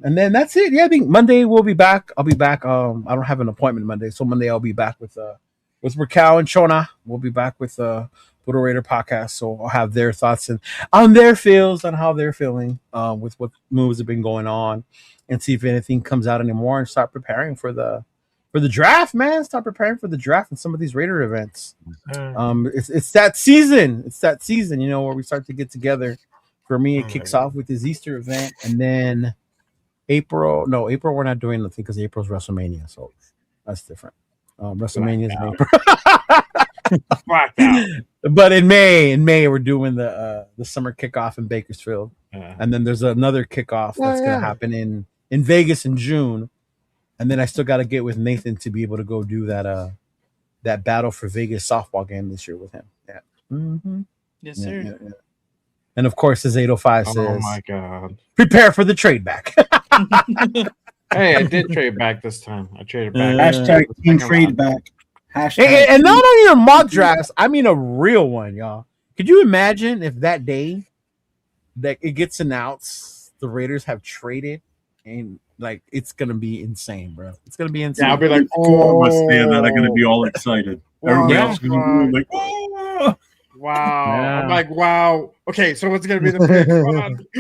And then that's it. Yeah, I think Monday we'll be back. I'll be back. I don't have an appointment Monday, so Monday I'll be back with Raquel and Shona. We'll be back with Little Raider podcast, so I'll have their thoughts and on their feels on how they're feeling with what moves have been going on, and see if anything comes out anymore, and start preparing for the draft, man. Start preparing for the draft and some of these Raider events. It's that season. It's that season, where we start to get together. For me, it kicks off with this Easter event, and then April we're not doing nothing because April's WrestleMania, so that's different. WrestleMania is in April. But in May we're doing the summer kickoff in Bakersfield, and then there's another kickoff that's gonna happen in Vegas in June, and then I still got to get with Nathan to be able to go do that Battle for Vegas softball game this year with him. Yeah. Mm-hmm. Yes, sir. Yeah. And of course, as 805 says, "Oh my God, prepare for the trade back." Hey, I did trade back this time. I traded back. Hashtag team trade back. And not only a mock drafts, I mean a real one, y'all. Could you imagine if that day that it gets announced the Raiders have traded, and like it's gonna be insane, bro. It's gonna be insane. Yeah, I'll be like, oh, I'm gonna be all excited. Everybody else is gonna be like, oh. Wow. Yeah. I'm like, wow. Okay, so what's gonna be the pick?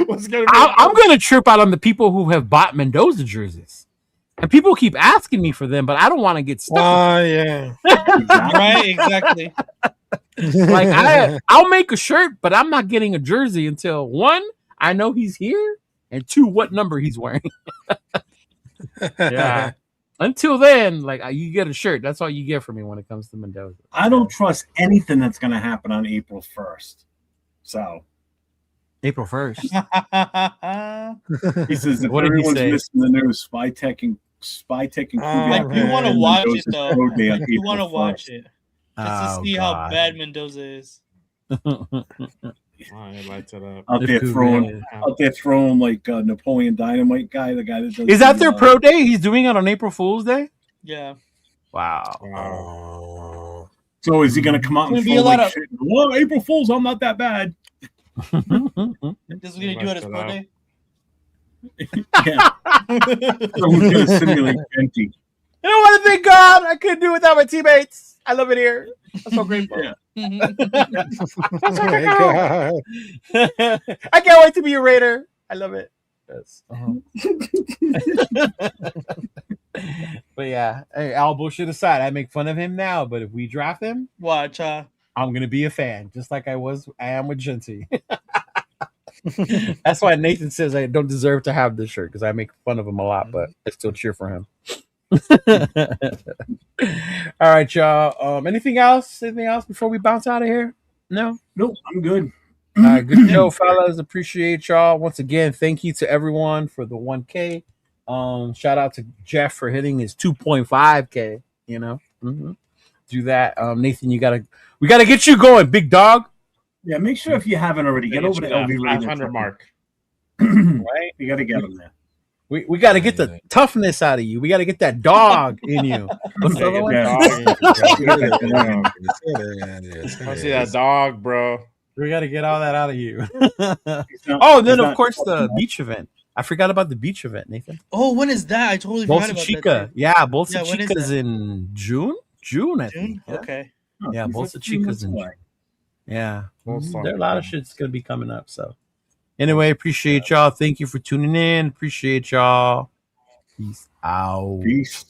What's gonna be I'm gonna trip out on the people who have bought Mendoza jerseys. And people keep asking me for them, but I don't want to get stuck. Yeah. Right, exactly. Like I'll make a shirt, but I'm not getting a jersey until 1, I know he's here, and 2, what number he's wearing. Yeah. Until then, like you get a shirt. That's all you get from me when it comes to Mendoza. I don't trust anything that's going to happen on April 1st. So April 1st. He says if What did he everyone's say? missing the news, Spy Tech and I do want to watch it though. I do want to watch it just to see how bad Mendoza is. Oh, he lights it up. Out there throwing like Napoleon Dynamite guy, the guy that does. Is that their pro day? He's doing it on April Fool's Day. Yeah. Wow. So is he going to come out and be a lot of shit? Well, April Fools, I'm not that bad. This is going to do it as pro day. Yeah. Someone's going to simulate empty. You know what? Thank God I couldn't do it without my teammates. I love it here. I'm so grateful. Yeah. I can't wait to be a Raider. I love it. Yes. But yeah, hey, all bullshit aside, I make fun of him now. But if we draft him, watch. I'm gonna be a fan, just like I am with Genty. That's why Nathan says I don't deserve to have this shirt because I make fun of him a lot, but I still cheer for him. All right, y'all. Anything else? Anything else before we bounce out of here? No. Nope. I'm good. All right, good show, fellas. Appreciate y'all once again. Thank you to everyone for the 1K. Shout out to Jeff for hitting his 2.5K. You know, do that. Nathan, we gotta get you going, big dog. Yeah, make sure if you haven't already, get over to LV 500 mark. Right, you gotta get him there. We got to get the toughness out of you. We got to get that dog in you. What's the other one? I see that dog, bro. We got to get all that out of you. Oh, then of course the beach event. I forgot about the beach event, Nathan. Oh, when is that? I totally forgot about Chica. that. Yeah, Bolsa Chica's in June. June, I think. Yeah. Okay. Yeah, Bolsa Chica's in June. Yeah. There are a lot of shit's going to be coming up, so. Anyway, appreciate y'all. Thank you for tuning in. Appreciate y'all. Peace out. Peace.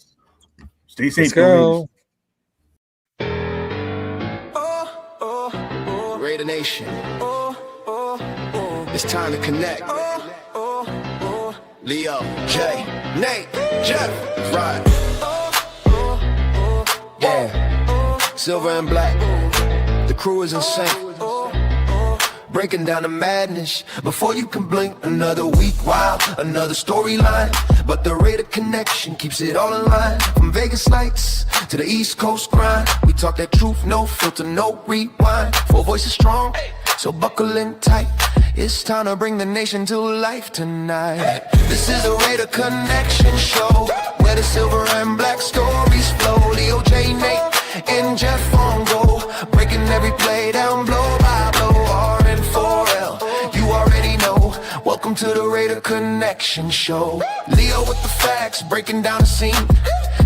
Stay safe. Let's go. Raider Nation. It's time to connect. Leo, Jay, Nate, Jeff, right. Yeah. Silver and black. The crew is insane. Breaking down the madness before you can blink. Another week, wow, another storyline. But the Raider connection keeps it all in line. From Vegas lights to the East Coast grind. We talk that truth, no filter, no rewind. Four voices strong, so buckle in tight. It's time to bring the nation to life tonight. This is the Raider Connection Show, where the silver and black stories flow. Leo, J, Nate, and Jeff on go, breaking every play down blow by blow. R-N-4-L, you already know. Welcome to the Raider Connection Show. Leo with the facts, breaking down the scene.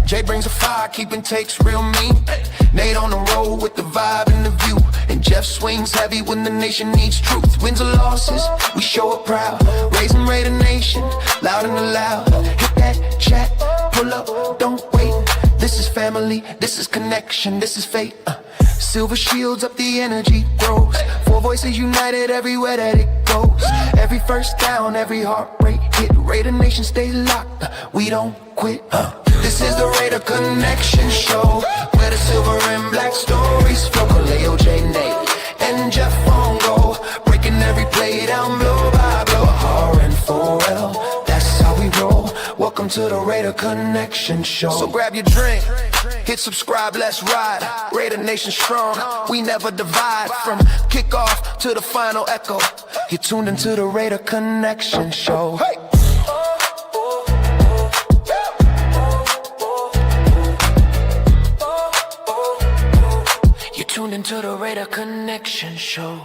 Jay brings the fire, keeping takes real mean. Nate on the road with the vibe and the view. And Jeff swings heavy when the nation needs truth. Wins or losses, we show up proud. Raising Raider Nation, loud and loud. Hit that chat, pull up, don't wait. This is family, this is connection, this is fate. Silver shields up, the energy grows. Four voices united everywhere that it goes. Every first down, every heartbreak hit. Raider Nation stay locked, we don't quit. This is the Raider Connection Show, where the silver and black stories flow. Kaleo, J, Nate, and Jeff on go, breaking every play down blow by blow. R-N-4-L, that's how we roll. Welcome to the Raider Connection Show. So grab your drink, hit subscribe, let's ride. Raider Nation strong, we never divide. From kickoff to the final echo, you're tuned into the Raider Connection Show. Hey! You're tuned into the Raider Connection Show.